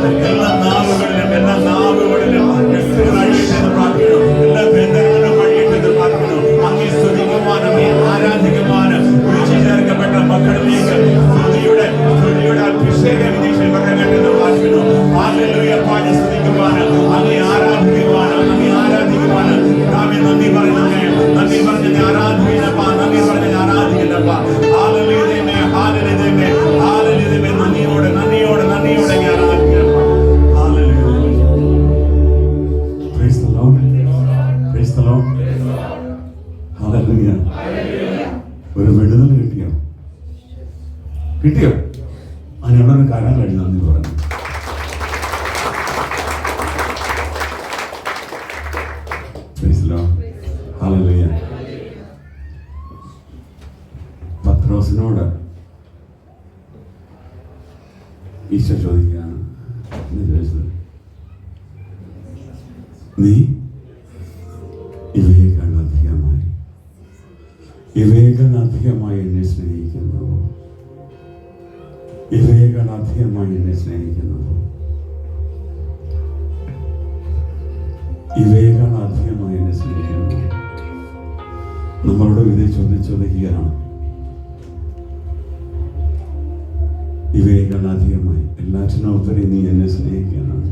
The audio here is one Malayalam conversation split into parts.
എല്ലാ നാവുകളിലും എല്ലാ നാവുകളിലും കഴിയട്ടെന്ന് പ്രാർത്ഥിക്കണം. എല്ലാ ബന്ധങ്ങളിലും കഴിയട്ടെന്ന് പ്രാർത്ഥിക്കണം. അങ്ങേ സ്തുതിക്കുവാനും അങ്ങേ ആരാധിക്കുവാനും വിളിച്ചു ചേർക്കപ്പെട്ട മക്കളിലേക്ക് സ്തുതിയുടെ അഭിഷേക വിദേശം വരങ്ങട്ടെന്ന് പ്രാർത്ഥിക്കണം. ഹല്ലേലൂയ പാടി സ്തുതിക്കുവാനും അങ്ങേ ആരാധിക്കുവാനും നന്ദി പറയുന്നേ, നന്ദി പറഞ്ഞ ആരാധിക്കുന്നപ്പാ, നന്ദി പറഞ്ഞ ആരാധിക്കുന്നപ്പാ. ഹല്ലേലൂയ ഹല്ലേലൂയ ഹല്ലേലൂയ. നന്ദിയോടെ ആരാധിക്കുന്നപ്പാ. ഹല്ലേലൂയ. Praise the Lord, praise the Lord. ഹല്ലേലൂയ. ഒരു വിടുതൽ കിട്ടിയോ? അതിനോടൊരു കാര്യം കഴിഞ്ഞ് നന്ദി പറഞ്ഞു. ഹല്ലേലൂയ. പത്രോസിനോട് ഈശോ ചോദിക്കുകയാണ്, ചോദിച്ചത്, നീ ഇവയേക്കാൾ അധികമായി എന്നെ സ്നേഹിക്കുന്നു, ഇവയേക്കാൾ അധികമായി എന്നെ സ്നേഹിക്കുന്നു, ഇവയേക്കാൾ അധികമായി എന്നെ സ്നേഹിക്കുന്നു. നമ്മളോട് ഇത് ചോദിക്കുകയാണ്, ഇവയേക്കാൾ അധികമായി, എല്ലാറ്റിനും ഉപരി നീ എന്നെ സ്നേഹിക്കാനാണ്.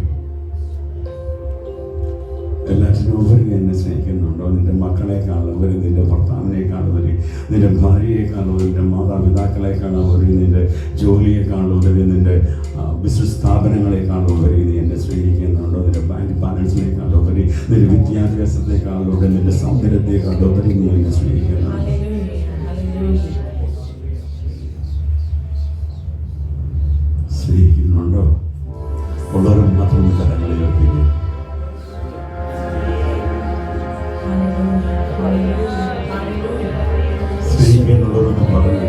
എല്ലാറ്റിനും ഉപരി എന്നെ സ്നേഹിക്കുന്നുണ്ടോ? നിന്റെ മക്കളെക്കാളുപരി, നിന്റെ ഭർത്താവിനേക്കാളുപരി, നിന്റെ ഭാര്യയെക്കാളുപരി, നിന്റെ മാതാപിതാക്കളെക്കാളുപരി, നിന്റെ ജോലിയെക്കാളുപരി, നിന്റെ ബിസിനസ് സ്ഥാപനങ്ങളെക്കാളുപരി നീ എന്നെ സ്നേഹിക്കുന്നുണ്ടോ? നിന്റെ ബാങ്ക് ബാലൻസിനേക്കാളുപരി, നിന്റെ വിദ്യാഭ്യാസത്തെക്കാളുപരി, നിന്റെ സൗന്ദര്യത്തെക്കാളുപരി നീ എന്നെ സ്നേഹിക്കുന്നു. സ്നേഹിക്കുന്നുണ്ടോ? ഉള്ളവരും മാത്രം കരങ്ങളെ ഉയർത്തിക്കുക. സ്നേഹിക്കുന്നുള്ളവരൊന്നും പറഞ്ഞു.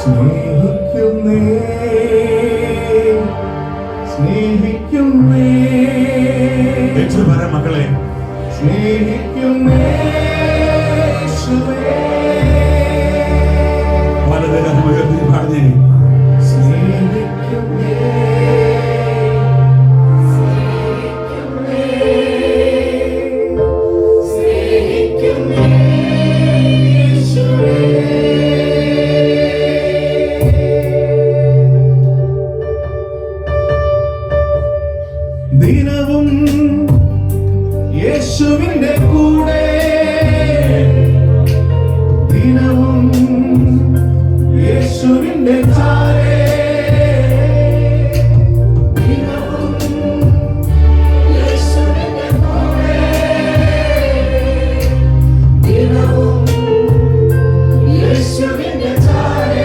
സ്നേഹിക്കുന്നേ മക്കളെ, സ്നേഹിക്കുന്നേ പലതരം ഉയർത്തി പറഞ്ഞേ, ദിനവും യേശുവിന്റെ കൂടെ, ദിനവും യേശുവിന്റെ ചാരേ, ദിനവും യേശുവിന്റെ കൂടെ, ദിനവും യേശുവിന്റെ ചാരേ,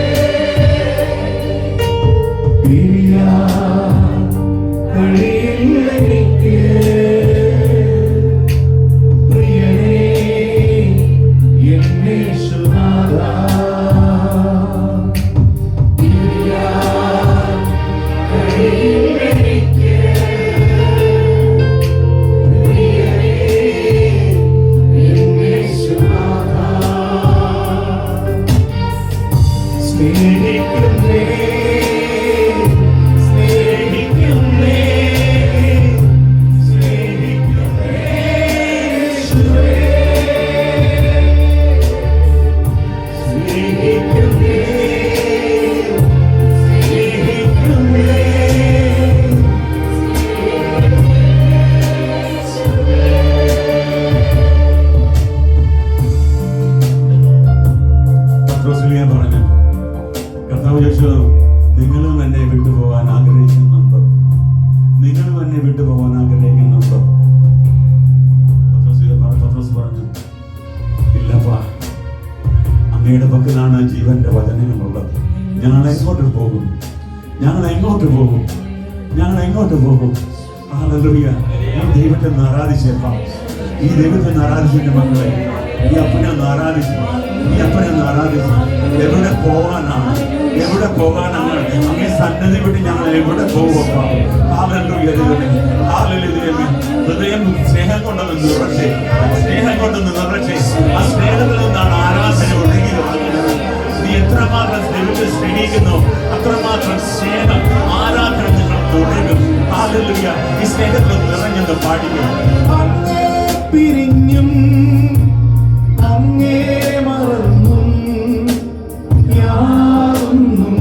നിങ്ങളും എന്നെ വിട്ടുപോകാൻ ആഗ്രഹിക്കുന്നുണ്ടോ? നിങ്ങളും എന്നെ വിട്ടുപോകാൻ ആഗ്രഹിക്കുന്നുണ്ടോ? പത്രോസ് പറഞ്ഞു, ഇല്ലപ്പാ, അങ്ങയുടെ പക്കലാണ് ജീവന്റെ വചനങ്ങളുള്ളത്. ഞങ്ങൾ എങ്ങോട്ട് പോകും? ഹല്ലേലൂയ. ഈ ദൈവത്തെ ആരാധിച്ചേപ്പാ, ഈ ദൈവത്തെ ആരാധിച്ചിട്ട് മക്കളെ, ഈ അപ്പനെ ഒന്ന് ആരാധിച്ചു. എവിടെ പോകാനാണ്? അങ്ങേ സന്നദ്ധി വിട്ട് ഞങ്ങൾ എവിടെ പോകും? ഹൃദയം സ്നേഹം കൊണ്ടൊന്ന് നിറച്ചേ. ആ സ്നേഹത്തിൽ നിന്നാണ് ആരാധന ഒഴുകി. അറിഞ്ഞും അങ്ങേ മറന്നും യാതൊന്നും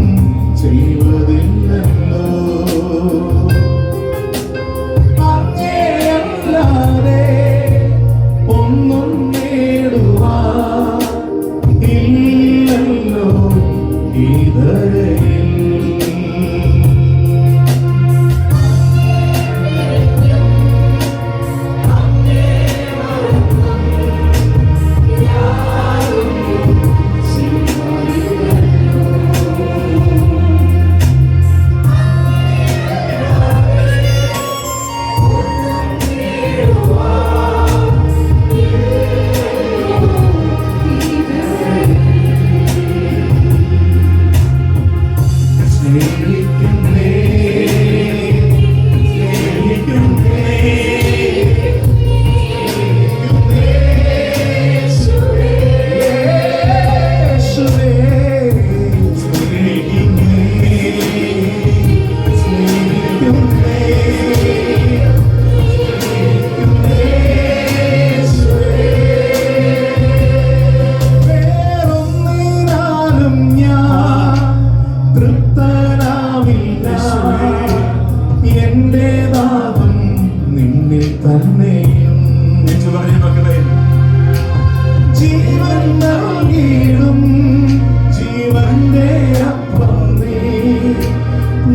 ചെയ്വതില്ലല്ലോ. അങ്ങേയല്ലാതെ ഒന്നും നേടുവാൻ ഇല്ലല്ലോ ഈ ധരയിൽ. ജീവൻ നൽകിയിടും ജീവന്റെ അപ്പം നീ,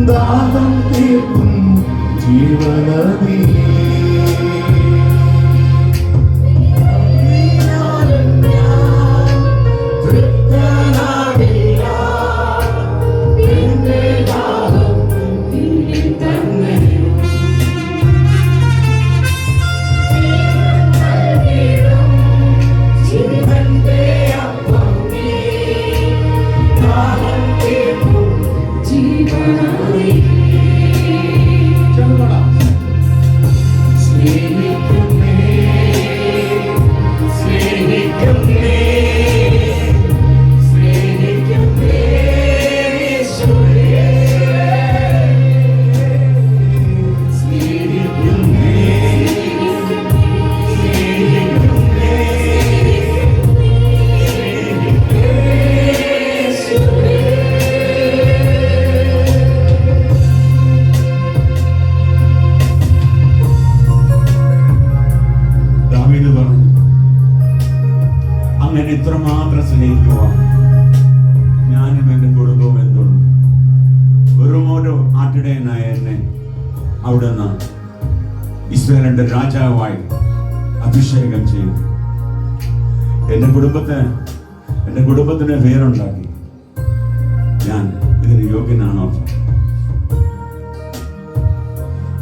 ദാഹം തീർക്കും ജീവനദി. അങ്ങനെ ഇത്രമാത്രം സ്നേഹിക്കുവാൻ ഞാനും എൻ്റെ കുടുംബവും എന്തുള്ളൂ. വെറുമൊരു ആട്ടിടയനായ എന്നെ അവിടുന്ന് ഇസ്രായേലിന്റെ രാജാവായി അഭിഷേകം ചെയ്തു. എൻ്റെ കുടുംബത്തിന് പേരുണ്ടാക്കി. ഞാൻ ഇതിന് യോഗ്യനാണോ?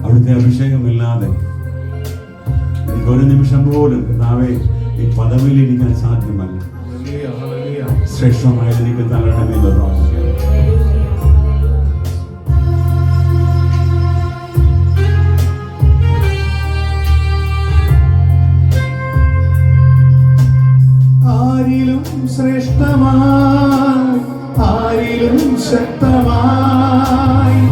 അവിടുത്തെ അഭിഷേകമില്ലാതെ എനിക്ക് ഒരു നിമിഷം പോലും കർത്താവേ ഈ പദവിയിൽ ഇരിക്കാൻ സാധ്യമല്ല. ശ്രേഷ്ഠമായത് എനിക്ക് തരണമെന്ന് പ്രാർത്ഥിക്കുന്നു. ആരിലും ശ്രേഷ്ഠമായി, ആരിലും ശക്തമായി,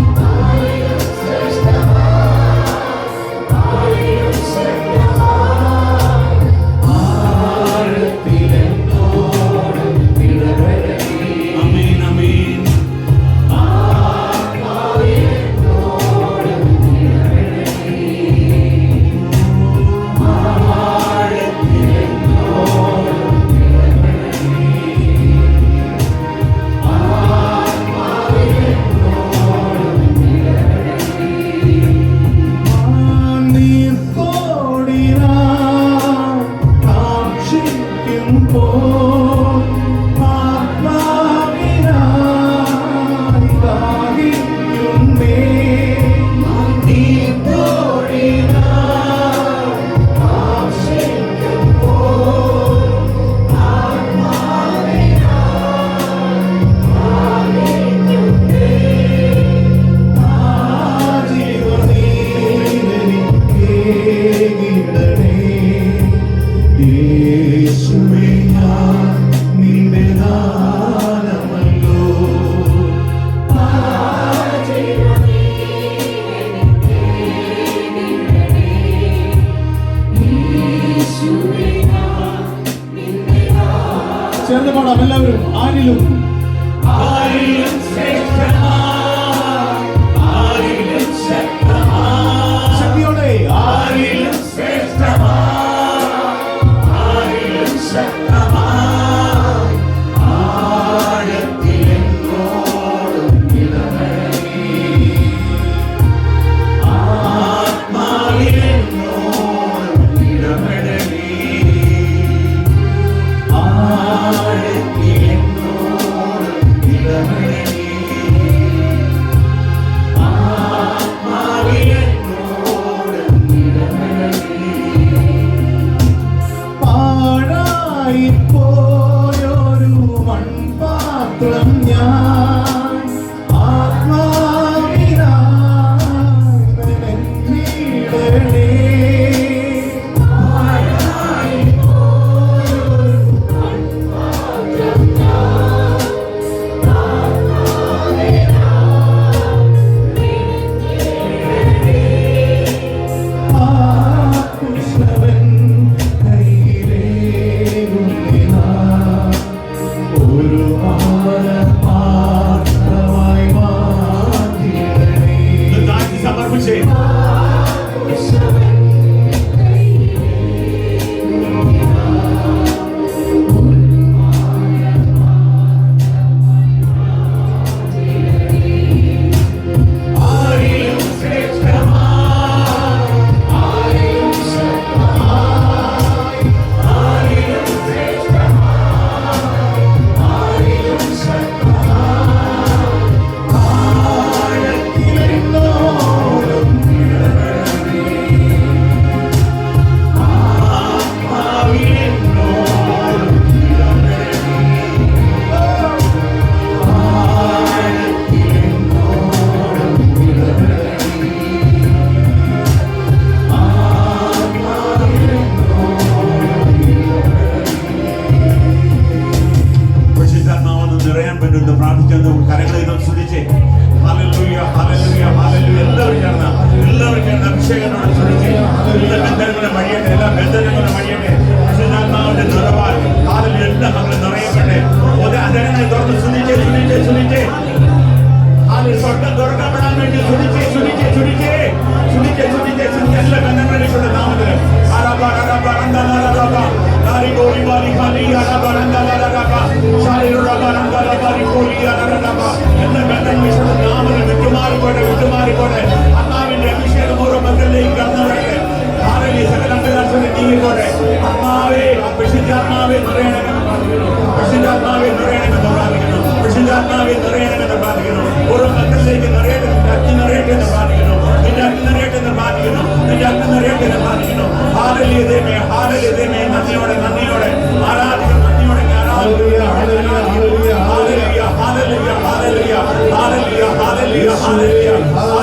ചേർന്ന് പാടാം എല്ലാവരും. ആരിലും ആരിലും ശ്രേഷ്ഠമായി, ആരിലും ശക്തമായി, ശക്തിയോടെ ആരിലും ശ്രേഷ്ഠമായി, ആരിലും ശക്തമായി, ആഴത്തിൽ എന്നോടും ഇടപെടണേ, ആത്മാവിൽ എന്നോടും ഇടപെടണേ, ആഴത്തിൽ എന്നോടും ഇടപെടണേ, ആത്മാവിൽ എന്നോടും ഇടപെടണേ. പാഴായി പോയൊരു മൺപാത്രം ഞാൻ ആത്മാവിനായി മെനഞ്ഞിടണേ. ആ കുശവൻ കയ്യിലേറുന്നിതാ, ഒരു പാത്രമായി മാറ്റിയിടണേ. താഴ്ത്തി സമർപ്പിച്ചേ. ആരിലും ശ്രേഷ്ഠമായി, ആരിലും ശക്തമായി, ആരിലും ശ്രേഷ്ഠമായി, ആരിലും ശക്തമായി, ആഴത്തിൽ എന്നോടും ഇടപെടണേ, ആത്മാവിൽ എന്നോടും ഇടപെടണേ, ആഴത്തിൽ എന്നോടും ഇടപെടണേ, ആത്മാവിൽ എന്നോടും പരിശുദ്ധാത്മാവെന്ന് നിറയാൻ പറ്റുന്ന പ്രാർത്ഥിക്കുന്ന കരങ്ങളിൽ നാം സ്തുതിച്ചേ. Hallelujah, hallelujah, hallelujah. എല്ലാവരും ചേർന്ന് അഭിഷേകത്തോടെ സ്തുതിച്ചേ. എല്ലാ ബന്ധനങ്ങളും വഴിയട്ടെ, എല്ലാ ബന്ധനങ്ങളും വഴിയട്ടെ. പരിശുദ്ധാത്മാവിന്റെ നിറവാൽ ഹല്ലേലൂയ, എല്ലാ മക്കളും നിറയട്ടെ. ഒരു അധരങ്ങളെ തുറന്ന് സ്തുതിച്ചേ, സ്തുതിച്ചേ, സ്തുതിച്ചേ. ഹല്ലേലൂയ, സ്വർഗ്ഗം തുറക്കപ്പെടാൻ വേണ്ടി സ്തുതിച്ചേ, സ്തുതിച്ചേ, സ്തുതിച്ചേ, സ്തുതിച്ചേ, സ്തുതിച്ചേ, സ്തുതിച്ചേ. എല്ലാ ബന്ധനങ്ങളുടെ നാമത്തിൽ ആരാബ, ആരാബ, അന്തലാരാബ, ലാരിഗോരി, ബാലിഹാലി, ആരാബ, അന്തലാരാബ, ശാലിലുറബ, അന്തലാബാരി, കോലി, ആരാബ. എല്ലാ ബന്ധനങ്ങളുടെ നാമത്തിൽ വിട്ടുമാറിപ്പോട്ടെ, വിട്ടുമാറിപ്പോട്ടെ. ആത്മാവിന്റെ അഭിഷേകം ഓരോ ബന്ധങ്ങളിലേക്ക് കടന്നു വരട്ടെ. ഹല്ലേലൂയ, സകല അന്തരാക്ഷരെ നീങ്ങിപ്പോട്ടെ. ആത്മാവേ, പരിശുദ്ധാത്മാവേ നിറയണമെന്ന് പ്രാർത്ഥിക്കുന്നു. പരിശുദ്ധാത്മാവേ നിറയണമെന്ന് പ്രാർത്ഥിക്കുന്നു. പരിശുദ്ധാത്മാവേ നിറയണമെന്ന് പ്രാർത്ഥിക്കുന്നു. ഓരോ ബന്ധങ്ങളിലേക്ക് നിറയട്ടെ, അഗ്നി നിറയട്ടെ എന്ന് പ്രാർത്ഥിക്കുന്നു. നിന്റെ അഗ്നി നിറയട്ടെ എന്ന് പ്രാർത്ഥിക്കുന്നു. നിന്റെ അഗ്നി നിറയട്ടെ എന്ന് പ്രാർത്ഥിക്കുന്നു. ഹല്ലേലൂയ ദൈവമേ, ഹല്ലേലൂയ ദൈവമേ. നന്ദിയോടെ, നന്ദിയോടെ ആരാധിക്കുന്നു, നന്ദിയോടെ ആരാധിക്കുന്നു. Hallelujah, hallelujah, hallelujah, hallelujah, hallelujah, hallelujah, hallelujah, hallelujah.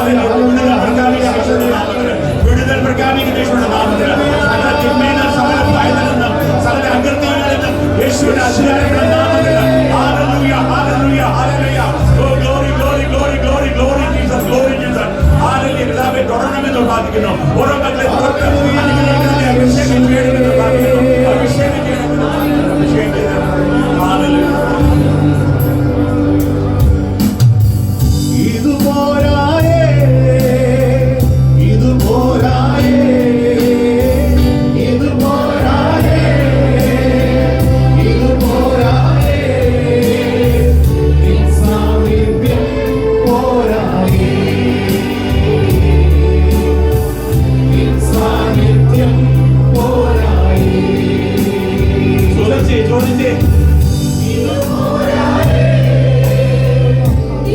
വിടുതൽ പ്രഖ്യാപിക്കുന്ന യേശുവിന്റെ നാമത്തിൽ, വിടുതൽ പ്രഖ്യാപിക്കുന്ന യേശുവിന്റെ നാമത്തിൽ, സകല തിന്മയിൽ നിന്നും, സകല ഭയത്തിൽ നിന്നും, സകല അകൃത്യങ്ങളിൽ നിന്നും യേശുവിന്റെ അധികാരങ്ങളുടെ നാമത്തിൽ. Hallelujah, hallelujah, hallelujah. Oh, glory, glory, glory, glory, glory Jesus, glory Jesus. Hallelujah. പിതാവേ, തുടരണമെന്ന് പ്രാർത്ഥിക്കുന്നു. ഓരോ മക്കളെ അനുഗ്രഹിക്കണമേ, അഭിഷേകം ചെയ്യണമെന്ന് പ്രാർത്ഥിക്കുന്നു. അഭിഷേകം ചെയ്യണമെന്ന് പ്രാർത്ഥിക്കുന്നു. അഭിഷേകം ചെയ്യണം. ഹല്ലേലൂയ. ഇത് പോരായേ, ഇത് പോരായേ, ഇത് പോരായേ, ഇത് പോരായേ, നിൻ സാമീപ്യം പോരായേ, നിൻ സാന്നിധ്യം പോരായേ. ചോദിച്ചേ, ചോദിച്ചേ. ഇത് പോരായേ,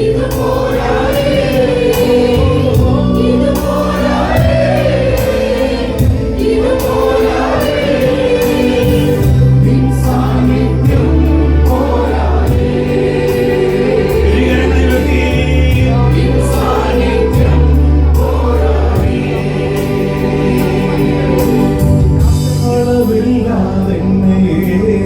ഇത് പോരായേ, ഇത് പോരായേ, ഇത് പോരായേ, നിൻ സാന്നിധ്യം പോരായേ, തിരികെ വെട്ടി. നിൻ സാന്നിധ്യം പോരായേ. അളവില്ലാതെന്നെ ഏറെ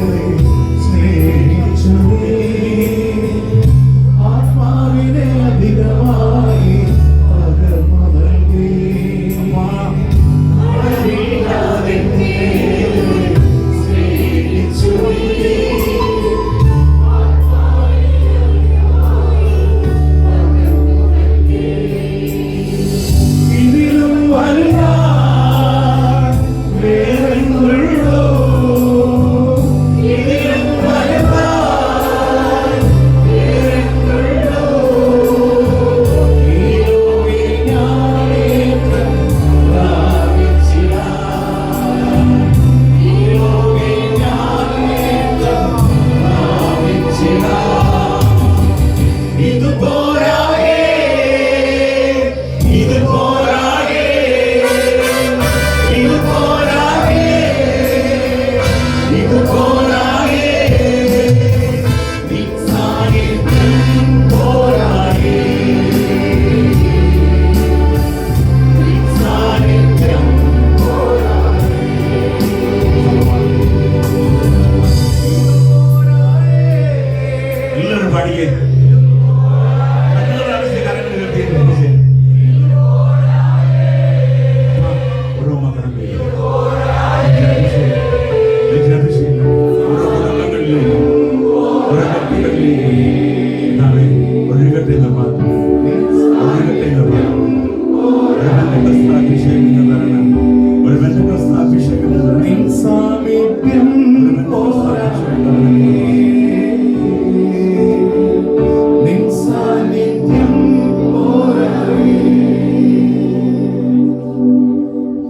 നിൻ സാന്നിധ്യം പോരായി.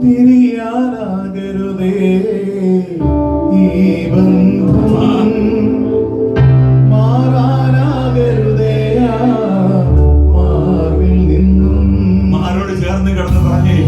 പിരിയാനാകരുതേ ഈ ബന്ധം, മാറാനാകരുതേ ആ മാർവിൽ നിന്നും. ആരോട് ചേർന്ന് കിടന്ന് പറഞ്ഞേ,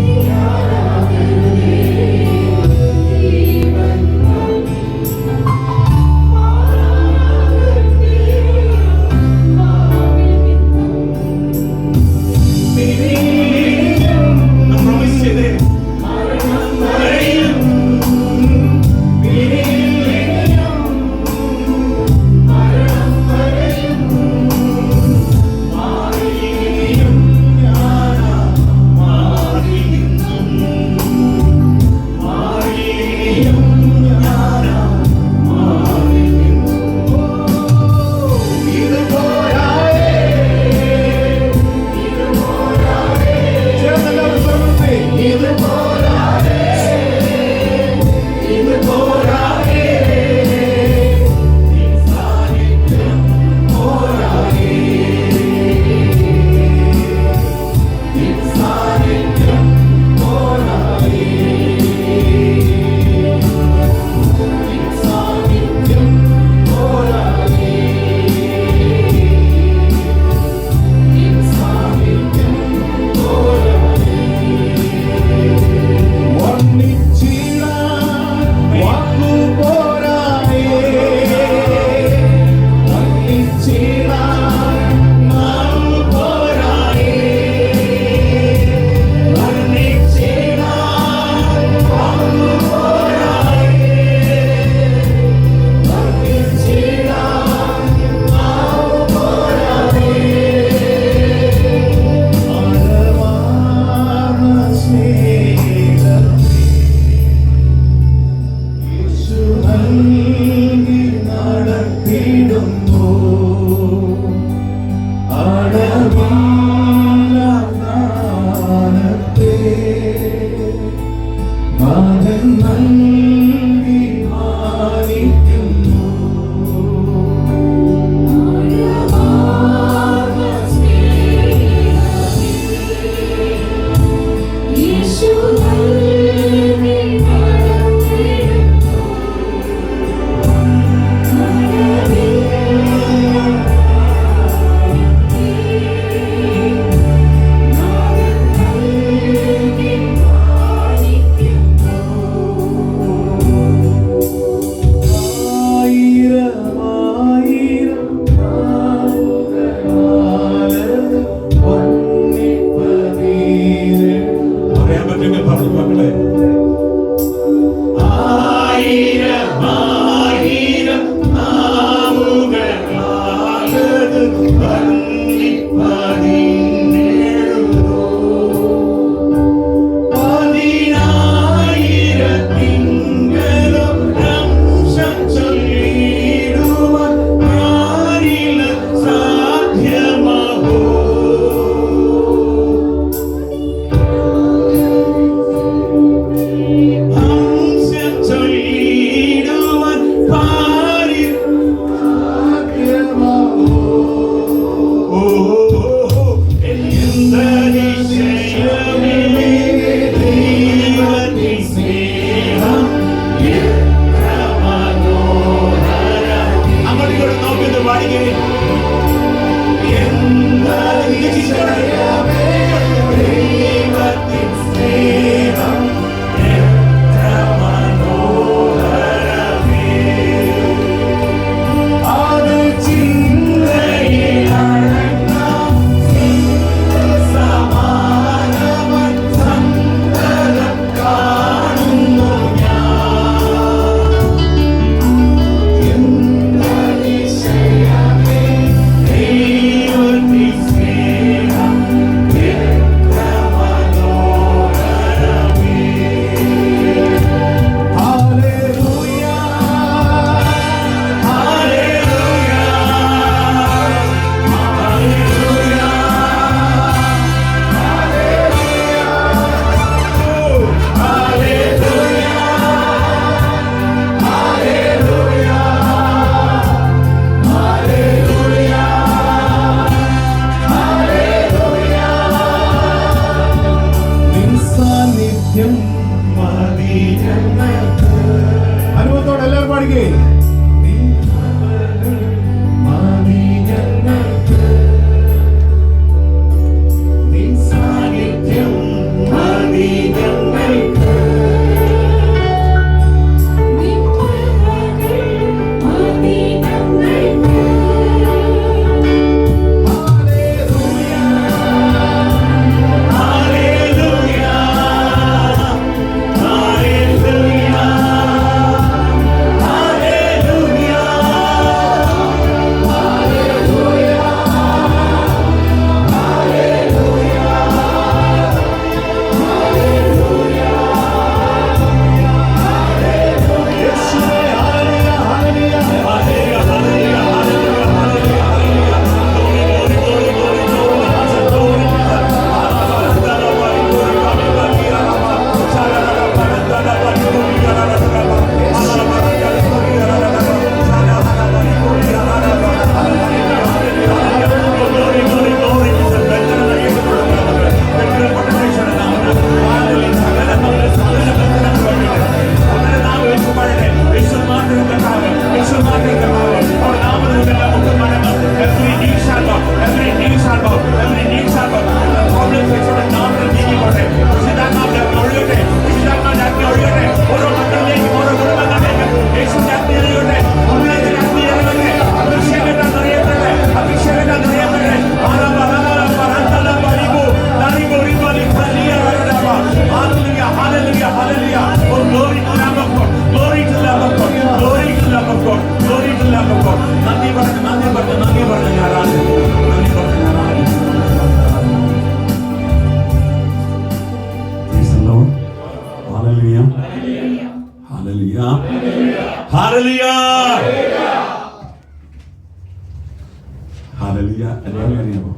ഹല്ലേലൂയ. എല്ലാവരും അറിയാമോ?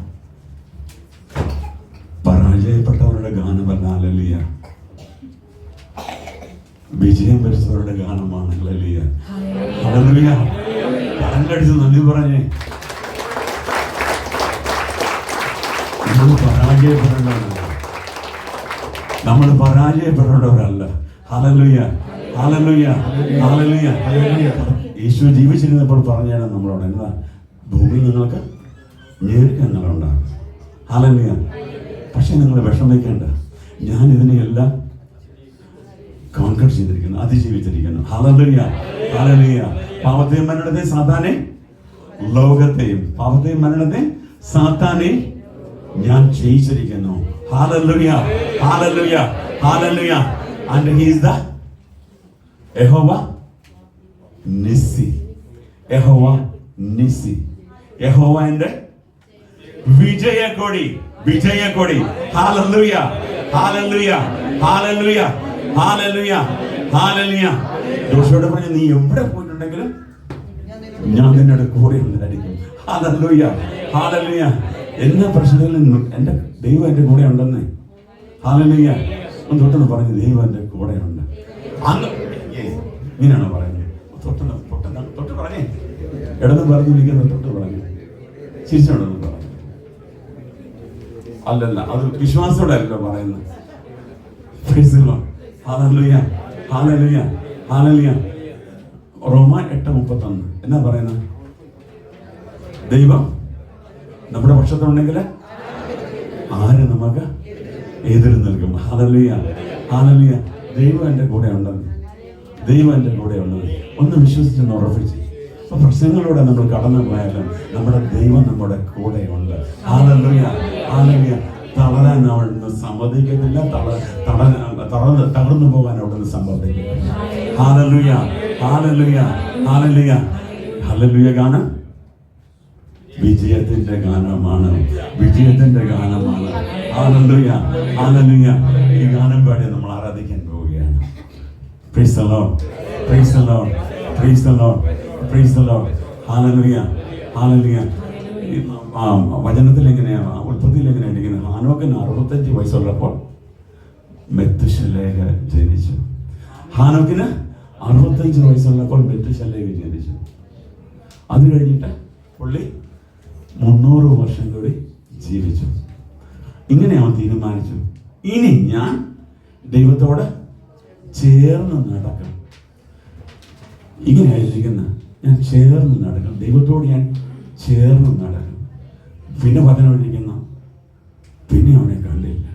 പരാജയപ്പെട്ടവരുടെ ഗാനമല്ല ഹല്ലേലൂയ, വിജയം വരിച്ചവരുടെ ഗാനമാണ് ഹല്ലേലൂയ. ഹല്ലേലൂയ. കരങ്ങളടിച്ച് നന്ദി പറഞ്ഞേ. നമ്മൾ പരാജയപ്പെടേണ്ടവരല്ല. ഹല്ലേലൂയ, ഹല്ലേലൂയ, ഹല്ലേലൂയ. യേശു ജീവിച്ചിരുന്നപ്പോൾ പറഞ്ഞാണ് നമ്മളോട്, എന്താ, ഭൂമി നിങ്ങൾക്ക് ഞെരുക്കങ്ങളുണ്ടാകും. ഹല്ലേലൂയ. പക്ഷെ നിങ്ങൾ വിഷമിക്കേണ്ട, ഞാൻ ഇതിനെയെല്ലാം കോൺകർ ചെയ്തിരിക്കുന്നു, അതിജീവിച്ചിരിക്കുന്നു. Hallelujah, hallelujah. പാപത്തെയും മരണത്തെയും സാത്താനെ, ലോകത്തെയും പാപത്തെയും മരണത്തെയും സാത്താനെ ഞാൻ ജയിച്ചിരിക്കുന്നു. ഹല്ലേലൂയ, ഹല്ലേലൂയ, ഹല്ലേലൂയ. And he is the യഹോവ നിസ്സി. യഹോവ നിസ്സി. യഹോവ എൻ്റെ വിജയക്കൊടി, വിജയക്കൊടി. ഹല്ലേലൂയ, ഹല്ലേലൂയ, ഹല്ലേലൂയ, ഹല്ലേലൂയ, ഹല്ലേലൂയ. ജോഷുവോട് പറഞ്ഞു, നീ എവിടെ പോയിട്ടുണ്ടെങ്കിലും ഞാൻ നിന്നോട് കൂടെ ഉണ്ടായിരിക്കും. ഹല്ലേലൂയ, ഹല്ലേലൂയ. എല്ലാ പ്രശ്നങ്ങളിലും എൻ്റെ ദൈവം എൻ്റെ കൂടെ ഉണ്ടെന്ന്. ഹല്ലേലൂയ. ഒന്ന് തൊട്ടെന്ന് പറഞ്ഞു, ദൈവം എൻ്റെ കൂടെ ഉണ്ട്. അന്ന് ഇങ്ങനെയാണോ പറയുന്നത്? തൊട്ട് പറഞ്ഞേ. ഇടന്ന് പറഞ്ഞിരിക്കുന്നത് തൊട്ട് പറഞ്ഞു, ചിരിച്ചോണ്ടെന്ന് പറഞ്ഞു. അല്ലല്ല, അത് വിശ്വാസത്തോടെ അല്ലോ പറയുന്നത്. Hallelujah, hallelujah, hallelujah. റോമ 8:31 എന്നാ പറയുന്നത്? ദൈവം നമ്മുടെ പക്ഷത്തുണ്ടെങ്കിൽ ആര് നമുക്ക് എതിര് നൽകും? Hallelujah, hallelujah. ദൈവം എൻ്റെ കൂടെ ഉണ്ടെന്ന്, ദൈവം എൻ്റെ കൂടെ ഉള്ളത് ഒന്ന് വിശ്വസിച്ചെന്ന് ഉറപ്പിച്ച്. അപ്പൊ പ്രശ്നങ്ങളിലൂടെ നമ്മൾ കടന്നു പോയാലും നമ്മുടെ ദൈവം നമ്മുടെ കൂടെ ഉണ്ട്. Hallelujah, hallelujah. തളരാൻ അവിടുന്ന് സമ്മതിക്കത്തില്ല, തളർന്നു പോകാൻ അവിടുന്ന് സമ്മതിക്കത്തില്ല. Hallelujah, hallelujah, hallelujah. ഹല്ലേലൂയ ഗാനം വിജയത്തിന്റെ ഗാനമാണ്, വിജയത്തിന്റെ ഗാനമാണ്. ഹല്ലേലൂയ, ഹല്ലേലൂയ. ഈ ഗാനം പാടി നമ്മൾ ആരാധിക്കാൻ പോവുകയാണ്. Price the Lord, praise the Lord, praise the Lord, praise the Lord. ഹല്ലേലൂയ, ഹല്ലേലൂയ. വചനത്തിൽ എങ്ങനെയാണ്, ഉൽപ്പത്തിയിൽ എങ്ങനെയാണ് ഇരിക്കുന്നത്? ഹാനോക്കിന് 65 വയസ്സുള്ളപ്പോൾ മെത്തുശലേഖ ജനിച്ചു. ഹാനോക്കിന് 65 വയസ്സുള്ളപ്പോൾ മെത്തുശലേഖ ജനിച്ചു. അത് കഴിഞ്ഞിട്ട് പുള്ളി 300 വർഷം കൂടി ജീവിച്ചു. ഇങ്ങനെ അവൻ തീരുമാനിച്ചു, ഇനി ഞാൻ ദൈവത്തോട് ചേർന്ന് നടക്കും. ഇങ്ങനെയായിരിക്കുന്ന ഞാൻ ചേർന്ന് നടക്കും, ദൈവത്തോട് ഞാൻ ചേർന്ന് നടക്കും. പിന്നെ വചനമിരിക്കുന്ന, പിന്നെ അവനെ കണ്ടില്ല.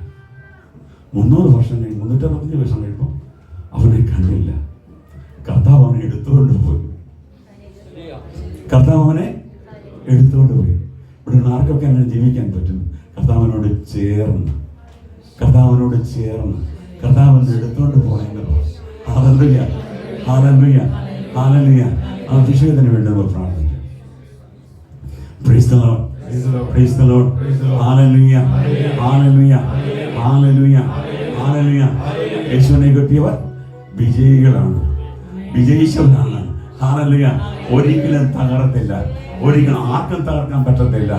300 വർഷം കഴിഞ്ഞ് 365 വർഷം കഴിയുമ്പോൾ അവനെ കണ്ടില്ല. കർത്താവ് അവനെ എടുത്തുകൊണ്ട് പോയി. കർത്താവ് അവനെ എടുത്തുകൊണ്ട് പോയി. ഇവിടെ ആർക്കൊക്കെ അങ്ങനെ ജീവിക്കാൻ പറ്റും? കർത്താവിനോട് ചേർന്ന്, കർത്താവിനോട് ചേർന്ന്, കർത്താവിനെ എടുത്തുകൊണ്ട് പോയെങ്കിൽ. Hallelujah, hallelujah, hallelujah. ആ വിഷയത്തിന് വേണ്ടി നമ്മൾ പ്രാർത്ഥിക്കാം. Price the Lord, praise the Lord. ഹല്ലേലൂയ, ഹല്ലേലൂയ, ഹല്ലേലൂയ, ഹല്ലേലൂയ. യേശുവിനെ കിട്ടിയവർ വിജയികളാണ്, വിജയിച്ചവരാണ്. ഹല്ലേലൂയ. ഒരിക്കലും തകർത്തില്ല, ഒരിക്കലും ആർക്കും തകർക്കാൻ പറ്റത്തില്ല,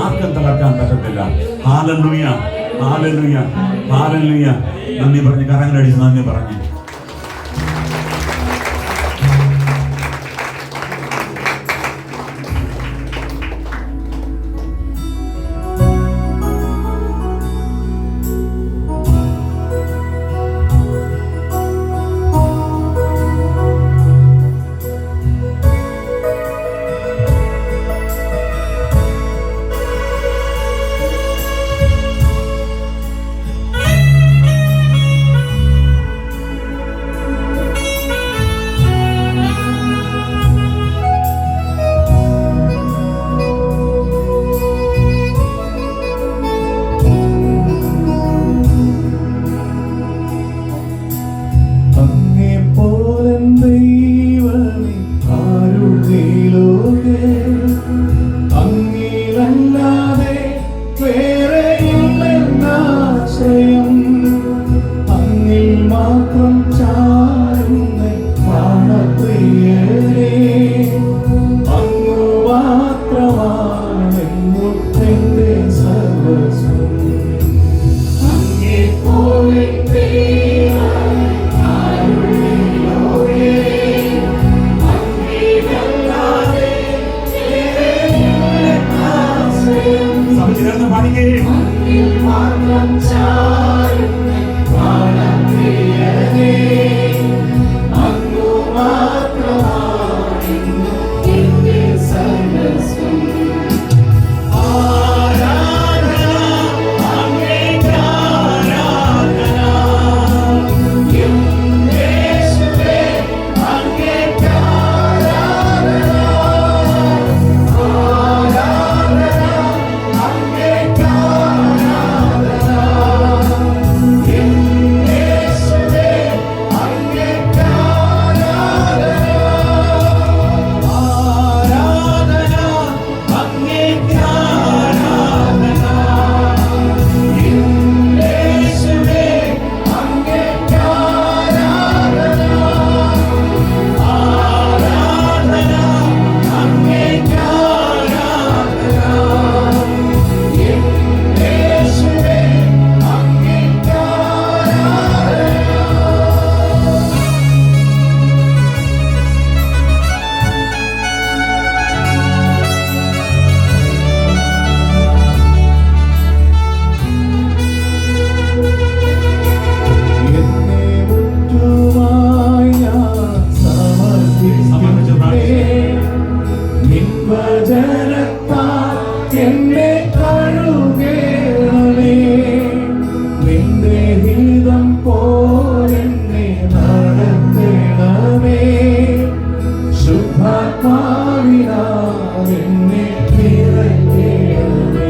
ആർക്കും തകർക്കാൻ പറ്റത്തില്ല. Hallelujah, hallelujah, hallelujah. നന്ദി പറഞ്ഞ് കരങ്ങളടിച്ച് നന്ദി പറഞ്ഞ്. ആത്മാവിനാൽ എന്നെ നിറയ്ക്കണമേ.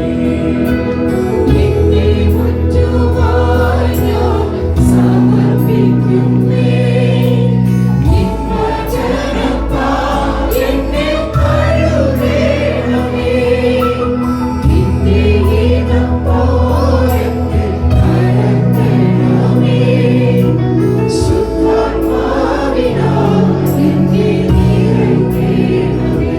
നിന്നെ മുറ്റുവാൻ ഞാൻ സമർപ്പിക്കുന്നേ. നിൻ വചനത്താൽ എന്നെ കഴുകണമേ. നിന്റെ ഹിതം പോലെ നടത്തണമേ. ശുദ്ധാത്മാവിനാൽ എന്നെ നിറയ്ക്കണമേ.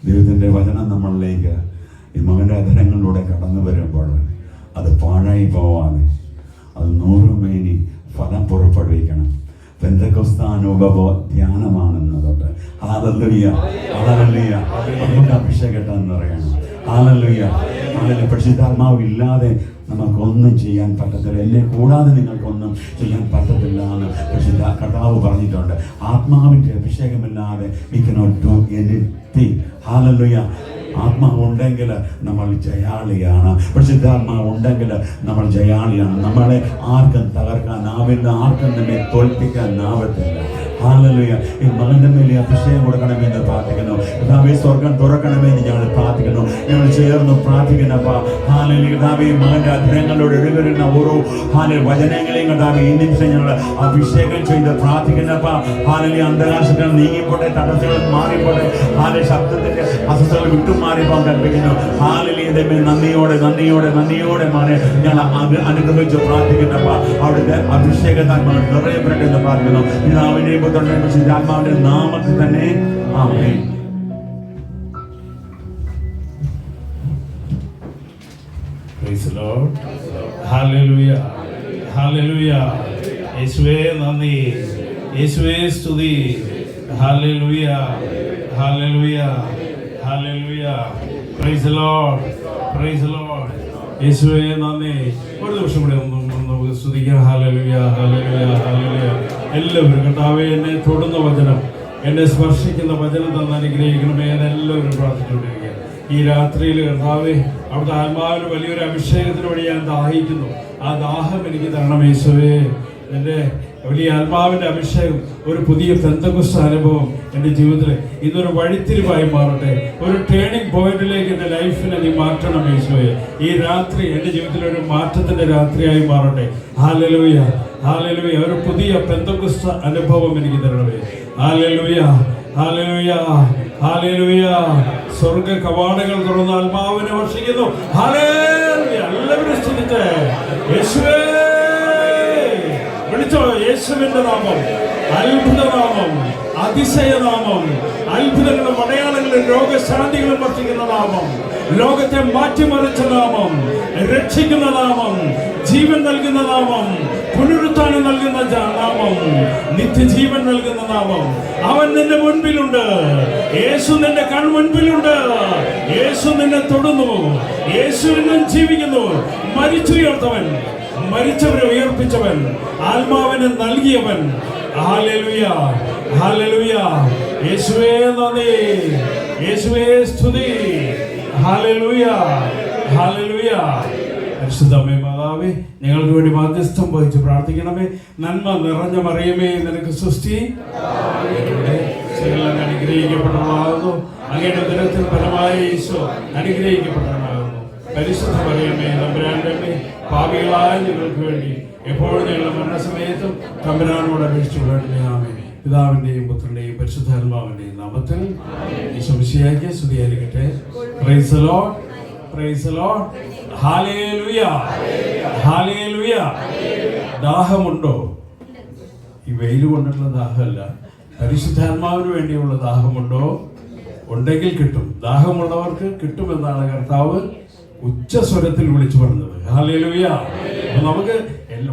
ദൈവത്തിൻ്റെ വചനം നമ്മളിലേക്ക് ഈ മകൻ്റെ അധരങ്ങളിലൂടെ കടന്നു വരുമ്പോൾ അത് പാഴായി പോവാതെ അത് 100 മേനി ഫലം പുറപ്പെടുവിക്കണം. പെന്തക്കോസ്താനുഭവ ധ്യാനമാണെന്ന് തൊട്ട് ഹല്ലേലൂയ ഹല്ലേലൂയ നമുക്ക് അഭിഷേകട്ടെന്ന് പറയണം. Hallelujah hallelujah. പരിശുദ്ധാത്മാവില്ലാതെ നമുക്കൊന്നും ചെയ്യാൻ പറ്റത്തില്ല. എന്നെ കൂടാതെ നിങ്ങൾക്കൊന്നും ചെയ്യാൻ പറ്റത്തില്ല എന്ന് പരിശുദ്ധ കർത്താവ് പറഞ്ഞിട്ടുണ്ട്. ആത്മാവിൻ്റെ അഭിഷേകമില്ലാതെ we cannot do anything. Hallelujah. ആത്മാവ് ഉണ്ടെങ്കിൽ നമ്മൾ ജയാളിയാണ്. പരിശുദ്ധാത്മാവ് ഉണ്ടെങ്കിൽ നമ്മൾ ജയാളിയാണ്. നമ്മളെ ആർക്കും തകർക്കാനാവില്ല, ആർക്കും നമ്മെ തോൽപ്പിക്കാനാവത്തില്ല. ഹല്ലേലൂയ. ഈ മകന്റെ മേലെ അഭിഷേകം കൊടുക്കണമെന്ന് പ്രാർത്ഥിക്കുന്നു. കർത്താവേ, സ്വർഗം തുറക്കണമെന്ന് ഞങ്ങൾ പ്രാർത്ഥിക്കുന്നു. ഞങ്ങൾ ചേർന്ന് പ്രാർത്ഥിക്കുന്നപ്പാ. ഹല്ലേലൂയ. കർത്താവേ, മകന്റെ അധരങ്ങളോട് ഇടവരുന്ന ഓരോ വചനങ്ങളെയും കർത്താവേ ഈ നിമിഷം ഞങ്ങൾ അഭിഷേകം ചെയ്ത് പ്രാർത്ഥിക്കുന്നപ്പാ. ഹല്ലേലൂയ. അന്ധകാശങ്ങൾ നീങ്ങിപ്പോട്ടെ, തടസ്സങ്ങൾ മാറിപ്പോട്ടെ. ഹല്ലേലൂയ. ശബ്ദത്തിന്റെ അസ്വസ്ഥതകൾ വിട്ടുമാറിപ്പോകാൻ കൽപ്പിക്കുന്നു. ഹല്ലേലൂയ. നന്ദിയോടെ മാറി ഞങ്ങൾ അനുഗ്രഹിച്ച് പ്രാർത്ഥിക്കുന്നപ്പാ. അവിടുത്തെ അഭിഷേകത്താൽ നമ്മൾ നിറയപ്പെടട്ടെ എന്ന് പ്രാർത്ഥിക്കുന്നു. പിതാവിനെയും പുത്രനെയും പരിശുദ്ധാത്മാവിന്റെ നാമത്തിൽ തന്നെ ആമേൻ. Praise the Lord. Hallelujah. Hallelujah. യേശുവേ നന്ദി, യേശുവേ സ്തുതി. Hallelujah. Hallelujah. Hallelujah. Praise the Lord. Praise the Lord. യേശുവേ നന്ദി. ഒരു നിമിഷം കൂടെ നമുക്ക് സ്തുതിക്കാം. Hallelujah. Hallelujah. Hallelujah. എല്ലാവരും കർത്താവേ, എന്നെ തൊടുന്ന വചനം, എന്നെ സ്പർശിക്കുന്ന വചനം തന്നെ അനുഗ്രഹിക്കണമേ എന്ന് എല്ലാവരും പ്രാർത്ഥിച്ചുകൊണ്ടിരിക്കുക. ഈ രാത്രിയിൽ കർത്താവേ, അവിടുത്തെ ആത്മാവിന് വലിയൊരു അഭിഷേകത്തിന് വഴി ഞാൻ ദാഹിക്കുന്നു. ആ ദാഹം എനിക്ക് തരണം യേശുവേ. എൻ്റെ വലിയ ആത്മാവിൻ്റെ അഭിഷേകം, ഒരു പുതിയ പെന്തക്കോസ്ത് അനുഭവം എൻ്റെ ജീവിതത്തിൽ ഇന്നൊരു വഴിത്തിരിവായി മാറട്ടെ. ഒരു ടേണിംഗ് പോയിന്റിലേക്ക് എൻ്റെ ലൈഫിനെ നീ മാറ്റണം യേശുവേ. ഈ രാത്രി എൻ്റെ ജീവിതത്തിൽ ഒരു മാറ്റത്തിൻ്റെ രാത്രിയായി മാറട്ടെ. Hallelujah hallelujah. ഒരു പുതിയ പെന്തക്കോസ്ത് അനുഭവം എനിക്ക് തരണമേ. Hallelujah hallelujah hallelujah. സ്വർഗ കവാടങ്ങൾ തുറന്ന് ആത്മാവിനെ വർഷിക്കുന്നു. ഹല്ലേലൂയ. എല്ലാവരും സ്തുതിച്ചേ യേശുവേ. വിളിച്ചോ യേശുവിന്റെ നാമം, അത്ഭുതനാമം, അതിശയനാമം, അത്ഭുതങ്ങളും അടയാളങ്ങളും രോഗശാന്തികളും വർഷിക്കുന്ന നാമം, ലോകത്തെ മാറ്റിമറിച്ച നാമം, രക്ഷിക്കുന്ന നാമം, ജീവൻ നൽകുന്ന നാമം, പുനരുത്ഥാനം നൽകുന്ന നാമം, നിത്യജീവൻ നൽകുന്ന നാമം. അവൻ നിന്റെ മുൻപിലുണ്ട്. യേശു നിന്റെ കൺമുൻപിലുണ്ട്. യേശു നിന്നെ തൊടുന്നു. യേശു ഇന്നും ജീവിക്കുന്നു. മരിച്ചുയർത്തവൻ, മരിച്ചവരെ ഉയർപ്പിച്ചവൻ, ആത്മാവിനെ നൽകിയവൻ. Hallelujah hallelujah. യേശുവേ നന്ദി, യേശുവേ സ്തുതി. ഹല്ലേലൂയ ഹല്ലേലൂയ. പരിശുദ്ധമേ മാതാവേ, ഞങ്ങൾക്ക് വേണ്ടി മാധ്യസ്ഥം വഹിച്ച് പ്രാർത്ഥിക്കണമേ. നന്മ നിറഞ്ഞ മറിയമേ, നിനക്ക് സൃഷ്ടി അനുഗ്രഹിക്കപ്പെട്ടതാകുന്നു. അങ്ങയുടെ ദിനത്തിൽ ഫലമായ ഈശോ അനുഗ്രഹിക്കപ്പെട്ടതാകുന്നു. പരിശുദ്ധ മറിയമേ, തമ്പുരാന്റെ അമ്മേ, പാപികളായ ഞങ്ങൾക്ക് വേണ്ടി എപ്പോഴും ഞങ്ങളുടെ മരണസമയത്തും തമ്പുരാനോട് അപേക്ഷിച്ചുകൊള്ളണമേ. ആമേൻ. പിതാവിന്റെയും പുത്രന്റെയും പരിശുദ്ധാത്മാവിന്റെയും നാമത്തിൽ ഈശോ മിശിഹായ്ക്ക് സ്തുതിയായിരിക്കട്ടെ. Praise the Lord. Praise the Lord. ഹല്ലേലൂയ ഹല്ലേലൂയ. ദാഹമുണ്ടോ? ഈ വെയിൽ കൊണ്ടിട്ടുള്ള ദാഹമല്ല, പരിശുദ്ധാത്മാവിന് വേണ്ടിയുള്ള ദാഹമുണ്ടോ? ഉണ്ടെങ്കിൽ കിട്ടും. ദാഹമുള്ളവർക്ക് കിട്ടുമെന്നാണ് കർത്താവ് ഉച്ചസ്വരത്തിൽ വിളിച്ചു പറഞ്ഞത്. ഹല്ലേലൂയ. അപ്പൊ നമുക്ക്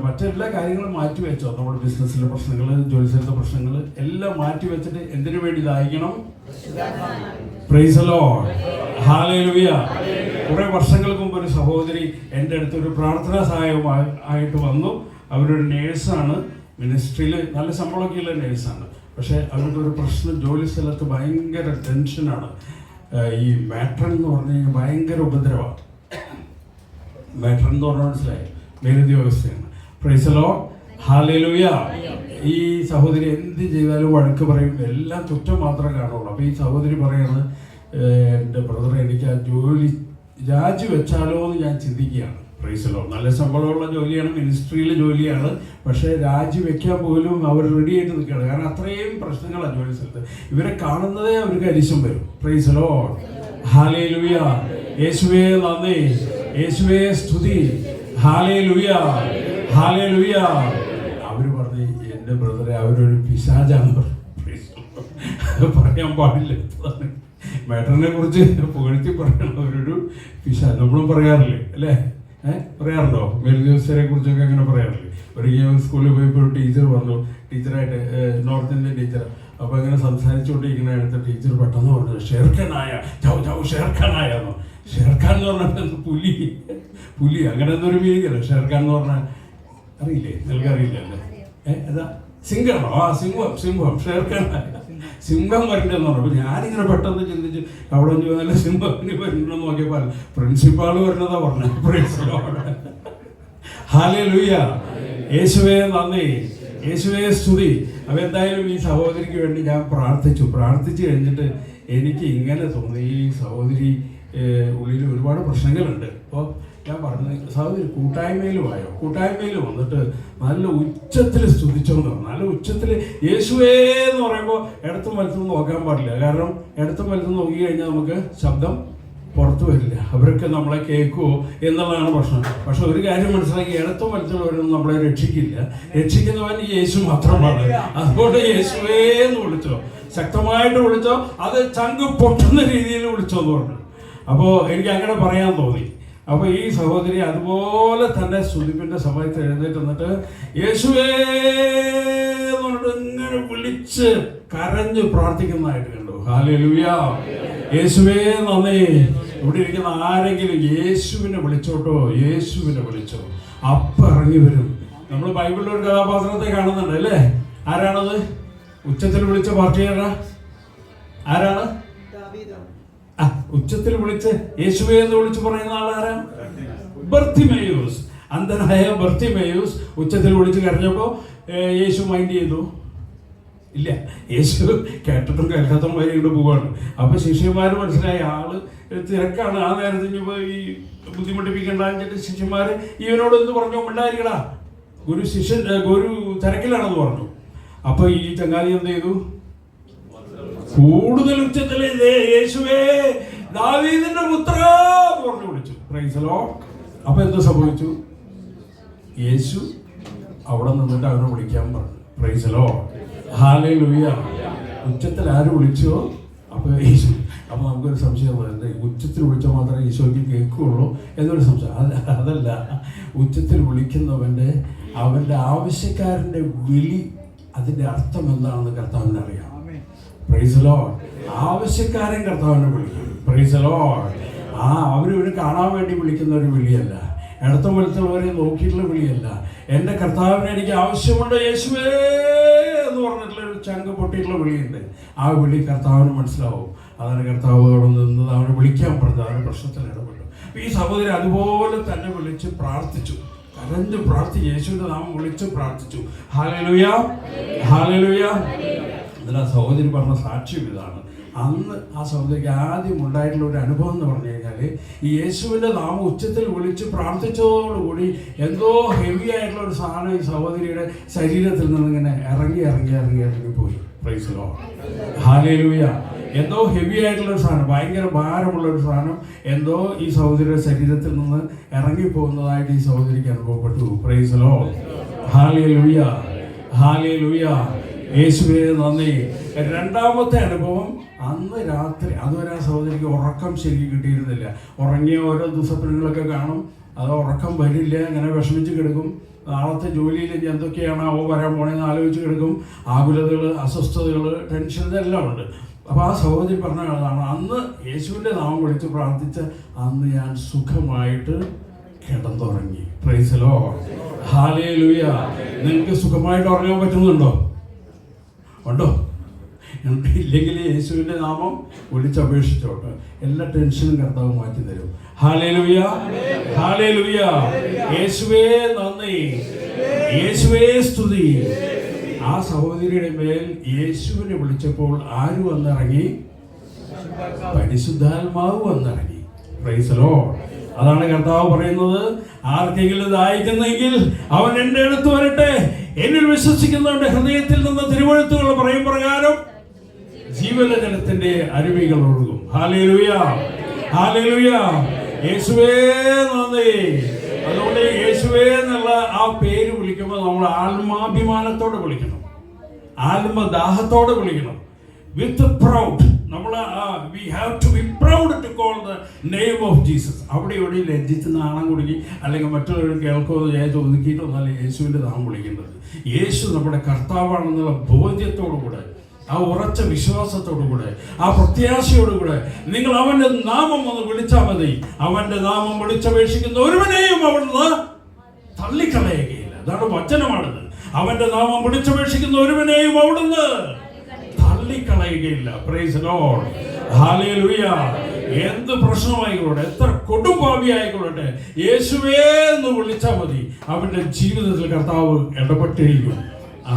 മറ്റെല്ലാ കാര്യങ്ങളും മാറ്റി വെച്ചോ. നമ്മുടെ ബിസിനസ്സിലെ പ്രശ്നങ്ങൾ, ജോലിസ്ഥലത്തെ പ്രശ്നങ്ങൾ എല്ലാം മാറ്റി വെച്ചിട്ട് എന്തിനു വേണ്ടി ദാഹിക്കണം? Praise the Lord. ഹല്ലേലൂയ. കുറെ വർഷങ്ങൾക്ക് മുമ്പ് ഒരു സഹോദരി എൻ്റെ അടുത്തൊരു പ്രാർത്ഥനാ സഹായമായിട്ട് വന്നു. അവരൊരു നേഴ്സാണ്, മിനിസ്ട്രിയിൽ നല്ല ശമ്പളമൊക്കെയുള്ള നേഴ്സാണ്. പക്ഷേ അവരുടെ ഒരു പ്രശ്നം, ജോലി സ്ഥലത്ത് ഭയങ്കര ടെൻഷനാണ്. ഈ മാട്രൺ എന്ന് പറഞ്ഞു കഴിഞ്ഞാൽ ഭയങ്കര ഉപദ്രവമാണ്. മാട്രൺ എന്ന് പറഞ്ഞാൽ മനസ്സിലായി, മേലുദ്യോഗസ്ഥയാണ്. Praise the Lord. ഹല്ലേലൂയ. ഈ സഹോദരി എന്ത് ചെയ്താലും വഴക്ക് പറയും, എല്ലാം കുറ്റം മാത്രമേ കാണുള്ളൂ. അപ്പോൾ ഈ സഹോദരി പറയുന്നത്, എൻ്റെ ബ്രദർ, എനിക്ക് ആ ജോലി രാജിവെച്ചാലോ എന്ന് ഞാൻ ചിന്തിക്കുകയാണ്. Price the Lord. നല്ല ശമ്പളമുള്ള ജോലിയാണ്, മിനിസ്ട്രിയിലെ ജോലിയാണ്. പക്ഷേ രാജിവെക്കാൻ പോലും അവർ റെഡി ആയിട്ട് നിൽക്കുകയാണ്. കാരണം അത്രയും പ്രശ്നങ്ങളാണ് ജോലി സ്ഥലത്ത്. ഇവരെ കാണുന്നതേ അവർക്ക് അരിശം വരും. Price the Lord. ഹല്ലേലൂയ. യേശുവേ നന്ദി, യേശുവേ സ്തുതി. ഹല്ലേലൂയ ഹല്ലേലൂയ. അവർ പറഞ്ഞു, എൻ്റെ ബ്രദറെ അവരൊരു പിശാചാന്ന് പറഞ്ഞു. പറയാൻ പാടില്ല. മാറ്ററിനെ കുറിച്ച് പുകഴ്ത്തി പറയുന്നവരൊരു നമ്മളും പറയാറില്ലേ അല്ലേ? പറയാറുണ്ടോ? മേൽദ്യോഗസ്ഥരെ കുറിച്ചൊക്കെ അങ്ങനെ പറയാറില്ലേ? ഒരിക്കലും സ്കൂളിൽ പോയപ്പോൾ ടീച്ചർ പറഞ്ഞു, ടീച്ചറായിട്ട് നോർത്ത് ഇന്ത്യൻ ടീച്ചർ, അപ്പോൾ അങ്ങനെ സംസാരിച്ചുകൊണ്ടിരിക്കുന്ന അടുത്ത ടീച്ചർ പെട്ടെന്ന് പറഞ്ഞു ഷേർഖാനായ ഷേർഖാനായ എന്നോ. ഷേർഖാൻ എന്ന് പറഞ്ഞാൽ പുലി അങ്ങനെ എന്തൊരു മീനിങ്ങല്ലോ. ഷേർഖാൻ എന്ന് പറഞ്ഞാൽ അറിയില്ലേ? നിങ്ങൾക്കറിയില്ലല്ലേ? ഏതാ സിംഹമാണോ? സിംഹം ഷേർഖാനായ സിംഹം വരണ്ടെന്ന് പറഞ്ഞു. അപ്പോൾ ഞാനിങ്ങനെ പെട്ടെന്ന് ചിന്തിച്ച് അവിടെ നല്ല സിംഹത്തിന് വരണ്ടെന്ന് നോക്കിയപ്പോൾ പ്രിൻസിപ്പാൾ വരുന്നതാ പറഞ്ഞത്. ഹല്ലേലൂയ. യേശുവേ നന്ദി, യേശുവേ സ്തുതി. അപ്പോൾ എന്തായാലും ഈ സഹോദരിക്ക് വേണ്ടി ഞാൻ പ്രാർത്ഥിച്ചു കഴിഞ്ഞിട്ട് എനിക്ക് ഇങ്ങനെ തോന്നി, ഈ സഹോദരി ഉള്ളിൽ ഒരുപാട് പ്രശ്നങ്ങളുണ്ട്. അപ്പോൾ ഞാൻ പറഞ്ഞു, സഹോദരി കൂട്ടായ്മയിൽ വന്നിട്ട് നല്ല ഉച്ചത്തിൽ സ്തുതിച്ചോന്ന് പറഞ്ഞു. നല്ല ഉച്ചത്തിൽ യേശുവേ എന്ന് പറയുമ്പോൾ ഇടത്തും വലത്തും നോക്കാൻ പാടില്ല. കാരണം ഇടത്തും വലത്തും നോക്കി കഴിഞ്ഞാൽ നമുക്ക് ശബ്ദം പുറത്തു വരില്ല, അവരൊക്കെ നമ്മളെ കേൾക്കുമോ എന്നുള്ളതാണ് പ്രശ്നം. പക്ഷെ ഒരു കാര്യം മനസ്സിലാക്കി, ഇടത്തും വലത്തുള്ളവരൊന്നും നമ്മളെ രക്ഷിക്കുന്നവൻ യേശു മാത്രമാണ്. അതുകൊണ്ട് യേശുവേ എന്ന് വിളിച്ചോ, ശക്തമായിട്ട് വിളിച്ചോ, അത് ചങ്ക് പൊട്ടുന്ന രീതിയിൽ വിളിച്ചോ എന്ന് പറഞ്ഞു. അപ്പോൾ എനിക്ക് അങ്ങനെ പറയാൻ തോന്നി. അപ്പോൾ ഈ സഹോദരി അതുപോലെ തന്നെ സ്തുതിപ്പിന്റെ സമയത്ത് എഴുന്നേറ്റ് വന്നിട്ട് യേശുവേ എന്ന് പറഞ്ഞിട്ട് ഇങ്ങനെ വിളിച്ച് കരഞ്ഞ് പ്രാർത്ഥിക്കുന്നതായിട്ട് കണ്ടു. ഹല്ലേലൂയ. യേശുവേ നന്ദി. ഇവിടെ ഇരിക്കുന്ന ആരെങ്കിലും യേശുവിനെ വിളിച്ചോട്ടോ, യേശുവിനെ വിളിച്ചോ, അപ്പം ഇറങ്ങി വരും. നമ്മൾ ബൈബിളിൽ ഒരു കഥാപാത്രത്തെ കാണുന്നുണ്ട് അല്ലേ? ആരാണത്? ഉച്ചത്തിൽ വിളിച്ച പാർട്ടിയാരാ? ആരാണ്? ഉച്ചത്തിൽ വിളിച്ച് യേശുവേ എന്ന് വിളിച്ച് പറയുന്ന ആളാരാ? ബർത്തിമേയൂസ്. അന്ധനായ ബർത്തിമേയൂസ് ഉച്ചത്തിൽ വിളിച്ച് കരഞ്ഞപ്പോൾ യേശു മൈൻഡ് ചെയ്തു ഇല്ല. യേശു കേട്ടിട്ടും കേൾക്കാത്ത വരെ ഇവിടെ പോവാണ്. അപ്പൊ ശിഷ്യന്മാർ മനസ്സിലായി ആള് തിരക്കാണ്, ആ നേരത്തിന് ഈ ബുദ്ധിമുട്ടിപ്പിക്കണ്ടെന്ന് വെച്ചിട്ട് ശിഷ്യന്മാര് ഇവനോട് എന്ത് പറഞ്ഞു? ഉണ്ടായിരിക്കടാ, ഗുരു തിരക്കിലാണെന്ന് പറഞ്ഞു. അപ്പൊ ഈ ചങ്ങാതി എന്ത് ചെയ്തു? കൂടുതൽ ഉച്ചത്തിൽ യേശുവേ ദാവീദിന്റെ പുത്ര പറഞ്ഞു വിളിച്ചു. Price the Lord. അപ്പൊ എന്ത് സംഭവിച്ചു? യേശു അവിടെ നിന്നിട്ട് അവനെ വിളിക്കാൻ പറഞ്ഞു. Price the Lord. ഹല്ലേലൂയ. ഉച്ചത്തിൽ ആര് വിളിച്ചോ അപ്പൊ യേശു. അപ്പൊ നമുക്കൊരു സംശയം വരുന്നത്, ഉച്ചത്തിൽ വിളിച്ചാൽ മാത്രമേ ഈശോയ്ക്ക് കേൾക്കുകയുള്ളൂ എന്നൊരു സംശയം. അതല്ല, ഉച്ചത്തിൽ വിളിക്കുന്നവന്റെ അവന്റെ ആവശ്യക്കാരന്റെ വിളി, അതിന്റെ അർത്ഥം എന്താണെന്ന് കർത്താവിന് അറിയാം. Price the Lord. ആവശ്യക്കാരൻ കർത്താവിനെ വിളിക്കും. Price the Lord. അവര് കാണാൻ വേണ്ടി വിളിക്കുന്ന ഒരു വിളിയല്ല, ഇടത്തും വലത്തുള്ളവരെ നോക്കിയിട്ടുള്ള വിളിയല്ല. എൻ്റെ കർത്താവിനെ എനിക്ക് ആവശ്യമുണ്ട് യേശുവേ എന്ന് പറഞ്ഞിട്ടുള്ള ഒരു ചങ്ക് പൊട്ടിയിട്ടുള്ള വിളിയുണ്ട്. ആ വിളി കർത്താവിന് മനസ്സിലാവും. അതാണ് കർത്താവ് അവിടെ നിന്ന് അവനെ വിളിക്കാൻ പറഞ്ഞത്. അവരുടെ പ്രശ്നത്തിൽ ഇടപെട്ടു. ഈ സഹോദരി അതുപോലെ തന്നെ വിളിച്ച് പ്രാർത്ഥിച്ചു, കരഞ്ഞ് പ്രാർത്ഥിച്ചു, യേശുവിന്റെ നാമം വിളിച്ച് പ്രാർത്ഥിച്ചു. Hallelujah, hallelujah. അതിൽ ആ സഹോദരി പറഞ്ഞ സാക്ഷ്യം ഇതാണ്. അന്ന് ആ സഹോദരിക്ക് ആദ്യം ഉണ്ടായിട്ടുള്ള ഒരു അനുഭവം എന്ന് പറഞ്ഞു കഴിഞ്ഞാൽ, ഈ യേശുവിൻ്റെ നാമം ഉച്ചത്തിൽ വിളിച്ച് പ്രാർത്ഥിച്ചതോടുകൂടി എന്തോ ഹെവി ആയിട്ടുള്ള ഒരു സാധനം ഈ സഹോദരിയുടെ ശരീരത്തിൽ നിന്ന് ഇങ്ങനെ ഇറങ്ങി പോയി. Price the Lord. ഹല്ലേലൂയ. എന്തോ ഹെവി ആയിട്ടുള്ള ഒരു സാധനം, ഭയങ്കര ഭാരമുള്ള ഒരു സാധനം എന്തോ ഈ സഹോദരിയുടെ ശരീരത്തിൽ നിന്ന് ഇറങ്ങിപ്പോകുന്നതായിട്ട് ഈ സഹോദരിക്ക് അനുഭവപ്പെട്ടു. Price the Lord. ഹല്ലേലൂയ, ഹല്ലേലൂയ. യേശുവേ നന്ദി. രണ്ടാമത്തെ അനുഭവം, അന്ന് രാത്രി അതുവരെ ആ സഹോദരിക്ക് ഉറക്കം ശരിക്കും കിട്ടിയിരുന്നില്ല. ഉറങ്ങിയ ഓരോ ദിവസങ്ങളൊക്കെ കാണും, അത് ഉറക്കം വരില്ല, ഇങ്ങനെ വിഷമിച്ച് കിടക്കും. നാളത്തെ ജോലിയിൽ എന്തൊക്കെയാണ് വരാൻ പോണെന്ന് ആലോചിച്ച് കിടക്കും. ആകുലതകൾ, അസ്വസ്ഥതകൾ, ടെൻഷൻ ഇതെല്ലാം ഉണ്ട്. അപ്പോൾ ആ സഹോദരി പറഞ്ഞ ആളാണ്, അന്ന് യേശുവിൻ്റെ നാമം വിളിച്ച് പ്രാർത്ഥിച്ച അന്ന് ഞാൻ സുഖമായിട്ട് കിടന്നുറങ്ങി. Price the Lord. ഹല്ലേലൂയ. നിങ്ങൾക്ക് സുഖമായിട്ട് ഉറങ്ങാൻ പറ്റുന്നുണ്ടോ? ഉണ്ടോ? ഇല്ലെങ്കിൽ യേശുവിൻ്റെ നാമം വിളിച്ചപേക്ഷിച്ചോട്ടെ, എല്ലാ ടെൻഷനും കർത്താവ് മാറ്റി തരും. Hallelujah, hallelujah. യേശുവേ നന്ദി, യേശുവേ സ്തുതി. ആ സഹോദരിയുടെ മേൽ യേശുവിനെ വിളിച്ചപ്പോൾ ആര് വന്നിറങ്ങി? പരിശുദ്ധാത്മാവ് വന്നിറങ്ങി. Praise the Lord. അതാണ് കർത്താവ് പറയുന്നത്, ആർക്കെങ്കിലും ദാഹിക്കുന്നെങ്കിൽ അവൻ എൻ്റെ അടുത്ത് വരട്ടെ, എന്നിൽ വിശ്വസിക്കുന്നവന്റെ ഹൃദയത്തിൽ നിന്ന് തിരുവെഴുത്തുകൾ പറയും പ്രകാരം ജീവജലത്തിന്റെ അരുവികൾ ഒഴുകും. Hallelujah, hallelujah. യേശുവേ നന്ദി. അതുകൊണ്ട് യേശുവേ എന്നുള്ള ആ പേര് വിളിക്കുമ്പോൾ നമ്മൾ ആത്മാഭിമാനത്തോടെ വിളിക്കണം, ആത്മദാഹത്തോടെ വിളിക്കണം. With proud. നമ്മൾ we have to be proud to call the name of Jesus. അവിടെ ഇവിടെ ലജ്ജിച്ച് നാണം കുടുങ്ങി അല്ലെങ്കിൽ മറ്റുള്ളവർ കേൾക്കുമെന്ന് ഞാൻ ചോദിക്കിയിട്ടൊന്നല്ല യേശുവിൻ്റെ നാമം വിളിക്കേണ്ടത്. യേശു നമ്മുടെ കർത്താവാണെന്നുള്ള ബോധ്യത്തോടുകൂടെ, ആ ഉറച്ച വിശ്വാസത്തോടുകൂടെ, ആ പ്രത്യാശയോടുകൂടെ നിങ്ങൾ അവൻ്റെ നാമം ഒന്ന് വിളിച്ചാൽ മതി. അവൻ്റെ നാമം വിളിച്ചപേക്ഷിക്കുന്ന ഒരുവനെയും അവിടുന്ന് തള്ളിക്കളയുകയില്ല. അതാണ് വചനമാണത്. അവൻ്റെ നാമം വിളിച്ചപേക്ഷിക്കുന്ന ഒരുവനെയും അവിടുന്ന് തള്ളിക്കളയുകയില്ല. Praise Lord, hallelujah. എന്ത് പ്രശ്നമായിക്കൊള്ളട്ടെ, എത്ര കൊടുംപാപിയായിക്കൊള്ളട്ടെ, യേശുവേ എന്ന് വിളിച്ചാൽ മതി. അവന്റെ ജീവിതത്തിൽ കർത്താവ് ഇടപെട്ടിരിക്കും,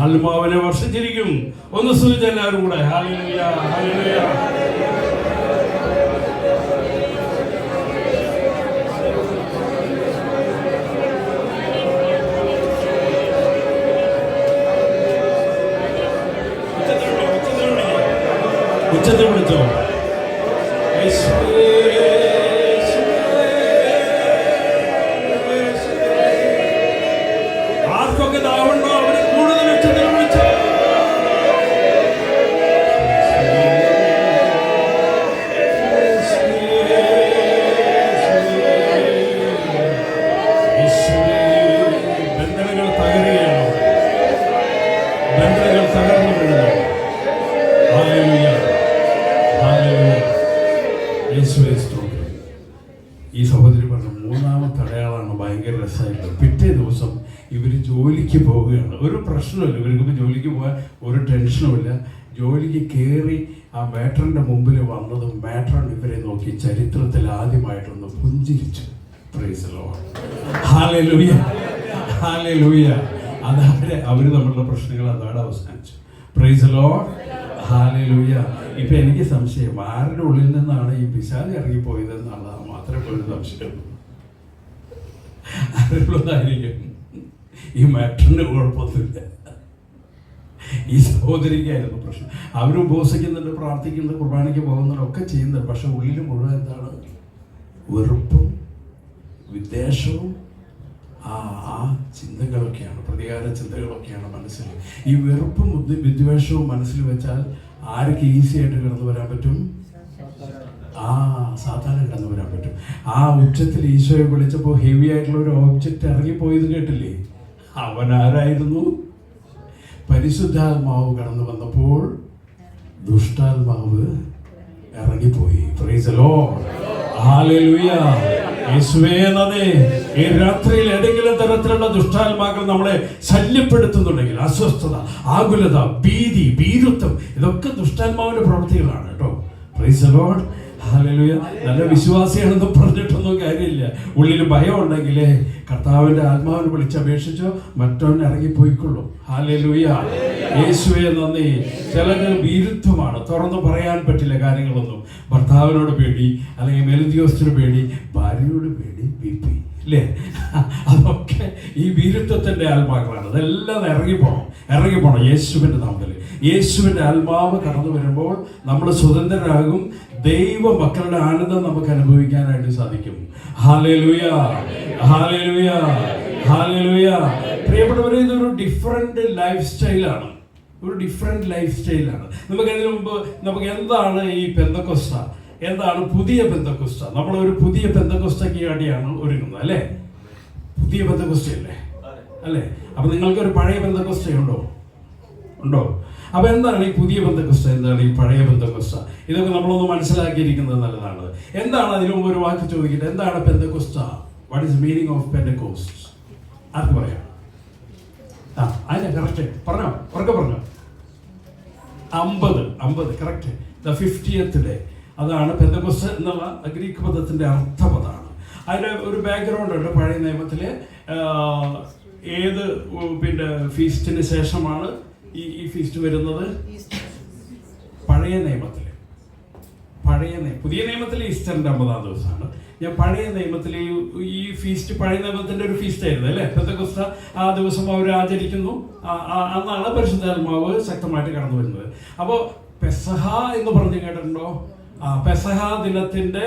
ആത്മാവിനെ വർഷിച്ചിരിക്കും. ഒന്ന് സ്തുതിച്ച് എല്ലാവരും കൂടെ ഹല്ലേലൂയ, ഹല്ലേലൂയ. ഉച്ചത്തിൽ വിളിച്ചോ, ആർക്കൊക്കെ ദാവുണ്ടോ അവര് കൂടുതൽ ഉച്ചത്തിൽ വിളിച്ചോ. ബന്ധനങ്ങൾ തകരുകയാണോ? ബന്ധനങ്ങൾ തകർന്നു വീഴുന്നു. Hallelujah, hallelujah. യേശുവേ സ്തോത്രം. ഈ സഹോദരി പറഞ്ഞ മൂന്നാമത്തെ അടയാളമാണ് ഭയങ്കര രസമായിട്ടുള്ളത്. പിറ്റേ ദിവസം ഇവർ ജോലിക്ക് പോവുകയാണ്. ഒരു പ്രശ്നമില്ല, ഇവർക്കിപ്പോൾ ജോലിക്ക് പോകാൻ ഒരു ടെൻഷനുമില്ല. ജോലിക്ക് കയറി ആ മാട്രൻ്റെ മുമ്പിൽ വന്നതും മാട്രൺ ഇവരെ നോക്കി ചരിത്രത്തിൽ ആദ്യമായിട്ടൊന്ന് പുഞ്ചിരിച്ചു. പ്രൈസ് ദി ലോർഡ്, ഹല്ലേലൂയ, ഹല്ലേലൂയ. അതവരെ അവർ തമ്മിലുള്ള പ്രശ്നങ്ങൾ അതോടെ അവസാനിച്ചു. പ്രൈസ് ദി ലോർഡ്, ഹല്ലേലൂയ. ഇപ്പം എനിക്ക് സംശയം ആരുടെ ഉള്ളിൽ നിന്നാണ് ഈ പിശാച് ഇറങ്ങിപ്പോയതെന്നുള്ളത് മാത്രമേ ഒരു സംശയമുള്ളൂ. ആരുള്ളതായിരിക്കും? ഈ മാട്രന് കുഴപ്പമൊന്നുമില്ല, ഈ സഹോദരിക്കായിരുന്നു പ്രശ്നം. അവർ ഉപവസിക്കുന്നുണ്ട്, പ്രാർത്ഥിക്കുന്നുണ്ട്, കുർബാനയ്ക്ക് പോകുന്നുണ്ട്, ഒക്കെ ചെയ്യുന്നുണ്ട്. പക്ഷെ ഉള്ളിൽ മുഴുവൻ എന്താണ്? വെറുപ്പും വിദ്വേഷവും ആ ചിന്തകളൊക്കെയാണ്, പ്രതികാര ചിന്തകളൊക്കെയാണ് മനസ്സിൽ. ഈ വെറുപ്പും വിദ്വേഷവും മനസ്സിൽ വെച്ചാൽ ആർക്ക് ഈസി ആയിട്ട് കടന്നു വരാൻ പറ്റും? സാധാരണ കടന്നു വരാൻ പറ്റും. ആ ഉച്ചത്തിൽ ഈശോയെ വിളിച്ചപ്പോൾ ഹെവി ആയിട്ടുള്ള ഒരു ഓബ്ജക്റ്റ് ഇറങ്ങിപ്പോയത് കേട്ടില്ലേ? അവൻ ആരായിരുന്നു? പരിശുദ്ധാത്മാവ് കടന്നു വന്നപ്പോൾ ദുഷ്ടാത്മാവ് ഇറങ്ങിപ്പോയി. പ്രൈസ് ദി ലോർഡ്, ഹല്ലേലൂയ. യേശുവേ നന്ദി. ഈ രാത്രിയിൽ ഏതെങ്കിലും തരത്തിലുള്ള ദുഷ്ടാത്മാക്കൾ നമ്മളെ ശല്യപ്പെടുത്തുന്നുണ്ടെങ്കിൽ, അസ്വസ്ഥത, ആകുലത, ഭീതി, ഭീരുത്വം, ഇതൊക്കെ ദുഷ്ടാത്മാവിന്റെ പ്രവൃത്തികളാണ് കേട്ടോ. Price the Lord, hallelujah. നല്ല വിശ്വാസിയാണെന്ന് പറഞ്ഞിട്ടൊന്നും കാര്യമില്ല. ഉള്ളിൽ ഭയം ഉണ്ടെങ്കിൽ കർത്താവിന്റെ ആത്മാവിനെ വിളിച്ചപേക്ഷിച്ചോ മറ്റവൻ ഇറങ്ങിപ്പോയിക്കൊള്ളും. ഹല്ലേലൂയ, യേശുവേ നന്ദി. ചിലത് ഭീരുത്വമാണ്, തുറന്നു പറയാൻ പറ്റില്ല കാര്യങ്ങളൊന്നും. ഭർത്താവിനോട് പേടി, അല്ലെങ്കിൽ മെലുദ്യോസ്തിന് പേടി, ഭാര്യയോട് പേടി, BP അല്ലേ? അതൊക്കെ ഈ ഭീരുത്വത്തിന്റെ ആത്മാക്കളാണ്. അതെല്ലാം ഇറങ്ങിപ്പോണം യേശുവിന്റെ നാമത്തിൽ. യേശുവിന്റെ ആത്മാവ് കടന്നു വരുമ്പോൾ നമ്മൾ സ്വതന്ത്രരാകും. ദൈവ മക്കളുടെ ആനന്ദം നമുക്ക് അനുഭവിക്കാനായിട്ട് സാധിക്കും. Hallelujah, hallelujah, hallelujah. പ്രിയപ്പെട്ടവരെ, ഇതൊരു ഡിഫറെന്റ് ലൈഫ് സ്റ്റൈലാണ്. നമുക്കതിന് മുമ്പ് നമുക്ക് എന്താണ് ഈ പെന്തക്കോസ്ത, എന്താണ് പുതിയ പെന്തക്കോസ്ത? നമ്മളൊരു പുതിയ പെന്തക്കോസ്തയ്ക്ക് വേണ്ടിയാണ് ഒരുങ്ങുന്നത് അല്ലേ? പുതിയ പെന്തക്കോസ്തയല്ലേ അല്ലേ? അപ്പൊ നിങ്ങൾക്കൊരു പഴയ പെന്തക്കോസ്ത ഉണ്ടോ? അപ്പൊ എന്താണ് ഈ പുതിയ പെന്തക്കോസ്ത, എന്താണ് ഈ പഴയ പെന്തക്കോസ്ത? ഇതൊക്കെ നമ്മളൊന്ന് മനസ്സിലാക്കിയിരിക്കുന്നത് നല്ലതാണ്. എന്താണ് അതിനു മുമ്പ് ഒരു വാക്ക് ചോദിക്കട്ടെ, എന്താണ് പെന്തക്കോസ്ത? What is meaning of Pentecost? ആർക്ക് പറയാം? അതിനെ കറക്റ്റ് പറഞ്ഞോ, ഉറക്കെ പറഞ്ഞോ. 50 കറക്റ്റ്. ദ 50th ഡേ, അതാണ് പെന്തക്കോസ്ത് എന്നുള്ള ഗ്രീക്ക് പദത്തിന്റെ അർത്ഥപദമാണ്. അതിന്റെ ഒരു ബാക്ക്ഗ്രൗണ്ട് ഉണ്ട്. പഴയ നിയമത്തിലെ ഏത് ഫീസ്റ്റിന് ശേഷമാണ് ഈ ഫീസ്റ്റ് വരുന്നത്? പഴയ നിയമത്തിൽ. പുതിയ നിയമത്തിൽ ഈസ്റ്ററിന്റെ 50-ാം ദിവസമാണ്. ഞാൻ പഴയ നിയമത്തിൽ ഈ ഫീസ്റ്റ് പഴയ നിയമത്തിന്റെ ഒരു ഫീസ്റ്റ് ആയിരുന്നു അല്ലേ? പെന്തക്കോസ്ത ആ ദിവസം അവർ ആചരിക്കുന്നു. അന്നാണ് പരിശുദ്ധാത്മാവ് ശക്തമായിട്ട് കടന്നു വരുന്നത്. അപ്പോൾ പെസഹ എന്ന് പറഞ്ഞു കേട്ടിട്ടുണ്ടോ? പെസഹ ദിനത്തിന്റെ,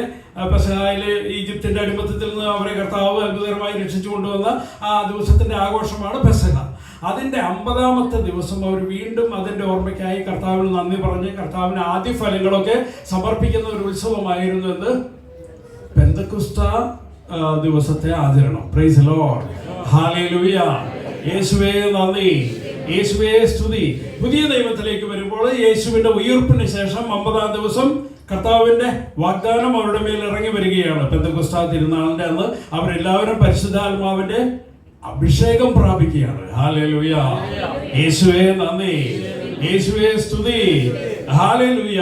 പെസഹയില് ഈജിപ്തിന്റെ അടിമത്തത്തിൽ നിന്ന് അവരെ കർത്താവ് അത്ഭുതകരമായി രക്ഷിച്ചു കൊണ്ടുവന്ന ആ ദിവസത്തിന്റെ ആഘോഷമാണ് പെസഹ. അതിൻ്റെ 50-ാമത്തെ ദിവസം അവർ വീണ്ടും അതിൻ്റെ ഓർമ്മയ്ക്കായി കർത്താവിന് നന്ദി പറഞ്ഞ് കർത്താവിന് ആദ്യ ഫലങ്ങളൊക്കെ സമർപ്പിക്കുന്ന ഒരു ഉത്സവമായിരുന്നു എന്ത് പെന്തക്കോസ്ത ദിവസത്തെ ആചരണം. പ്രൈസ് ദി ലോർഡ്, ഹല്ലേലൂയ. യേശുവേ നന്ദി, യേശുവേ സ്തുതി. പുതിയ നിയമത്തിലേക്ക് വരുമ്പോൾ യേശുവിന്റെ ഉയർപ്പിന് ശേഷം 50-ാം ദിവസം കർത്താവിന്റെ വാഗ്ദാനം അവരുടെ മേൽ ഇറങ്ങി വരികയാണ്. പെന്തക്കോസ്ത തിരുനാളിന്റെ അന്ന് അവരെല്ലാവരും പരിശുദ്ധാത്മാവിന്റെ അഭിഷേകം പ്രാപിക്കുകയാണ്. ഹല്ലേലൂയ, യേശുവേ നന്ദി, യേശുവേ സ്തുതി, ഹല്ലേലൂയ,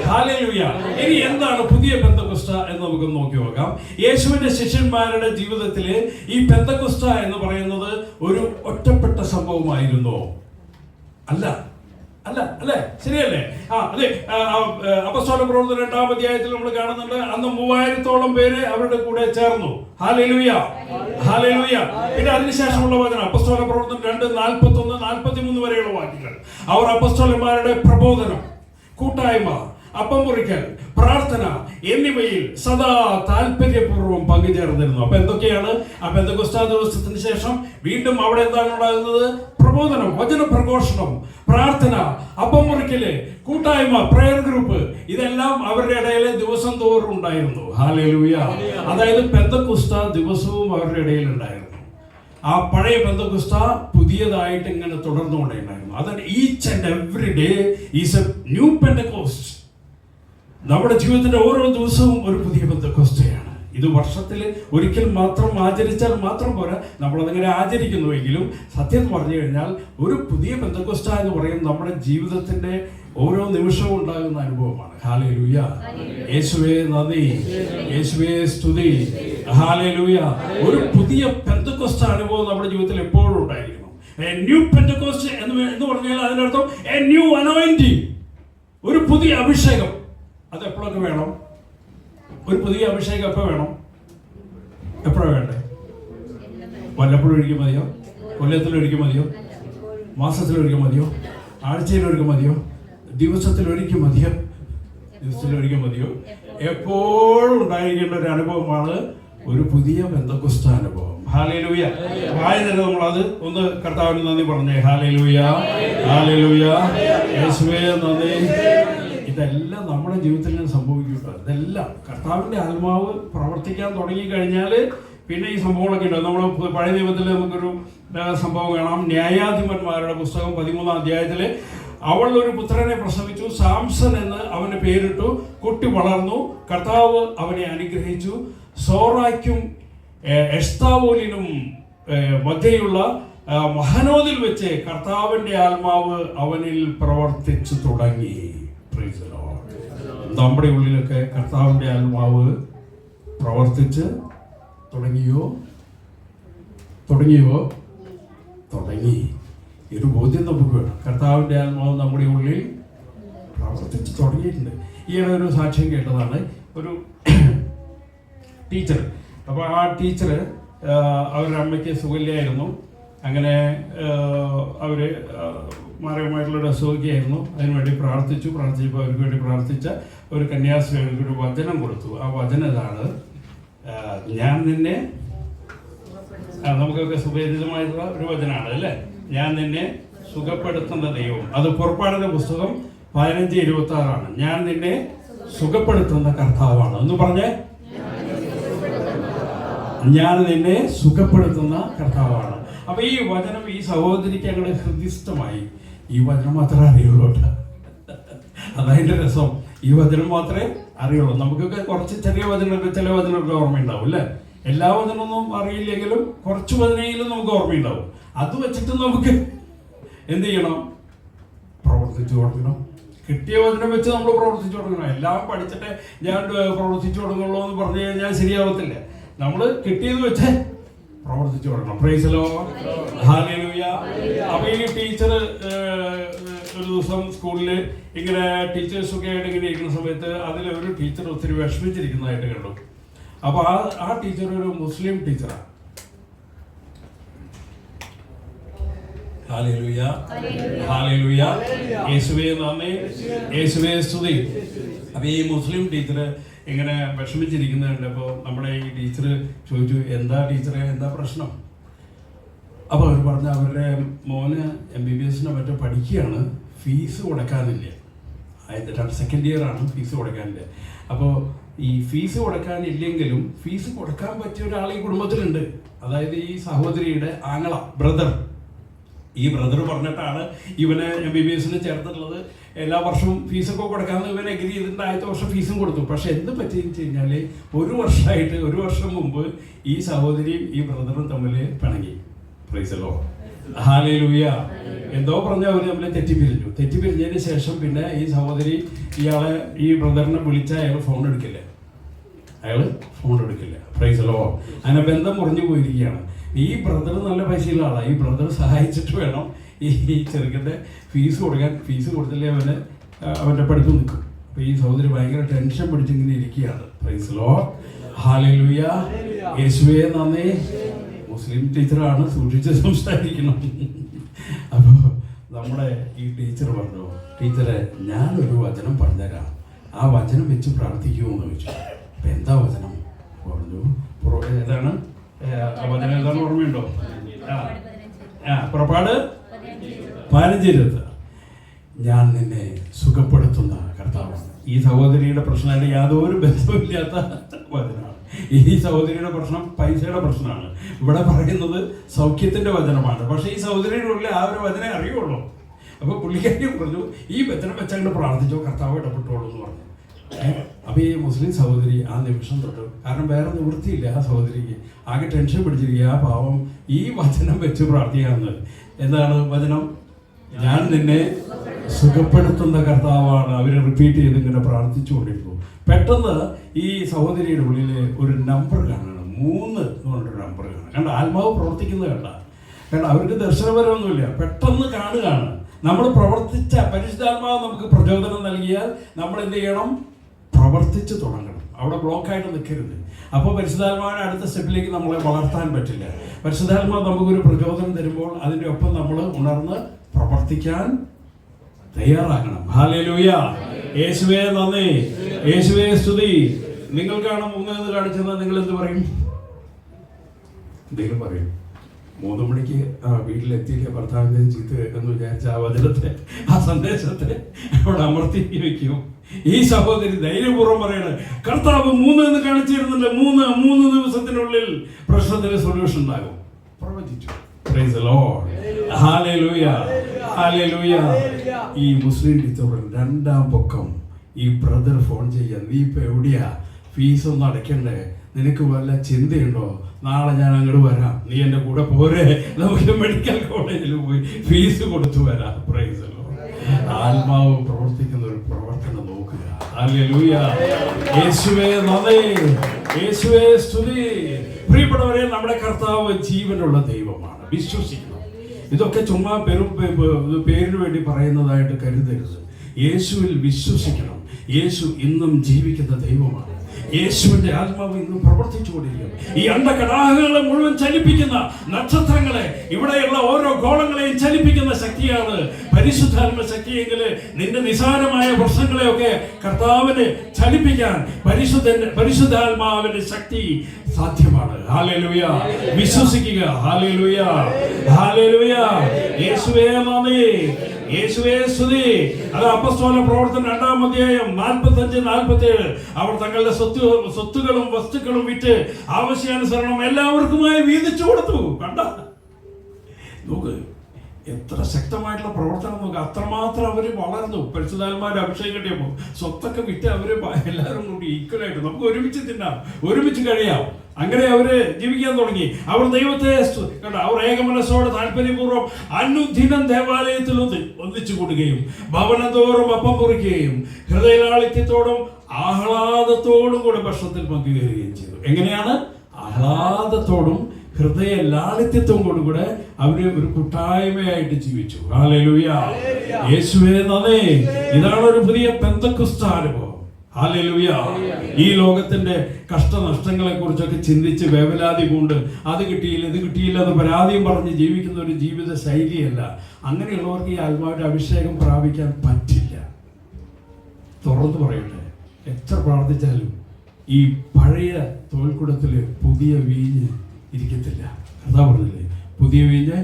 ഹല്ലേലൂയ. ഇനി എന്താണ് പുതിയ പെന്തക്കോസ്ത എന്ന് നമുക്ക് നോക്കി നോക്കാം. യേശുവിന്റെ ശിഷ്യന്മാരുടെ ജീവിതത്തിൽ ഈ പെന്തക്കോസ്ത എന്ന് പറയുന്നത് ഒരു ഒറ്റപ്പെട്ട സംഭവമായിരുന്നോ? അല്ല, അല്ല, അല്ലേ? ശരിയല്ലേ? അതെ. അപ്പോസ്തല പ്രവർത്തനം 2-ാം അധ്യായത്തിൽ നമ്മൾ കാണുന്നുണ്ട്, അന്ന് 3000-ഓളം പേര് അവരുടെ കൂടെ ചേർന്നു. Hallelujah, hallelujah. പിന്നെ അതിനുശേഷമുള്ള വചനം അപ്പോസ്തല പ്രവർത്തനം 2:41-43 വരെയുള്ള വാക്യങ്ങൾ. അവർ അപ്പോസ്തലന്മാരുടെ പ്രബോധനം, കൂട്ടായ്മ, അപ്പം മുറിക്കൽ, പ്രാർത്ഥന എന്നിവയിൽ സദാ താല്പര്യപൂർവ്വം പങ്കുചേർന്നിരുന്നു. അപ്പൊ എന്തൊക്കെയാണ്? ആ പെന്തക്കോസ്ത ദിവസത്തിന് ശേഷം വീണ്ടും അവിടെ എന്താണ് ഉണ്ടാകുന്നത്? പ്രബോധനം, വചന പ്രഘോഷണം, പ്രാർത്ഥന, അപ്പം മുറിക്കല്, കൂട്ടായ്മ, പ്രയർ ഗ്രൂപ്പ്, ഇതെല്ലാം അവരുടെ ഇടയിൽ ദിവസം തോറും ഉണ്ടായിരുന്നു. ഹല്ലേലൂയ. അതായത് പെന്തക്കോസ്ത ദിവസവും അവരുടെ ഇടയിൽ ഉണ്ടായിരുന്നു. ആ പഴയ പെന്തക്കോസ്ത പുതിയതായിട്ട് ഇങ്ങനെ തുടർന്നുകൊണ്ടേണ്ടായിരുന്നു. അതാണ് each and every day is A new Pentecost. നമ്മുടെ ജീവിതത്തിന്റെ ഓരോ ദിവസവും ഒരു പുതിയ പെന്തക്കോസ്തയാണ്. ഇത് വർഷത്തിൽ ഒരിക്കൽ മാത്രം ആചരിച്ചാൽ മാത്രം പോരാ, നമ്മളതിങ്ങനെ ആചരിക്കുന്നുവെങ്കിലും സത്യം പറഞ്ഞു കഴിഞ്ഞാൽ ഒരു പുതിയ പെന്തക്കോസ്ത എന്ന് പറയുന്നത് നമ്മുടെ ജീവിതത്തിന്റെ ഓരോ നിമിഷവും ഉണ്ടാകുന്ന അനുഭവമാണ്. ഹല്ലേലൂയ, യേശുവേ നന്ദി, യേശുവേ സ്തുതി, ഹല്ലേലൂയ. ഒരു പുതിയ പെന്തക്കോസ്ത അനുഭവം നമ്മുടെ ജീവിതത്തിൽ എപ്പോഴും ഉണ്ടായിരിക്കണം. എ ന്യൂ പെന്തക്കോസ്റ്റ് എന്ന് പറഞ്ഞാൽ അതിനർത്ഥം എ ന്യൂ അനോയിന്റിംഗ്, ഒരു പുതിയ അഭിഷേകം. അത് എപ്പോഴൊക്കെ വേണം? ഒരു പുതിയ അഭിഷേകം എപ്പോൾ വേണം? എപ്പോഴാണ് വേണ്ടേ? വല്ലപ്പോഴൊരിക്കൽ മതിയോ? കൊല്ലത്തിലൊരിക്കൽ മതിയോ? മാസത്തിലൊരിക്കൽ മതിയോ? ആഴ്ചയിലൊരിക്കൽ മതിയോ? ദിവസത്തിലൊരിക്കൽ മതിയോ? ദിവസത്തിലൊരിക്കൽ മതിയോ? എപ്പോഴും ഉണ്ടായിരിക്കേണ്ട ഒരു അനുഭവമാണ് ഒരു പുതിയ പെന്തക്കോസ്ത അനുഭവം. ഹല്ലേലൂയ. ആയതിന് നമ്മളത് ഒന്ന് കർത്താവിന് നന്ദി പറഞ്ഞേ. ഹല്ലേലൂയ, ഹല്ലേലൂയ, യേശുവേ നന്ദി. ഇതെല്ലാം നമ്മുടെ ജീവിതത്തിൽ സംഭവിക്കുക. ഇതെല്ലാം കർത്താവിന്റെ ആത്മാവ് പ്രവർത്തിക്കാൻ തുടങ്ങി കഴിഞ്ഞാൽ പിന്നെ ഈ സംഭവങ്ങളൊക്കെ ഉണ്ട്. നമ്മൾ പഴയ നിയമത്തിൽ നമുക്കൊരു സംഭവം കാണാം. ന്യായാധിപന്മാരുടെ പുസ്തകം 13-ാം അധ്യായത്തിൽ അവൾ ഒരു പുത്രനെ പ്രസവിച്ചു, സാംസൺ എന്ന് അവന് പേരിട്ടു. കുട്ടി വളർന്നു, കർത്താവ് അവനെ അനുഗ്രഹിച്ചു. സോറായ്ക്കും എസ്താവോലിനും മധ്യയുള്ള മഹനോദിൽ വെച്ച് കർത്താവിന്റെ ആത്മാവ് അവനിൽ പ്രവർത്തിച്ചു തുടങ്ങി. നമ്മുടെ ഉള്ളിലൊക്കെ കർത്താവിന്റെ ആത്മാവ് പ്രവർത്തിച്ച് തുടങ്ങി. ഒരു ബോധ്യം നമുക്ക് വേണം. കർത്താവിന്റെ ആത്മാവ് നമ്മുടെ ഉള്ളിൽ പ്രവർത്തിച്ച് തുടങ്ങിയിട്ടുണ്ട്. ഈയിടെ ഒരു സാക്ഷ്യം കേട്ടതാണ്. ഒരു ടീച്ചർ, അപ്പോൾ ആ ടീച്ചർ അവരുടെ അമ്മയ്ക്ക് സുഖമില്ലായിരുന്നു. അങ്ങനെ അവർ മാരകമായിട്ടുള്ളൊരു അസുഖമായിരുന്നു. അതിനുവേണ്ടി പ്രാർത്ഥിച്ചപ്പോൾ അവർക്ക് വേണ്ടി പ്രാർത്ഥിച്ച ഒരു കന്യാസ്ത്രീകൾക്ക് ഒരു വചനം കൊടുത്തു. ആ വചനം ഇതാണ്: ഞാൻ നിന്നെ, നമുക്കൊക്കെ സുപരിചിതമായിട്ടുള്ള ഒരു വചനമാണ് അല്ലേ, ഞാൻ നിന്നെ സുഖപ്പെടുത്തുന്ന ദൈവം. അത് പുറപ്പാടിന്റെ പുസ്തകം 15:26 ഞാൻ നിന്നെ സുഖപ്പെടുത്തുന്ന കർത്താവാണ് എന്ന് പറഞ്ഞേ. ഞാൻ നിന്നെ സുഖപ്പെടുത്തുന്ന കർത്താവാണ്. അപ്പൊ ഈ വചനം ഈ സഹോദരിക്ക് ഞങ്ങളുടെ ഹൃദയസ്ഥമായി. ഈ വചനം മാത്രമേ അറിയുള്ളൂ. അതതിന്റെ രസം. ഈ വചനം മാത്രമേ അറിയുള്ളൂ. നമുക്കൊക്കെ കുറച്ച് ചെറിയ വചനമൊക്കെ, ചില വചനമൊക്കെ ഓർമ്മയുണ്ടാവും അല്ലേ. എല്ലാ വചനമൊന്നും അറിയില്ലെങ്കിലും കുറച്ച് വചനയിലും നമുക്ക് ഓർമ്മയുണ്ടാവും. അത് വെച്ചിട്ട് നമുക്ക് എന്ത് ചെയ്യണം? പ്രവർത്തിച്ചു കൊടുക്കണം. കിട്ടിയ വചനം വെച്ച് നമ്മൾ പ്രവർത്തിച്ചു കൊടുക്കണം. എല്ലാം പഠിച്ചിട്ട് ഞാൻ പ്രവർത്തിച്ചു കൊടുക്കുള്ളൂ എന്ന് പറഞ്ഞു കഴിഞ്ഞാൽ ശരിയാവത്തില്ല. നമ്മൾ കിട്ടിയത് വെച്ച് പ്രവർത്തിച്ചു കൊടുക്കണം. Price the Lord, hallelujah. അപ്പൊ ഈ ടീച്ചർ ഒരു ദിവസം സ്കൂളിൽ ഇങ്ങനെ ടീച്ചേഴ്സൊക്കെ ആയിട്ട് ഇങ്ങനെ ഇരിക്കുന്ന സമയത്ത് അതിലൊരു ടീച്ചർ ഒത്തിരി വിഷമിച്ചിരിക്കുന്നതായിട്ട് കണ്ടു. അപ്പൊ ആ ടീച്ചർ ഒരു മുസ്ലിം ടീച്ചറാണ്. ഹല്ലേലൂയ, ഹല്ലേലൂയ, യേശുവേ നന്ദി, യേശുവേ സ്തുതി. അപ്പൊ ഈ മുസ്ലിം ടീച്ചർ ഇങ്ങനെ വിഷമിച്ചിരിക്കുന്നത് കണ്ടപ്പോൾ നമ്മുടെ ഈ ടീച്ചർ ചോദിച്ചു, എന്താ ടീച്ചറെ, എന്താ പ്രശ്നം? അപ്പോൾ അവർ പറഞ്ഞ അവരുടെ മോന് MBBS മറ്റോ പഠിക്കുകയാണ്, ഫീസ് കൊടുക്കാനില്ല. സെക്കൻഡ് ഇയർ ആണ്, ഫീസ് കൊടുക്കാനില്ല. അപ്പോൾ ഈ ഫീസ് കൊടുക്കാനില്ലെങ്കിലും ഫീസ് കൊടുക്കാൻ പറ്റിയ ഒരാൾ ഈ കുടുംബത്തിലുണ്ട്. അതായത് ഈ സഹോദരിയുടെ ആങ്ങള, ബ്രദർ. ഈ ബ്രദർ പറഞ്ഞിട്ടാണ് ഇവനെ MBBS ചേർത്തിട്ടുള്ളത്. എല്ലാ വർഷവും ഫീസൊക്കെ കൊടുക്കാമെന്ന് ഇവൻ എഗ്രി ചെയ്തിട്ട് ആദ്യത്തെ വർഷം ഫീസും കൊടുത്തു. പക്ഷെ എന്ത് പറ്റിയെന്ന് വെച്ച് കഴിഞ്ഞാൽ ഒരു വർഷം മുമ്പ് ഈ സഹോദരിയും ഈ ബ്രദറും തമ്മിൽ പിണങ്ങി. Price the Lord, hallelujah. എന്തോ പറഞ്ഞ അവർ തമ്മിൽ തെറ്റിപ്പിരിഞ്ഞതിന് ശേഷം പിന്നെ ഈ സഹോദരി ഈ ബ്രദറിനെ വിളിച്ചാൽ അയാൾ ഫോൺ എടുക്കില്ല. Price the Lord. അങ്ങനെ ബന്ധം മുറിഞ്ഞു പോയിരിക്കുകയാണ്. ഈ ബ്രദർ നല്ല പൈസയുള്ള ആളാണ്. ഈ ബ്രദർ സഹായിച്ചിട്ട് വേണം ഈ ചെറുക്കൻ്റെ ഫീസ് കൊടുക്കാൻ. ഫീസ് കൊടുത്തില്ലേ അവൻ്റെ പഠിപ്പ് നിൽക്കും. അപ്പോൾ ഈ സഹോദരി ഭയങ്കര ടെൻഷൻ പിടിച്ചിങ്ങനെ ഇരിക്കുകയാണ്. പ്രൈസ് ദി ലോർഡ്, ഹല്ലേലൂയ. യേശുവേ നന്ദി. മുസ്ലിം ടീച്ചറാണ്, സൂക്ഷിച്ച് സംസാരിക്കണം. അപ്പോൾ നമ്മുടെ ഈ ടീച്ചർ പറഞ്ഞു, ടീച്ചറെ ഞാനൊരു വചനം പറഞ്ഞുതരാം, ആ വചനം വെച്ച് പ്രാർത്ഥിക്കുമോ എന്ന് ചോദിച്ചു. അപ്പം എന്താ വചനം പറഞ്ഞു? ഏതാണ് വചനം? ഏതാണ് ഓർമ്മയുണ്ടോ? പുറപ്പാട് 15:20. ഞാൻ നിന്നെ സുഖപ്പെടുത്തുന്ന കർത്താവാണ്. ഈ സഹോദരിയുടെ പ്രശ്നമായിട്ട് യാതൊരു ബന്ധമില്ലാത്ത വചനമാണ്. ഈ സഹോദരിയുടെ പ്രശ്നം പൈസയുടെ പ്രശ്നമാണ്. ഇവിടെ പറയുന്നത് സൗഖ്യത്തിന്റെ വചനമാണ്. പക്ഷെ ഈ സഹോദരിയുടെ ഉള്ളിൽ ആ ഒരു വചനം അറിയുള്ളൂ. അപ്പൊ പുള്ളിക്കാരി പറഞ്ഞു, ഈ വചനം വെച്ചങ്ങോട്ട് പ്രാർത്ഥിച്ചോ, കർത്താവ് ഇടപെട്ടോളൂ എന്ന് പറഞ്ഞു. അപ്പൊ ഈ മുസ്ലിം സഹോദരി ആ നിമിഷം തൊട്ട്, കാരണം വേറെ നിവൃത്തിയില്ല ആ സഹോദരിക്ക്, ആകെ ടെൻഷൻ പിടിച്ചിരിക്കുക. ആ പാവം ഈ വചനം വെച്ച് പ്രാർത്ഥിക്കാമെന്ന്. എന്താണ് വചനം? ഞാൻ നിന്നെ സുഖപ്പെടുത്തുന്ന കർത്താവാണ്. അവര് റിപ്പീറ്റ് ചെയ്ത് ഇങ്ങനെ പ്രാർത്ഥിച്ചുകൊണ്ടിരിക്കും. പെട്ടെന്ന് ഈ സഹോദരിയുടെ ഉള്ളിൽ ഒരു നമ്പർ കാണണം, 3 എന്ന് പറഞ്ഞൊരു നമ്പർ കാണാം. കണ്ട, ആത്മാവ് പ്രവർത്തിക്കുന്നത് കണ്ട അവർക്ക് ദർശനപരമൊന്നുമില്ല, പെട്ടെന്ന് കാണുകയാണ്. നമ്മൾ പ്രവർത്തിച്ച പരിശുദ്ധാത്മാവ് നമുക്ക് പ്രചോദനം നൽകിയാൽ നമ്മൾ എന്ത് ചെയ്യണം? പ്രവർത്തിച്ച് തുടങ്ങണം. അവിടെ ബ്ലോക്കായിട്ട് നിൽക്കരുത്. അപ്പോൾ പരിശുദ്ധാത്മാവിന് അടുത്ത സ്റ്റെപ്പിലേക്ക് നമ്മളെ വളർത്താൻ പറ്റില്ല. പരിശുദ്ധാത്മാവ് നമുക്കൊരു പ്രചോദനം തരുമ്പോൾ അതിൻ്റെ ഒപ്പം നമ്മൾ ഉണർന്ന് പ്രവർത്തിക്കാൻ തയ്യാറാകണം. ഹല്ലേലൂയ. യേശുവേ നന്ദി, യേശുവേ സ്തുതി. നിങ്ങൾക്കാണ് 3 എന്ന് കാണിച്ചത്, നിങ്ങൾ എന്ത് പറയും? എന്തെങ്കിലും പറയും. 3 മണിക്ക് വീട്ടിലെത്തിയില്ല, ഭർത്താവിൻ്റെ ചീത്ത കേൾക്കെന്ന് വിചാരിച്ച ആ വചനത്തെ, ആ സന്ദേശത്തെ അവിടെ അമർത്തി വയ്ക്കും. ഈ സഹോദരി ധൈര്യപൂർവ്വം പറയണ, കർത്താവ് 3 എന്ന് കാണിച്ചിരുന്നില്ല, 3 ദിവസത്തിനുള്ളിൽ പ്രശ്നത്തിന് സൊല്യൂഷൻ ഉണ്ടാകും. പ്രവചിച്ചു. പ്രൈസ് ദി ലോർഡ്, ഹല്ലേലൂയ, ഹല്ലേലൂയ. ഈ മുസ്ലിം ടീച്ചറുടെ 2ാം പൊക്കം ഈ ബ്രദർ ഫോൺ ചെയ്യാൻ, നീ ഇപ്പൊ എവിടെയാ? ഫീസ് ഒന്നും അടയ്ക്കണ്ടേ? നിനക്ക് വല്ല ചിന്തയുണ്ടോ? നാളെ ഞാൻ അങ്ങോട്ട് വരാം, നീ എൻ്റെ കൂടെ പോരെ, നമുക്ക് മെഡിക്കൽ കോളേജിൽ പോയി ഫീസ് കൊടുത്തു വരാം. Price the Lord. ആത്മാവ് പ്രവർത്തിക്കുന്ന ഒരു പ്രവർത്തനം നോക്കുക. ഹല്ലേലൂയ. യേശുവേ നന്ദി, യേശുവേ സ്തുതി. പ്രിയപ്പെട്ടവരെ, നമ്മുടെ കർത്താവ് ജീവനുള്ള ദൈവമാണ്. വിശ്വസിക്കണം. ഇതൊക്കെ ചുമ്മാ പേരിന് വേണ്ടി പറയുന്നതായിട്ട് കരുതരുത്. യേശുവിൽ വിശ്വസിക്കണം. യേശു ഇന്നും ജീവിക്കുന്ന ദൈവമാണ്. യേശുവിന്റെ ആത്മാവ് ഇന്നും പ്രവർത്തിച്ചുകൊണ്ടിരിക്കും. ഈ അണ്ടകടാഹങ്ങളെ മുഴുവൻ ചലിപ്പിക്കുന്ന നക്ഷത്രങ്ങളെ, ഇവിടെയുള്ള ഓരോ ഗോളങ്ങളെയും ചലിപ്പിക്കുന്ന ശക്തിയാണ് പരിശുദ്ധാത്മ ശക്തിയെങ്കിൽ നിന്റെ നിസാരമായ പ്രശ്നങ്ങളെയൊക്കെ കർത്താവിന് ചലിപ്പിക്കാൻ പരിശുദ്ധാത്മാവിന്റെ ശക്തി സാധ്യമാണ്. ഹല്ലേലൂയ. വിശ്വസിക്കുക. Hallelujah, hallelujah. യേശുവേ നന്ദി, യേശുവേ സ്തുതി. അത് അപ്പോസ്തല പ്രവർത്തനം 2-ാം അധ്യായം 45-47. അവർ തങ്ങളുടെ സ്വത്തുകളും വസ്തുക്കളും വിറ്റ് ആവശ്യാനുസരണം എല്ലാവർക്കുമായി വീതിച്ചു കൊടുത്തു. കണ്ട, നോക്ക് എത്ര ശക്തമായിട്ടുള്ള പ്രവർത്തനം നോക്കുക. അത്രമാത്രം അവര് വളർന്നു. പരിശുദ്ധാത്മാവിന്റെ അഭിഷേകം കിട്ടിയപ്പോൾ സ്വത്തൊക്കെ വിറ്റ് അവര് എല്ലാവരും കൂടി ഈക്വലായിട്ട് നമുക്ക് ഒരുമിച്ച് തിന്നാം, ഒരുമിച്ച് കഴിയാം. അങ്ങനെ അവര് ജീവിക്കാൻ തുടങ്ങി. അവർ ദൈവത്തെ കണ്ട, അവർ ഏകമനസ്സോടെ താല്പര്യപൂർവ്വം അനുദിനം ദേവാലയത്തിൽ ഒന്നിച്ചു കൂടുകയും ഭവനത്തോറും അപ്പം കുറിക്കുകയും ഹൃദയലാളിത്യത്തോടും ആഹ്ലാദത്തോടും കൂടെ ഭക്ഷണത്തിൽ പങ്കുചേരുകയും ചെയ്തു. എങ്ങനെയാണ്? ആഹ്ലാദത്തോടും ഹൃദയ ലാളിത്യത്തോടും കൂടെ അവര് ഒരു കൂട്ടായ്മയായിട്ട് ജീവിച്ചു. ഹല്ലേലൂയ. യേശുവേ നന്ദി. ഇതാണ് ഒരു പുതിയ പെന്തക്കോസ്ത് അനുഭവം. ഹല്ലേലൂയ. ഈ ലോകത്തിന്റെ കഷ്ടനഷ്ടങ്ങളെ കുറിച്ചൊക്കെ ചിന്തിച്ച് വേവലാതി കൊണ്ട് അത് കിട്ടിയില്ല ഇത് കിട്ടിയില്ല എന്ന് പരാതിയും പറഞ്ഞ് ജീവിക്കുന്ന ഒരു ജീവിത ശൈലിയല്ല. അങ്ങനെയുള്ളവർക്ക് ഈ ആത്മാവിന്റെ അഭിഷേകം പ്രാപിക്കാൻ പറ്റില്ല. തുറന്നു പറയട്ടെ, എത്ര പ്രാർത്ഥിച്ചാലും ഈ പഴയ തോൽക്കുടത്തില് പുതിയ വീഞ്ഞ് ഇരിക്കത്തില്ല. അതാ പറഞ്ഞില്ലേ, പുതിയ വീഞ്ഞ്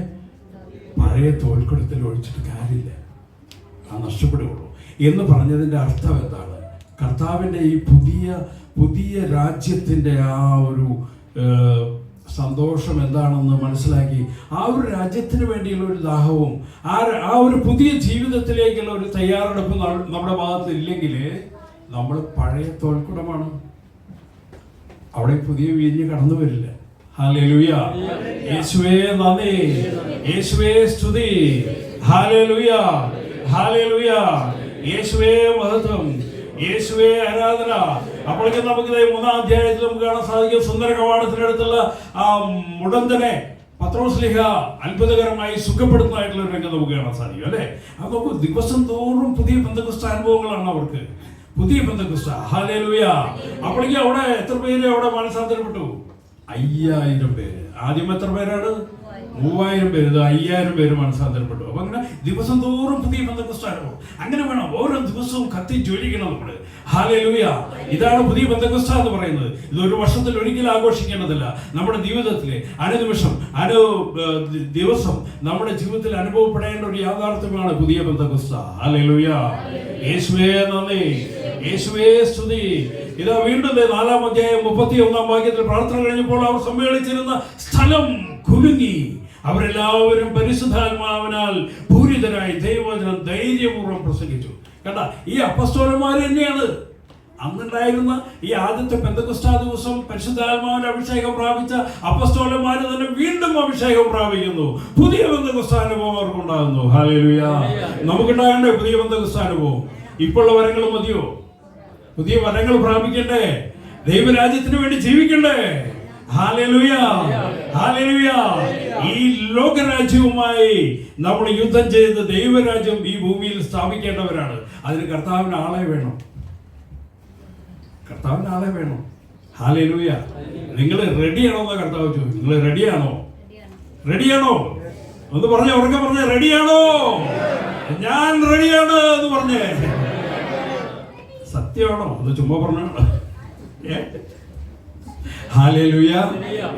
പഴയ തോൽക്കുടത്തിൽ ഒഴിച്ചിട്ട് കാര്യമില്ല, നഷ്ടപ്പെടുകയുള്ളൂ എന്ന് പറഞ്ഞതിൻ്റെ അർത്ഥം എന്താണ്? കർത്താവിൻ്റെ ഈ പുതിയ രാജ്യത്തിൻ്റെ ആ ഒരു സന്തോഷം എന്താണെന്ന് മനസ്സിലാക്കി ആ ഒരു രാജ്യത്തിന് വേണ്ടിയുള്ള ഒരു ദാഹവും ആ ഒരു പുതിയ ജീവിതത്തിലേക്കുള്ള ഒരു തയ്യാറെടുപ്പ് നമ്മുടെ ഭാഗത്ത് ഇല്ലെങ്കിൽ നമ്മൾ പഴയ തോൽക്കുടമാണ്, അവിടെ പുതിയ വീഞ്ഞ് കടന്നു വരില്ല. ഹല്ലേലൂയ, യേശുവേ നന്ദി, യേശുവേ സ്തുതി, ഹല്ലേലൂയ, ഹല്ലേലൂയ, യേശുവേ മഹത്വം, യേശുവേ ആരാധന. അപ്പോഴേക്കും നമുക്ക് 3-ാം അധ്യായത്തിൽ നമുക്ക് കാണാൻ സാധിക്കും, സുന്ദര കവാടത്തിനടുത്തുള്ള ആ മുടന്തനെ പത്രോസ്ലീഹ അത്ഭുതകരമായി സുഖപ്പെടുത്തുന്നതായിട്ടുള്ള ഒരു രംഗം നമുക്ക് കാണാൻ സാധിക്കും അല്ലേ. അപ്പൊ ദിവസം തോറും പുതിയ പെന്തക്കോസ്ത് അനുഭവങ്ങളാണ് അവർക്ക്, പുതിയ പെന്തക്കോസ്ത്. ഹല്ലേലൂയ. അപ്പോഴേക്കും അവിടെ എത്ര പേര് അവിടെ മനസ്സാന്തരപ്പെട്ടു? 5000 പേര്. ആദ്യം എത്ര പേരാണ്? 3000 പേര്. 5000 പേര് മനസ്സാന്തരപ്പെട്ടു. അപ്പൊ അങ്ങനെ ദിവസം തോറും പുതിയ പെന്തക്കോസ്ത് അനുഭവം. അങ്ങനെ വേണം, ഓരോ ദിവസവും കത്തി ജ്വലിക്കണം നമ്മള്. ഹല്ലേലൂയ. ഇതാണ് പുതിയ പെന്തക്കോസ്ത് എന്ന് പറയുന്നത്. ഇത് ഒരു വർഷത്തിൽ ഒരിക്കലും ആഘോഷിക്കേണ്ടതല്ല. നമ്മുടെ ജീവിതത്തിലെ അനുനിമിഷം ദിവസം നമ്മുടെ ജീവിതത്തിൽ അനുഭവപ്പെടേണ്ട ഒരു യാഥാർത്ഥ്യമാണ് പുതിയ പെന്തക്കോസ്ത്. ഹല്ലേലൂയ, യേശുവേ നന്ദി, യേശുവേ സ്തുതി. ഇതാ വീണ്ടും 4-ാം അധ്യായം 31-ാം വാക്യത്തിൽ പ്രാർത്ഥന കഴിഞ്ഞപ്പോൾ അവർ സമ്മേളിച്ചിരുന്ന സ്ഥലം കുലുങ്ങി. അവരെല്ലാവരും പരിശുദ്ധാത്മാവിനാൽ പൂരിതരായി ദൈവവചനം ധൈര്യപൂർവ്വം പ്രസംഗിച്ചു. കണ്ട, ഈ അപ്പസ്തോലന്മാർ തന്നെയാണ് അന്നുണ്ടായിരുന്ന ഈ ആദ്യത്തെ പെന്തക്കോസ്ത് ദിവസം പരിശുദ്ധാത്മാവിന്റെ അഭിഷേകം പ്രാപിച്ച അപ്പസ്തോലന്മാർ തന്നെ വീണ്ടും അഭിഷേകം പ്രാപിക്കുന്നു. പുതിയ പെന്തക്കോസ്ത് അനുഭവം അവർക്കുണ്ടാകുന്നു. ഹല്ലേലൂയ. നമുക്കുണ്ടാകണ്ടേ പുതിയ പെന്തക്കോസ്ത് അനുഭവം? ഇപ്പോഴുള്ള വരങ്ങൾ മതിയോ? പുതിയ വരങ്ങൾ പ്രാപിക്കണ്ടേ? ദൈവരാജ്യത്തിന് വേണ്ടി ജീവിക്കണ്ടേ? ഹല്ലേലൂയ, ഹല്ലേലൂയ. ഈ ലോകരാജ്യവുമായി നമ്മൾ യുദ്ധം ചെയ്ത് ദൈവരാജ്യം ഈ ഭൂമിയിൽ സ്ഥാപിക്കേണ്ടവരാണ്. അതിന് കർത്താവിന് ആളെ വേണം, കർത്താവിന് ആളെ വേണം. ഹല്ലേലൂയ. നിങ്ങൾ റെഡിയാണോ എന്നാ കർത്താവ് ചോദിച്ചു. നിങ്ങൾ റെഡിയാണോ? റെഡിയാണോ? ഒന്ന് പറഞ്ഞേ, ഉറക്കെ പറഞ്ഞേ, റെഡിയാണോ? ഞാൻ റെഡിയാണ് എന്ന് പറഞ്ഞേ. സത്യമാണോ? അത് ചുമ്മാ പറഞ്ഞാണോ? ഹല്ലേലൂയ,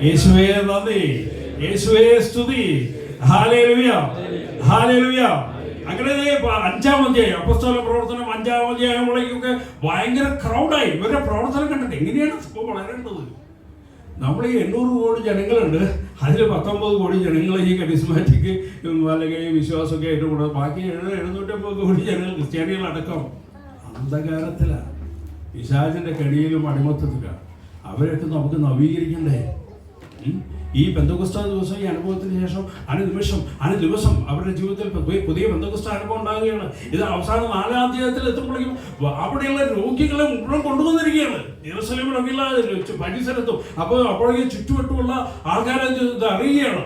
യേശുവേ നന്ദി, യേശുവേ സ്തുതി, ഹല്ലേലൂയ, ഹല്ലേലൂയ. അങ്ങനെ 5-ാം അധ്യായം അപ്പോസ്തല പ്രവർത്തനം 5-ാം അധ്യായമുള്ളേക്കൊക്കെ ഭയങ്കര ക്രൗഡായി. ഇവരുടെ പ്രവർത്തനം കണ്ടിട്ട് എങ്ങനെയാണ് ഇപ്പോൾ വളരേണ്ടത്? നമ്മൾ ഈ 800 കോടി ജനങ്ങളുണ്ട്, അതിൽ 19 കോടി ജനങ്ങൾ ഈ കരിസ്മാറ്റിക് അല്ലെങ്കിൽ വിശ്വാസമൊക്കെ ആയിട്ട് കൂടെ, ബാക്കി 750 കോടി ജനങ്ങൾ ക്രിസ്ത്യാനികളടക്കം അന്ധകാരത്തിലാണ്, പിശാചിന്റെ കടിയിലും അടിമത്തത്തിലാണ്. അവരൊക്കെ നമുക്ക് നവീകരിക്കണ്ടേ? ഈ പെന്തക്കോസ്ത് ദിവസം, ഈ അനുഭവത്തിന് ശേഷം അനുദിവസം അവരുടെ ജീവിതത്തിൽ പുതിയ പെന്തക്കോസ്ത് അനുഭവം ഉണ്ടാകുകയാണ്. ഇത് അവസാനം 4-ാം അധ്യായത്തിൽ എത്തുമ്പോഴേക്കും അവിടെയുള്ള രോഗികളെ മുഴുവൻ കൊണ്ടുവന്നിരിക്കുകയാണ്. യെരൂശലേമിലൊക്കെയുള്ള പരിസരത്തും. അപ്പോഴേക്കും ചുറ്റുവട്ടുമുള്ള ആൾക്കാരെ ഇത് അറിയുകയാണ്.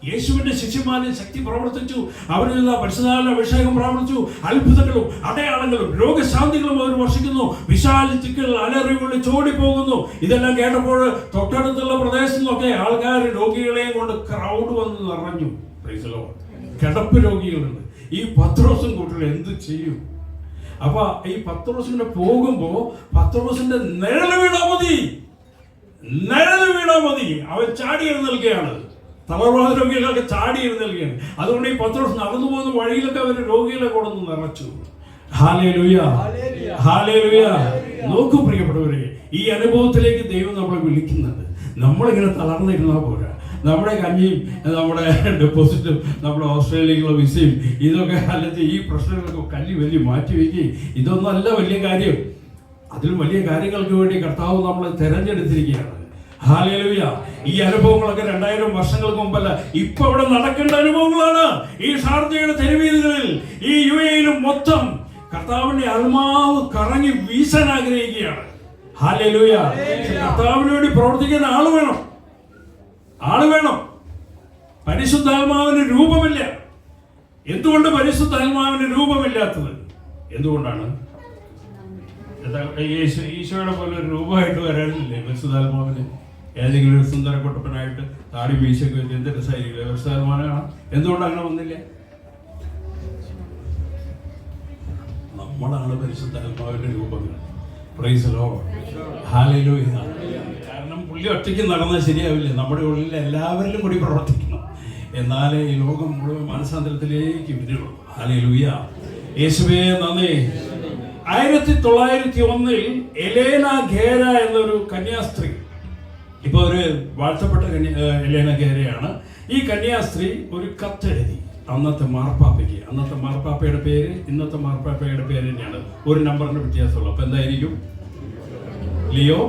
യേശുവിന്റെ ശിഷ്യന്മാരിൽ ശക്തി പ്രവർത്തിച്ചു, അവരിൽ പരിശുദ്ധാത്മാവിന്റെ അഭിഷേകം പ്രാപിച്ചു, അത്ഭുതങ്ങളും അടയാളങ്ങളും രോഗശാന്തികളും അവർ വർഷിക്കുന്നു, വിശാലിച്ചിക്കൾ അലറിവിളി ചോടിപ്പോകുന്നു. ഇതെല്ലാം കേട്ടപ്പോൾ തൊട്ടടുത്തുള്ള പ്രദേശത്തു നിന്നൊക്കെ ആൾക്കാർ രോഗികളെയും കൊണ്ട് ക്രൗഡ് വന്ന് നിറഞ്ഞു. കിടപ്പ് രോഗികളുണ്ട്. ഈ പത്രോസും കൂട്ടരും എന്ത് ചെയ്യും? അപ്പൊ ഈ പത്രോസിന്റെ പോകുമ്പോ പത്രോസിന്റെ നിഴല് വീണാ മതി, അവൻ ചാടി എഴുന്നേൽക്കുകയാണ്. തളർവാദ രോഗികളൊക്കെ ചാടി എഴുന്നേൽക്കുകയാണ്. അതുകൊണ്ട് ഈ പത്രോസ് നടന്നു പോകുന്ന വഴിയിലൊക്കെ അവർ രോഗികളെ കൊണ്ടൊന്ന് നിറച്ചു. Hallelujah, hallelujah. നോക്കൂ പ്രിയപ്പെട്ടവരെ, ഈ അനുഭവത്തിലേക്ക് ദൈവം നമ്മളെ വിളിക്കുന്നുണ്ട്. നമ്മളിങ്ങനെ തളർന്നിരുന്നാൽ പോരാ. നമ്മുടെ കഞ്ഞിയും നമ്മുടെ ഡെപ്പോസിറ്റും നമ്മുടെ ഓസ്ട്രേലിയയിലുള്ള വിസയും ഇതൊക്കെ അല്ലെങ്കിൽ ഈ പ്രശ്നങ്ങളൊക്കെ വലിയ മാറ്റിവെക്കുകയും ഇതൊന്നും അല്ല വലിയ കാര്യം. അതിലും വലിയ കാര്യങ്ങൾക്ക് വേണ്ടി കർത്താവ് നമ്മളെ തെരഞ്ഞെടുത്തിരിക്കുകയാണ്. ഹല്ലേലൂയ. ഈ അനുഭവങ്ങളൊക്കെ 2000 വർഷങ്ങൾക്ക് മുമ്പല്ല, ഇപ്പൊ ഇവിടെ നടക്കേണ്ട അനുഭവങ്ങളാണ്. ഈ ഷാർജയുടെ തെരുവീതികളിൽ, ഈ UAE-യിലും മൊത്തം കർത്താവിന്റെ ആത്മാവ് കറങ്ങി വീശാൻ ആഗ്രഹിക്കുകയാണ്. ഹല്ലേലൂയ. കർത്താവിന് വേണ്ടി പ്രവർത്തിക്കാൻ ആള് വേണം. പരിശുദ്ധാത്മാവിന് രൂപമില്ല. എന്തുകൊണ്ട് പരിശുദ്ധാത്മാവിന് രൂപമില്ലാത്തത്? എന്തുകൊണ്ടാണ്? ഈശോയുടെ പോലെ ഒരു രൂപമായിട്ട് വരാനില്ലേ പരിശുദ്ധാത്മാവിന്? ഏതെങ്കിലും ഒരു സുന്ദര കൊട്ടപ്പനായിട്ട് താടി വീശൊക്കെ വെച്ച് എന്ത് രസമായിരിക്കും പരിശുദ്ധാത്മാവാണ്. എന്തുകൊണ്ട് അങ്ങനെ വന്നില്ല? നമ്മളാണ് പരിശുദ്ധാത്മാവിന്റെ രൂപങ്ങൾ. Price the Lord, hallelujah. കാരണം പുള്ളി ഒറ്റയ്ക്ക് നടന്നാൽ ശരിയാവില്ല. നമ്മുടെ ഉള്ളിൽ എല്ലാവരിലും കൂടി പ്രവർത്തിക്കണം. എന്നാലേ ഈ ലോകം മുഴുവൻ മനസാന്തരത്തിലേക്ക് വരുള്ളൂ. ഹല്ലേലൂയ. യേശുവേ നന്ദി. 1901 എലേന ഖേര എന്നൊരു കന്യാസ്ത്രീ, ഇപ്പൊ ഒരു വാഴ്ത്തപ്പെട്ട എലേന ഖേരയാണ്. ഈ കന്യാസ്ത്രീ ഒരു കത്തെഴുതി അന്നത്തെ മാർപ്പാപ്പയ്ക്ക്. അന്നത്തെ മാർപ്പാപ്പയുടെ പേര് ഇന്നത്തെ മാർപ്പാപ്പയുടെ പേര് തന്നെയാണ്, ഒരു നമ്പറിന്റെ വ്യത്യാസമുള്ളൂ. അപ്പൊ എന്തായിരിക്കും? Leo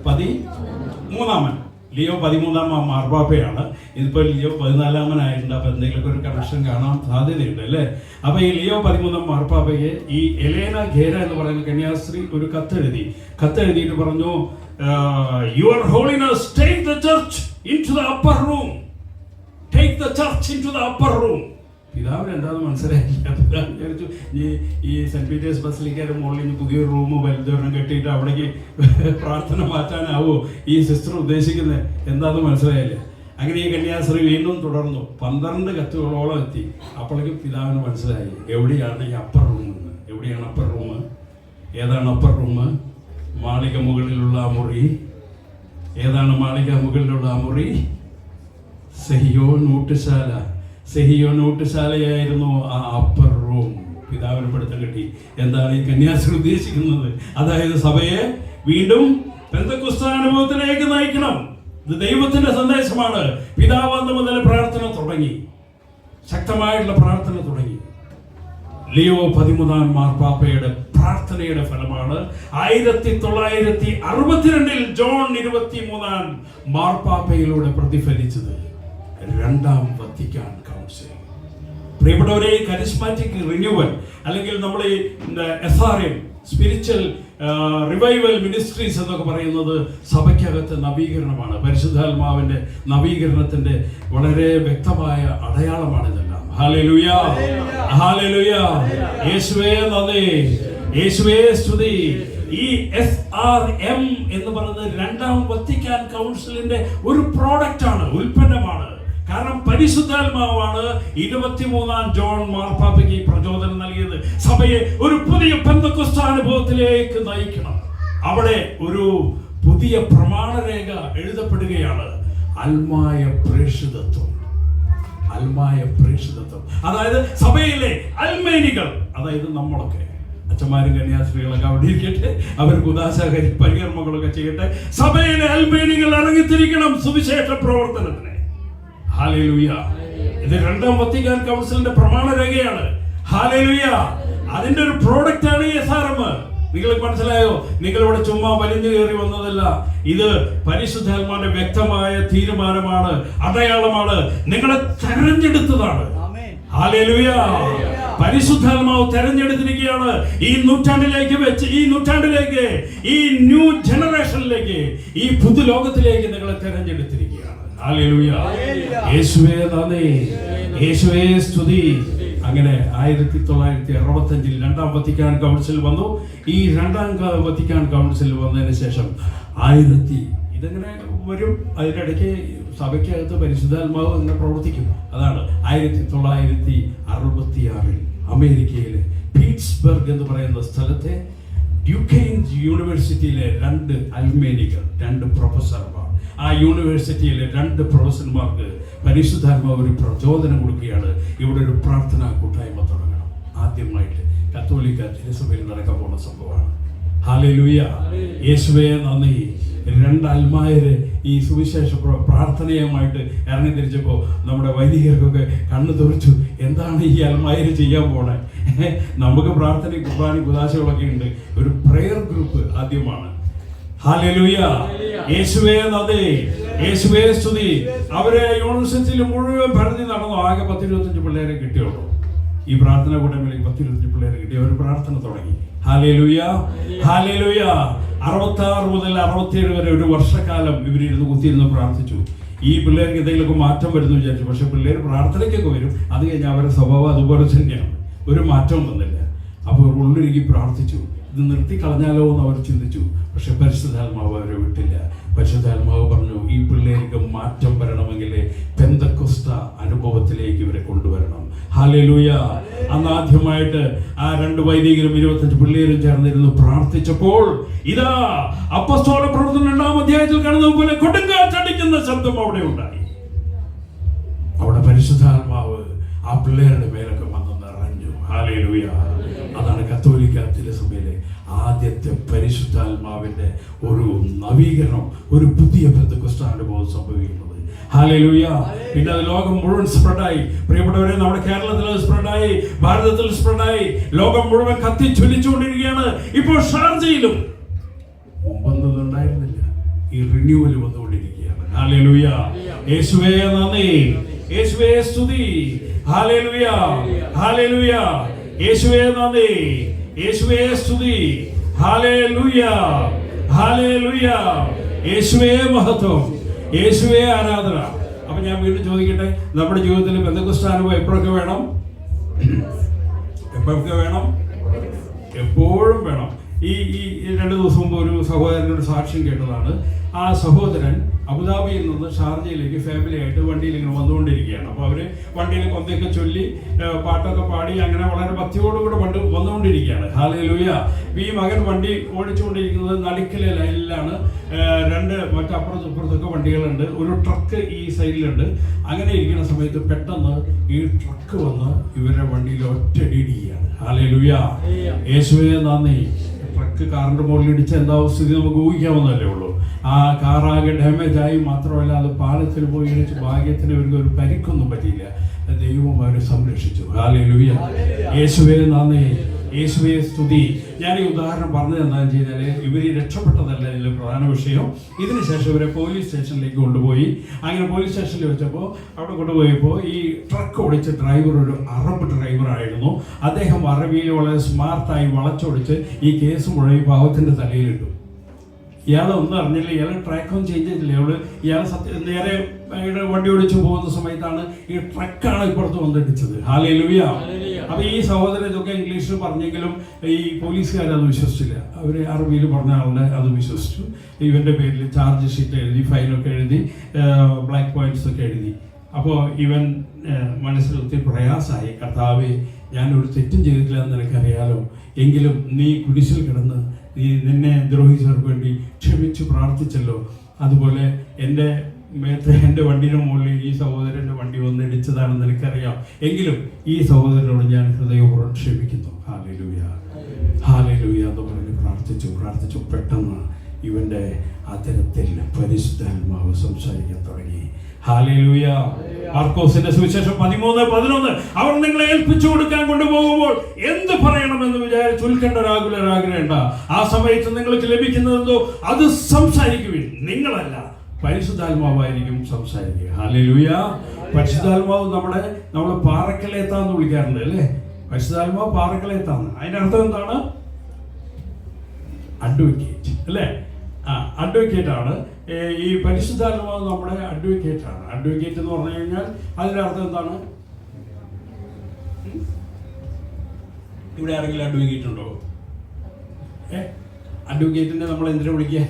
13 Leo 13 മാർപ്പാപ്പയാണ്. ഇതിപ്പോ ലിയോ 14 അപ്പൊ എന്തെങ്കിലുമൊക്കെ ഒരു കണക്ഷൻ കാണാൻ സാധ്യതയുണ്ട് അല്ലേ? അപ്പൊ ഈ ലിയോ 13 മാർപ്പാപ്പയ്ക്ക് ഈ എലേന ഖേര എന്ന് പറയുന്ന കന്യാസ്ത്രീ ഒരു കത്തെഴുതിയിട്ട് പറഞ്ഞു, your holiness take the church into the upper room, take the church into the upper room. പിതാവിന് എന്താണെന്ന് മനസ്സിലായില്ല. പിതാവ് വിചാരിച്ചു ഈ സെന്റ് പീറ്റേഴ്സ് ബസിലിക്കയുടെ മുകളിൽ പുതിയൊരു റൂം വലുതൊരെണ്ണം കെട്ടിയിട്ട് അവിടേക്ക് പ്രാർത്ഥന മാറ്റാനാവോ ഈ സിസ്റ്റർ ഉദ്ദേശിക്കുന്നത്, എന്താണെന്ന് മനസ്സിലായില്ല. അങ്ങനെ ഈ കന്യാസ്ത്രീ വീണ്ടും തുടർന്നു. 12 കത്തുകളോളം എത്തി. അപ്പോഴേക്കും പിതാവിന് മനസ്സിലായി എവിടെയാണ് ഈ അപ്പർ റൂം എന്ന്. എവിടെയാണ് അപ്പർ റൂം? ഏതാണ് അപ്പർ റൂം? മാളിക മുകളിലുള്ള ആ മുറി. ഏതാണ് മാളിക മുകളിലുള്ള ആ മുറി? സെഹിയോൻ ഊട്ടുശാലയായിരുന്നു ആ അപ്പർ റൂം. പിതാവിന് പഠിത്തം കിട്ടി. എന്താണ് ഈ കന്യാസ്ത്രീ ഉദ്ദേശിക്കുന്നത്? അതായത് സഭയെ വീണ്ടും പെന്തക്കോസ്താനുഭവത്തിലേക്ക് നയിക്കണം. ഇത് ദൈവത്തിന്റെ സന്ദേശമാണ്. പിതാവ് അന്ന് മുതൽ പ്രാർത്ഥന തുടങ്ങി, ശക്തമായിട്ടുള്ള പ്രാർത്ഥന തുടങ്ങി. ലിയോ 13 മാർപ്പാപ്പയുടെ പ്രാർത്ഥനയുടെ ഫലമാണ് 1962 ജോൺ 23 മാർപ്പാപ്പയിലൂടെ പ്രതിഫലിച്ചത് രണ്ടാം വത്തിക്കാൻ കൗൺസിൽ. പ്രിയപ്പെട്ടവരെ, കരിസ്മാറ്റിക് റിന്യൂവൽ അല്ലെങ്കിൽ നമ്മൾ ഈ SRM സ്പിരിച്വൽ റിവൈവൽ മിനിസ്ട്രീസ് എന്നൊക്കെ പറയുന്നത് സഭയ്ക്കകത്തെ നവീകരണമാണ്. പരിശുദ്ധാത്മാവിന്റെ നവീകരണത്തിന്റെ വളരെ വ്യക്തമായ അടയാളമാണ് ഇതെല്ലാം. Hallelujah, hallelujah. യേശുവേ നന്ദി, യേശുവേ സ്തുതി. ഈ SRM എന്ന് പറയുന്നത് രണ്ടാം വത്തിക്കാൻ കൗൺസിലിന്റെ ഒരു പ്രോഡക്റ്റ് ആണ്, ഉൽപ്പന്നമാണ്. കാരണം പരിശുദ്ധാത്മാവാണ് 23 ജോൺ മാർപ്പാപ്പയ്ക്ക് പ്രചോദനം നൽകിയത്. സഭയെ ഒരു പുതിയ പെന്തക്കോസ്താനുഭവത്തിലേക്ക് നയിക്കണം. അവിടെ ഒരു പുതിയ പ്രമാണരേഖ എഴുതപ്പെടുകയാണ്. അൽമായ പ്രേക്ഷിതത്വം. അതായത് സഭയിലെ അൽമേനികൾ, അതായത് നമ്മളൊക്കെ അച്ഛന്മാരും കന്യാസ്ത്രീകളൊക്കെ അവിടെ ഇരിക്കട്ടെ, അവർ കുദാശാകരി പരികർമ്മങ്ങളൊക്കെ ചെയ്യട്ടെ. സഭയിലെ അൽമേനികൾ ഇറങ്ങിത്തിരിക്കണം സുവിശേഷ പ്രവർത്തനത്തിന്. ഹല്ലേലൂയ. ഇത് രണ്ടാം വത്തിക്കാൻ കൗൺസിലിന്റെ പ്രമാണരേഖയാണ്. ഹല്ലേലൂയ. അതിന്റെ ഒരു പ്രോഡക്റ്റ് ആണ് ഈ SRM. നിങ്ങൾക്ക് മനസ്സിലായോ? നിങ്ങളിവിടെ ചുമ്മാ വലിഞ്ഞു കയറി വന്നതല്ല. ഇത് പരിശുദ്ധാത്മാവിന്റെ വ്യക്തമായ തീരുമാനമാണ്, അടയാളമാണ്. നിങ്ങളെ തെരഞ്ഞെടുത്തതാണ്. ഹല്ലേലൂയ. പരിശുദ്ധാത്മാവ് തെരഞ്ഞെടുത്തിരിക്കുകയാണ്. ഈ നൂറ്റാണ്ടിലേക്ക് ഈ ന്യൂ ജനറേഷനിലേക്ക്, ഈ പുതുലോകത്തിലേക്ക് നിങ്ങളെ തെരഞ്ഞെടുത്തിരിക്കുകയാണ്. ഹല്ലേലൂയ. യേശുവേ നന്ദി, യേശുവേ സ്തുതി. അങ്ങനെ 1965 രണ്ടാം വത്തിക്കാൻ കൗൺസിൽ വന്നു. ഈ രണ്ടാം വത്തിക്കാൻ കൗൺസിൽ വന്നതിന് ശേഷം ഇതെങ്ങനെ വരും? അതിനിടയ്ക്ക് സഭയ്ക്കകത്ത് പരിശുദ്ധാത്മാവ് അങ്ങനെ പ്രവർത്തിക്കും. അതാണ് 1966 അമേരിക്കയിലെ പീറ്റ്സ്ബർഗ് എന്ന് പറയുന്ന സ്ഥലത്തെ ഡ്യൂക്കെയിൻ യൂണിവേഴ്സിറ്റിയിലെ 2 അൽമേനികൾ, 2 പ്രൊഫസർമാർ, ആ യൂണിവേഴ്സിറ്റിയിലെ 2 പ്രൊഫസർമാർക്ക് പരിശുദ്ധാത്മാവ് ഒരു പ്രചോദനം കൊടുക്കുകയാണ്. ഇവിടെ ഒരു പ്രാർത്ഥനാ കൂട്ടായ്മ തുടങ്ങണം. ആദ്യമായിട്ട് കത്തോലിക്ക തിരുസഭയിൽ നടക്കാൻ പോകുന്ന സംഭവമാണ്. ഹല്ലേലൂയ. യേശുവേ നന്ദി. 2 അൽമായര് ഈ സുവിശേഷ പ്രാർത്ഥനയുമായിട്ട് ഇറങ്ങി തിരിച്ചപ്പോൾ നമ്മുടെ വൈദികർക്കൊക്കെ കണ്ണു തുറച്ചു. എന്താണ് ഈ അൽമായര് ചെയ്യാൻ പോണേ? നമുക്ക് പ്രാർത്ഥന, കുർബാന, കുദാശകളൊക്കെ ഉണ്ട്. ഒരു പ്രെയർ ഗ്രൂപ്പ് ആദ്യമാണ്. ഹല്ലേലൂയ. യേശുവേ നന്ദി, യേശുവേ സ്തുതി. അവരെ യൂണിവേഴ്സിറ്റിയിൽ മുഴുവൻ ഭരതി നടന്നു. ആകെ 10-25 പിള്ളേരെ കിട്ടിയുള്ളൂ. ഈ പ്രാർത്ഥന കൂട്ടത്തിലേക്ക് 10-25 പിള്ളേരെ കിട്ടി. അവർ പ്രാർത്ഥന തുടങ്ങി. Hallelujah, hallelujah. 66 മുതൽ 67 വരെ ഒരു വർഷക്കാലം ഇവരിരുന്ന് കുത്തിയിരുന്ന് പ്രാർത്ഥിച്ചു. ഈ പിള്ളേർക്ക് എന്തെങ്കിലുമൊക്കെ മാറ്റം വരുന്നു വിചാരിച്ചു. പക്ഷെ പിള്ളേർ പ്രാർത്ഥനയ്ക്കൊക്കെ വരും. അത് കഴിഞ്ഞാൽ അവരുടെ സ്വഭാവം അതുപോലെ തന്നെയാണ്. ഒരു മാറ്റവും വന്നില്ല. അപ്പോൾ ഉള്ളിലേക്ക് പ്രാർത്ഥിച്ചു. ഇത് നിർത്തിക്കളഞ്ഞാലോ എന്ന് അവർ ചിന്തിച്ചു. പക്ഷെ പരിശുദ്ധാത്മാവ് അവരെ വിട്ടില്ല. പരിശുദ്ധാത്മാവ് പറഞ്ഞു, ഈ പിള്ളേർക്ക് മാറ്റം വരണമെങ്കിൽ പെന്തക്കോസ്ത അനുഭവത്തിലേക്ക് ഇവരെ കൊണ്ടുവരണം. ഹല്ലേലൂയ. അന്ന് ആദ്യമായിട്ട് ആ 2 വൈദികരും 25 പിള്ളേരും ചേർന്നിരുന്ന് പ്രാർത്ഥിച്ചപ്പോൾ ഇതാ അപ്പോസ്തല പ്രവർത്തനം 2-ാം അധ്യായത്തിൽ കാണുന്ന പോലെ കൊടുങ്കാറ്റടിക്കുന്ന ശബ്ദം അവിടെ ഉണ്ടായി. അവിടെ പരിശുദ്ധാത്മാവ് ആ പിള്ളേരുടെ മേലൊക്കെ വന്ന് നിറഞ്ഞു. ഹല്ലേലൂയ. അതാണ് കത്തോലിക്ക തിരുസഭയിലെ ആദ്യത്തെ പരിശുദ്ധാത്മാവിന്റെ ഒരു നവീകരണം, ഒരു പുതിയ പെന്തക്കോസ്താനുഭവം സംഭവിക്കുന്നത്. ഹല്ലേലൂയ. പിന്നെ അത് ലോകം മുഴുവൻ സ്പ്രെഡായി. പ്രിയപ്പെട്ടവരെ, നമ്മുടെ കേരളത്തിൽ സ്പ്രെഡായി, ഭാരതത്തിൽ സ്പ്രെഡായി, ലോകം മുഴുവൻ കത്തിച്ചൊലിച്ചുകൊണ്ടിരിക്കുകയാണ്. ഇപ്പോൾ ഷാർജയിലും മുമ്പൊന്നും ഉണ്ടായിരുന്നില്ല, ഈ റിന്യൂവൽ വന്നുകൊണ്ടിരിക്കുകയാണ്. ഹല്ലേലൂയ. യേശുവേ നന്ദി, യേശുവേ സ്തുതി. ഹല്ലേലൂയ, ഹല്ലേലൂയ. യേശുവേ നന്ദി, യേശുവേ സ്തുതി. ഹല്ലേലൂയ, ഹല്ലേലൂയ. യേശുവേ മഹത്വം, യേശുവേ ആരാധന. അപ്പൊ ഞാൻ വീണ്ടും ചോദിക്കട്ടെ, നമ്മുടെ ജീവിതത്തിൽ പെന്തക്കോസ്താനുഭവം എപ്പോഴൊക്കെ വേണം? എപ്പോഴൊക്കെ വേണം? എപ്പോഴും വേണം. ഈ 2 ദിവസം മുമ്പ് ഒരു സഹോദരനോട് സാക്ഷ്യം കേട്ടതാണ്. ആ സഹോദരൻ അബുദാബിയിൽ നിന്ന് ഷാർജയിലേക്ക് ഫാമിലി ആയിട്ട് വണ്ടിയിൽ ഇങ്ങനെ വന്നുകൊണ്ടിരിക്കുകയാണ്. അപ്പോൾ അവർ വണ്ടിയിൽ കൊന്തയൊക്കെ ചൊല്ലി പാട്ടൊക്കെ പാടി അങ്ങനെ വളരെ ഭക്തിയോടുകൂടെ വന്നുകൊണ്ടിരിക്കുകയാണ്. ഹല്ലേലൂയ. ഈ മകൻ വണ്ടി ഓടിച്ചുകൊണ്ടിരിക്കുന്നത് നടുക്കിലെ ലൈനിലാണ്. 2 മറ്റപ്പുറത്തും ഇപ്പുറത്തൊക്കെ വണ്ടികളുണ്ട്, ഒരു ട്രക്ക് ഈ സൈഡിലുണ്ട്. അങ്ങനെ ഇരിക്കുന്ന സമയത്ത് പെട്ടെന്ന് ഈ ട്രക്ക് വന്ന് ഇവരുടെ വണ്ടിയിൽ ഒറ്റടിയാണ്. ഹല്ലേലൂയ. യേശുവേ നന്ദി. ട്രക്ക് കാറിന്റെ മുകളിൽ ഇടിച്ച എന്താ സ്ഥിതി നമുക്ക് ഊഹിക്കാവുന്നതല്ലേ ഉള്ളൂ. ആ കാറാകെ ഡാമേജ് ആയി, മാത്രമല്ല അത് പാലത്തിൽ പോയി ഇടിച്ച് ഭാഗ്യത്തിന് ഇവർക്ക് ഒരു പരിക്കൊന്നും പറ്റിയില്ല. ദൈവം അവരെ സംരക്ഷിച്ചു. ഹല്ലേലൂയ. യേശുവേ നന്ദി, യേശുവേ സ്തുതി. ഞാൻ ഈ ഉദാഹരണം പറഞ്ഞത് എന്താണെന്ന് വെച്ച് കഴിഞ്ഞാൽ, ഇവർ രക്ഷപ്പെട്ടതല്ല ഇതിൽ പ്രധാന വിഷയം. ഇതിനുശേഷം ഇവരെ പോലീസ് സ്റ്റേഷനിലേക്ക് കൊണ്ടുപോയി. അങ്ങനെ പോലീസ് സ്റ്റേഷനിൽ വെച്ചപ്പോൾ അവിടെ കൊണ്ടുപോയപ്പോൾ ഈ ട്രക്ക് ഓടിച്ച ഡ്രൈവർ ഒരു അറബ് ഡ്രൈവറായിരുന്നു. അദ്ദേഹം അറബിയിൽ വളരെ സ്മാർട്ടായി വളച്ചൊടിച്ച് ഈ കേസ് മുഴുവൻ ഈ പാവത്തിൻ്റെ തലയിലിട്ടു. ഇയാളൊന്നും അറിഞ്ഞില്ല, ഇയാൾ ട്രാക്കൊന്നും ചേഞ്ച് ചെയ്തില്ല. ഇയാൾ നേരെ വണ്ടി ഓടിച്ചു പോകുന്ന സമയത്താണ് ഈ ട്രക്കാണ് ഇപ്പുറത്ത് വന്നിടിച്ചത്. ഹല്ലേലൂയ. അപ്പൊ ഈ സഹോദരൻ ഇതൊക്കെ ഇംഗ്ലീഷിൽ പറഞ്ഞെങ്കിലും ഈ പോലീസുകാരത് വിശ്വസിച്ചില്ല. അവർ അറബിയിൽ പറഞ്ഞ ആളുടെ അത് വിശ്വസിച്ചു. ഇവന്റെ പേരിൽ ചാർജ് ഷീറ്റ് എഴുതി, ഫൈനൊക്കെ എഴുതി, ബ്ലാക്ക് പോയിന്റ്സ് ഒക്കെ എഴുതി. അപ്പോൾ ഇവൻ മനസ്സിൽ ഒത്തിരി പ്രയാസമായി. കർത്താവേ, ഞാനൊരു തെറ്റും ചെയ്തിട്ടില്ല എന്ന് നിനക്കറിയാലോ, എങ്കിലും നീ കുരിശിൽ കിടന്ന് നീ നിന്നെ ദ്രോഹിച്ചവർക്ക് വേണ്ടി ക്ഷമിച്ച് പ്രാർത്ഥിച്ചല്ലോ. അതുപോലെ എൻ്റെ വണ്ടിയുടെ മുകളിൽ ഈ സഹോദരൻ്റെ വണ്ടി വന്ന് ഇടിച്ചതാണെന്ന് എനിക്കറിയാം, എങ്കിലും ഈ സഹോദരനോട് ഞാൻ ഹൃദയപൂർവ്വം ക്ഷമിക്കുന്നു. ഹല്ലേലൂയ, ഹല്ലേലൂയ എന്ന് പറഞ്ഞ് പ്രാർത്ഥിച്ചു. പെട്ടെന്ന് ഇവൻ്റെ അതരത്തിൽ പരിശുദ്ധാത്മാവ് സംസാരിക്കാൻ തുടങ്ങി. ഹല്ലേലൂയ. മാർക്കോസിന്റെ സുവിശേഷം 13:11. അവർ നിങ്ങളെ ഏൽപ്പിച്ചു കൊടുക്കാൻ കൊണ്ടുപോകുമ്പോൾ എന്ത് പറയണമെന്ന് വിചാരിച്ച് ഉത്കണ്ഠരാകുലരാകേണ്ട. ആ സമയത്ത് നിങ്ങൾക്ക് ലഭിക്കുന്നതെന്തോ അത് സംസാരിക്കുവിൻ. നിങ്ങളല്ല, പരിശുദ്ധാത്മാവായിരിക്കും സംസാരിക്കുക. ഹല്ലേലൂയ. പരിശുദ്ധാത്മാവ് നമ്മൾ പാറക്കലേത്താന്ന് വിളിക്കാറുണ്ട് അല്ലേ? പരിശുദ്ധാത്മാവ് പാറക്കലേത്താന്ന്. അതിന്റെ അർത്ഥം എന്താണ്? അഡ്വക്കേറ്റ് അല്ലേ? അഡ്വക്കേറ്റ് ആണ്. ഈ പരിശുദ്ധാത്മാവ് നമ്മുടെ അഡ്വക്കേറ്റ് ആണ്. അഡ്വക്കേറ്റ് എന്ന് പറഞ്ഞു കഴിഞ്ഞാൽ അതിന്റെ അർത്ഥം എന്താണ്? ഇവിടെ ആരെങ്കിലും അഡ്വക്കേറ്റ് ഉണ്ടോ? അഡ്വക്കേറ്റിനെ നമ്മൾ എന്തിനാ വിളിക്കുക?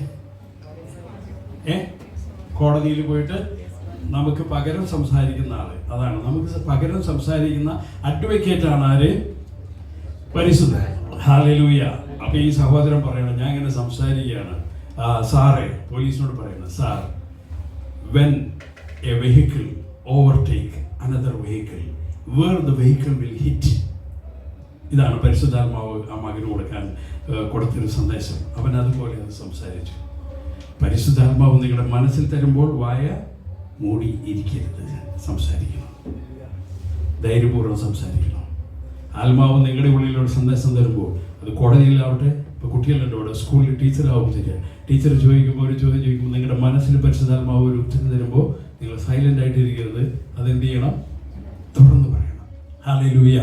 കോടതിയിൽ പോയിട്ട് നമുക്ക് പകരം സംസാരിക്കുന്ന ആള്, അതാണ് നമുക്ക് പകരം സംസാരിക്കുന്ന അഡ്വക്കേറ്റ് ആണ് ആര്? പരിശുദ്ധ. ഹല്ലേലൂയ. അപ്പൊ ഈ സഹോദരൻ പറയണം, ഞാൻ ഇങ്ങനെ സംസാരിക്കുകയാണ് സാറേ, പോലീസിനോട് പറയണം, sir, when a vehicle overtake another vehicle, where the vehicle will hit. ഇതാണ് പരിശുദ്ധാത്മാവ് ആ മകന് കൊടുത്തൊരു സന്ദേശം. അവൻ അതുപോലെ അത് സംസാരിച്ചു. പരിശുദ്ധാത്മാവ് നിങ്ങളുടെ മനസ്സിൽ തരുമ്പോൾ വായ മൂടി ഇരിക്കരുത്, സംസാരിക്കണം, ധൈര്യപൂർവ്വം സംസാരിക്കണം. ആത്മാവ് നിങ്ങളുടെ ഉള്ളിലൊരു സന്ദേശം തരുമ്പോൾ അത് കോടതിയിലാവട്ടെ, ഇപ്പോൾ കുട്ടികളുണ്ട് ഇവിടെ സ്കൂളിൽ ടീച്ചറാവും തരിക. ടീച്ചർ ചോദിക്കുമ്പോൾ ഒരു ചോദ്യം ചോദിക്കുമ്പോൾ നിങ്ങളുടെ മനസ്സിൽ പരിശുദ്ധാത്മാവ് ഒരു ഉത്തരം തരുമ്പോൾ നിങ്ങൾ സൈലൻ്റ് ആയിട്ടിരിക്കരുത്, അതെന്ത് ചെയ്യണം? തുറന്ന് പറയണം. ഹല്ലേലൂയ.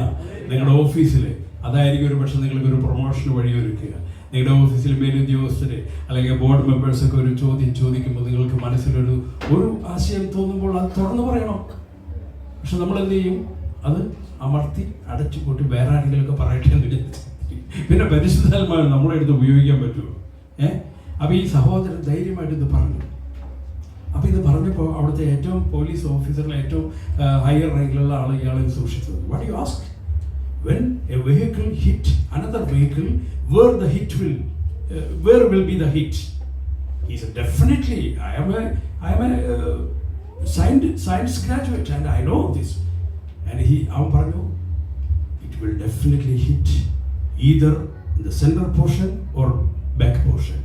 നിങ്ങളുടെ ഓഫീസിൽ അതായിരിക്കും ഒരു പക്ഷേ നിങ്ങൾക്ക് ഒരു പ്രൊമോഷൻ വഴിയൊരുക്കുക. നിങ്ങളുടെ ഓഫീസിൽ മേലുദ്യോഗസ്ഥർ അല്ലെങ്കിൽ ബോർഡ് മെമ്പേഴ്സൊക്കെ ഒരു ചോദ്യം ചോദിക്കുമ്പോൾ നിങ്ങൾക്ക് മനസ്സിലൊരു ആശയം തോന്നുമ്പോൾ അത് തുറന്നു പറയണം. പക്ഷെ നമ്മൾ എന്ത് ചെയ്യും? അത് അമർത്തി അടച്ചു കൂട്ടി വേറെ ആരെങ്കിലുമൊക്കെ പറയട്ടെ എന്ന് വിചാരിച്ചു. പിന്നെ പരിശുദ്ധാത്മാവ് നമ്മളെ എടുത്ത് ഉപയോഗിക്കാൻ പറ്റുമോ? അപ്പോൾ ഈ സഹോദരൻ ധൈര്യമായിട്ട് ഇത് പറഞ്ഞു. അപ്പോൾ ഇത് പറഞ്ഞപ്പോൾ അവിടുത്തെ ഏറ്റവും പോലീസ് ഓഫീസറിലെ ഏറ്റവും ഹയർ റാങ്കിലുള്ള ആൾ ഇയാളെ സൂക്ഷിച്ചത്. What you ask? When a vehicle hit another vehicle, where will be the hit? He said, definitely, I am a science graduate and I know this. And അവൻ പറഞ്ഞു, it will definitely hit either in the center portion or back portion.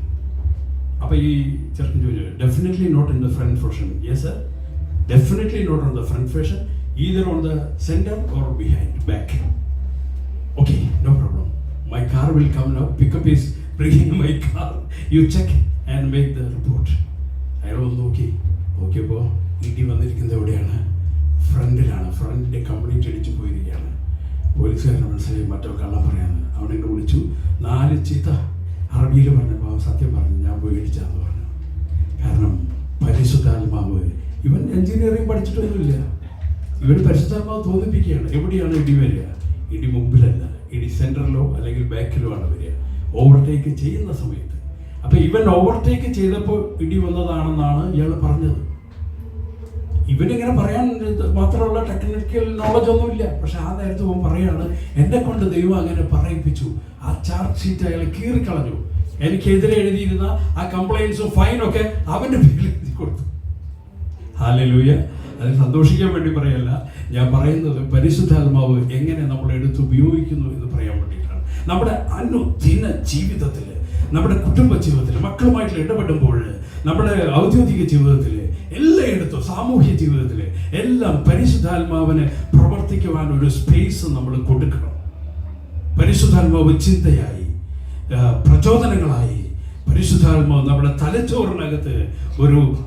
അപ്പോൾ ഈ ചെറുക്കൻ ചോദിച്ചു, definitely not in the front portion. Yes sir, definitely not on the front portion, either on the center or behind, back. Okay, no problem. My car will come now. Pickup is bringing my car. You check and make the report. അയാൾ വന്ന് നോക്കിയപ്പോൾ ഇടി വന്നിരിക്കുന്നത് എവിടെയാണ്? ഫ്രണ്ടിലാണ്. ഫ്രണ്ടിൻ്റെ കംപ്ലീറ്റ് അടിച്ചു പോയിരിക്കുകയാണ്. പോലീസുകാരനെ മനസ്സിലായി മറ്റോ കള്ളം പറയാന്ന്. അവിടെ എന്നെ വിളിച്ചു, 4 ചീത്ത അറബിയിൽ പറഞ്ഞപ്പോൾ അവൻ സത്യം പറഞ്ഞു, ഞാൻ പോയി ഇടിച്ചാന്ന് പറഞ്ഞു. കാരണം പരിശുദ്ധാത്മാവ്, ഇവൻ എഞ്ചിനീയറിംഗ് പഠിച്ചിട്ടൊന്നുമില്ല, ഇവൻ പരിശുദ്ധാത്മാവ് തോന്നിപ്പിക്കുകയാണ്. എവിടെയാണ് ഇടി വരിക? ഇടി മുമ്പിലല്ല, ഇടി സെൻറ്ററിലോ അല്ലെങ്കിൽ ബാക്കിലോ ആണ് വരിക, ഓവർടേക്ക് ചെയ്യുന്ന സമയത്ത്. അപ്പം ഇവൻ ഓവർടേക്ക് ചെയ്തപ്പോൾ ഇടി വന്നതാണെന്നാണ് ഇയാൾ പറഞ്ഞത്. ഇവനിങ്ങനെ പറയാൻ മാത്രമുള്ള ടെക്നിക്കൽ നോളജ് ഒന്നുമില്ല. പക്ഷെ ആ നേരത്തെ അവൻ പറയാണ്, എന്നെ കൊണ്ട് ദൈവം അങ്ങനെ പറയിപ്പിച്ചു. ആ ചാർജ് ഷീറ്റ് അയാൾ കീറിക്കളഞ്ഞു. എനിക്കെതിരെ എഴുതിയിരുന്ന ആ കംപ്ലയിൻസും ഫൈനൊക്കെ അവൻ്റെ പേരിൽ എഴുതി കൊടുത്തു. ഹല്ലേലൂയ. അതിന് സന്തോഷിക്കാൻ വേണ്ടി പറയല്ല, ഞാൻ പറയുന്നത് പരിശുദ്ധാത്മാവ് എങ്ങനെ നമ്മൾ എടുത്ത് ഉപയോഗിക്കുന്നു എന്ന് പറയാൻ വേണ്ടിയിട്ടാണ്. നമ്മുടെ അനുദിന ജീവിതത്തിൽ, നമ്മുടെ കുടുംബ ജീവിതത്തിൽ, മക്കളുമായിട്ട് ഇടപെടുമ്പോൾ, നമ്മുടെ ഔദ്യോഗിക ജീവിതത്തിൽ, എല്ലായിടത്തും സാമൂഹ്യ ജീവിതത്തിൽ എല്ലാം പരിശുദ്ധാത്മാവിന് പ്രവർത്തിക്കുവാൻ ഒരു സ്പേസ് നമ്മൾ കൊടുക്കണം. പരിശുദ്ധാത്മാവ് ചിന്തയായി, പ്രചോദനങ്ങളായി, പരിശുദ്ധാത്മാവ് നമ്മുടെ തലച്ചോറിനകത്ത്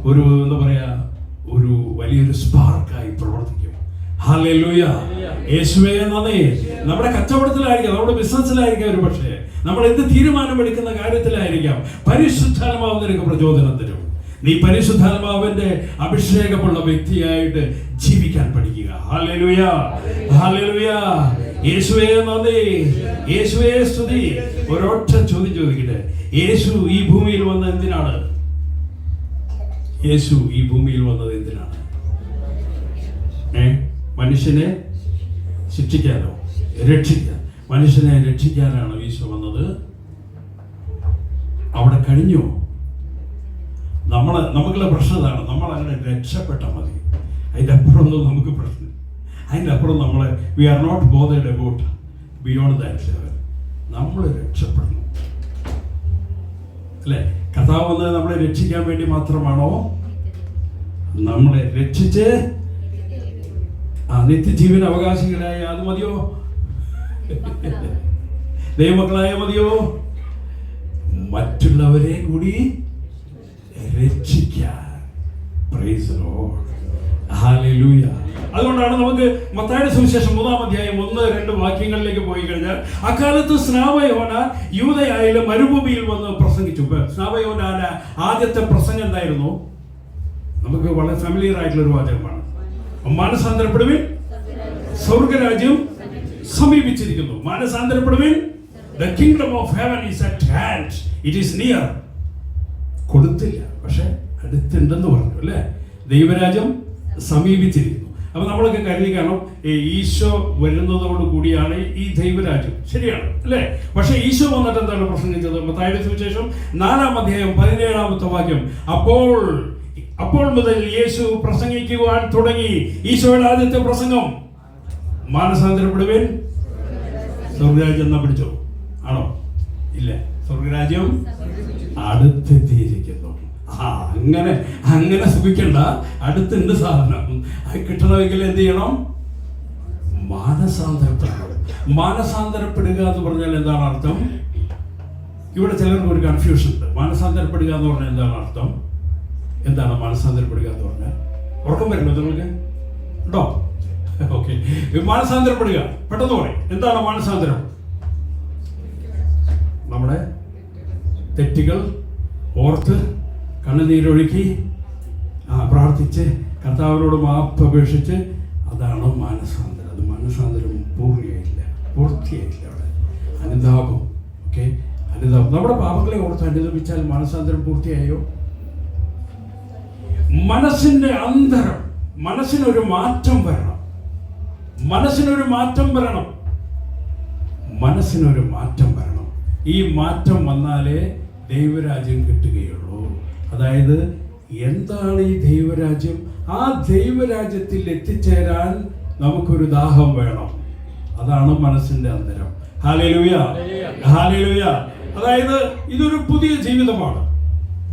ഒരു എന്താ പറയാ, ഒരു വലിയൊരു സ്പാർക്കായി പ്രവർത്തിക്കും. ഹല്ലേലൂയ. യേശുവേ നന്ദി. നമ്മുടെ കച്ചവടത്തിലായിരിക്കാം, നമ്മുടെ ബിസിനസ്സിലായിരിക്കാം, ഒരു പക്ഷേ നമ്മൾ എന്ത് തീരുമാനമെടുക്കുന്ന കാര്യത്തിലായിരിക്കാം, പരിശുദ്ധാത്മാവ് നിനക്ക് പ്രചോദനം തരും. നീ പരിശുദ്ധാത്മാവിന്റെ അഭിഷേകമുള്ള വ്യക്തിയായിട്ട് ജീവിക്കാൻ പഠിക്കുക. Hallelujah, hallelujah. യേശുവേ നന്ദി, യേശുവേ സ്തുതി. ഒരൊറ്റ ചോദ്യം ചോദിക്കട്ടെ, യേശു ഈ ഭൂമിയിൽ വന്നത് എന്തിനാണ്? യേശു ഈ ഭൂമിയിൽ വന്നത് എന്തിനാണ്? മനുഷ്യനെ ശിക്ഷിക്കാനോ? രക്ഷിക്കാൻ. മനുഷ്യനെ രക്ഷിക്കാനാണ് ഈശോ വന്നത്. അവിടെ കഴിഞ്ഞു. നമുക്കുള്ള പ്രശ്നം ഇതാണ്, നമ്മൾ അങ്ങനെ രക്ഷപ്പെട്ടാൽ മതി. അതിൻ്റെ അപ്പുറമൊന്നും നമുക്ക് പ്രശ്നം. അതിൻ്റെ അപ്പുറം നമ്മളെ we are not bothered about beyond that level. നമ്മൾ രക്ഷപ്പെടണം അല്ലേ? കർത്താവ് വന്നത് നമ്മളെ രക്ഷിക്കാൻ വേണ്ടി മാത്രമാണോ? നമ്മളെ രക്ഷിച്ച് നിത്യജീവൻ അവകാശികളായ അത് മതിയോ? ദൈവമക്കളായ മതിയോ? മറ്റുള്ളവരെ കൂടി രക്ഷിക്കാൻ. Price the Lord. ഹല്ലേലൂയ. അതുകൊണ്ടാണ് നമുക്ക് മത്തായിയുടെ സുവിശേഷം 3-ാം അധ്യായം 1-2 വാക്യങ്ങളിലേക്ക് പോയി കഴിഞ്ഞാൽ, അക്കാലത്ത് സ്നാപകയോഹന്നാൻ യൂദയായിലെ മരുഭൂമിയിൽ വന്ന് പ്രസംഗിച്ചു. സ്നാപകയോഹന്നാന്റെ ആദ്യത്തെ പ്രസംഗം എന്തായിരുന്നു? നമുക്ക് വളരെ ഫെമിലിയർ ആയിട്ടുള്ള ഒരു വാചകമാണ്, മാനസാന്തരപ്പെടുവിൻ, സ്വർഗരാജ്യം സമീപിച്ചിരിക്കുന്നു. മാനസാന്തരപ്പെടുവിൻ, the kingdom of heaven is at hand, it is near. കൊടുത്തില്ല, പക്ഷെ അടുത്തുണ്ടെന്ന് പറഞ്ഞു അല്ലേ? ദൈവരാജ്യം സമീപിച്ചിരിക്കുന്നു. അപ്പൊ നമ്മളൊക്കെ കരുതി കാണും ഈശോ വരുന്നതോട് കൂടിയാണ് ഈ ദൈവരാജ്യം. ശരിയാണ് അല്ലേ? പക്ഷെ ഈശോ വന്നിട്ട് എന്താണ് പ്രസംഗിച്ചത്? മത്തായിയുടെ സുവിശേഷം 4-ാം അധ്യായം 17-ാമത്തെ വാക്യം, അപ്പോൾ മുതൽ യേശു പ്രസംഗിക്കുവാൻ തുടങ്ങി. ഈശോയുടെ ആദ്യത്തെ പ്രസംഗം, മാനസാന്തരപ്പെടുവിൻ, സ്വർഗരാജ്യം എന്നാ പിടിച്ചോ? ആണോ? ഇല്ല, സ്വർഗരാജ്യം അടുത്തെത്തിയിരിക്കുന്നു. അങ്ങനെ സുഖിക്കണ്ട, അടുത്തുണ്ട് സാധനം. അത് കിട്ടണമെങ്കിൽ എന്ത് ചെയ്യണം? മാനസാന്തരപ്പെടണം. മാനസാന്തരപ്പെടുക എന്ന് പറഞ്ഞാൽ എന്താണ് അർത്ഥം? ഇവിടെ ചിലർക്ക് ഒരു കൺഫ്യൂഷൻ ഉണ്ട്. മാനസാന്തരപ്പെടുക എന്ന് പറഞ്ഞാൽ എന്താണ് അർത്ഥം? എന്താണ് മാനസാന്തരപ്പെടുക എന്ന് പറഞ്ഞാൽ? ഉറക്കം വരുന്നു നിങ്ങൾക്ക്? ഉണ്ടോ? ഓക്കെ. മാനസാന്തരപ്പെടുക, പെട്ടെന്ന് പറയും. എന്താണ് മാനസാന്തരം? നമ്മുടെ തെറ്റുകൾ ഓർത്ത് കണ്ണുനീരൊഴുക്കി പ്രാർത്ഥിച്ച് കർത്താവിനോട് മാപ്പ് അപേക്ഷിച്ച്, അതാണ് മാനസാന്തരം. അത് മാനസാന്തരം പൂർത്തിയായില്ല. അവിടെ അനുതാപം. ഓക്കെ, അനുതാപം. നമ്മുടെ പാപങ്ങളെ ഓർത്ത് അനുദപിച്ചാൽ മാനസാന്തരം പൂർത്തിയായോ? മനസ്സിന്റെ അന്തരം, മനസ്സിനൊരു മാറ്റം വരണം. മനസ്സിനൊരു മാറ്റം വരണം. ഈ മാറ്റം വന്നാലേ ദൈവരാജ്യം കിട്ടുകയുള്ളൂ. അതായത് എന്താണ് ഈ ദൈവരാജ്യം? ആ ദൈവരാജ്യത്തിൽ എത്തിച്ചേരാൻ നമുക്കൊരു ദാഹം വേണം. അതാണ് മനസ്സിന്റെ അന്തരം. Hallelujah, hallelujah. അതായത് ഇതൊരു പുതിയ ജീവിതമാണ്.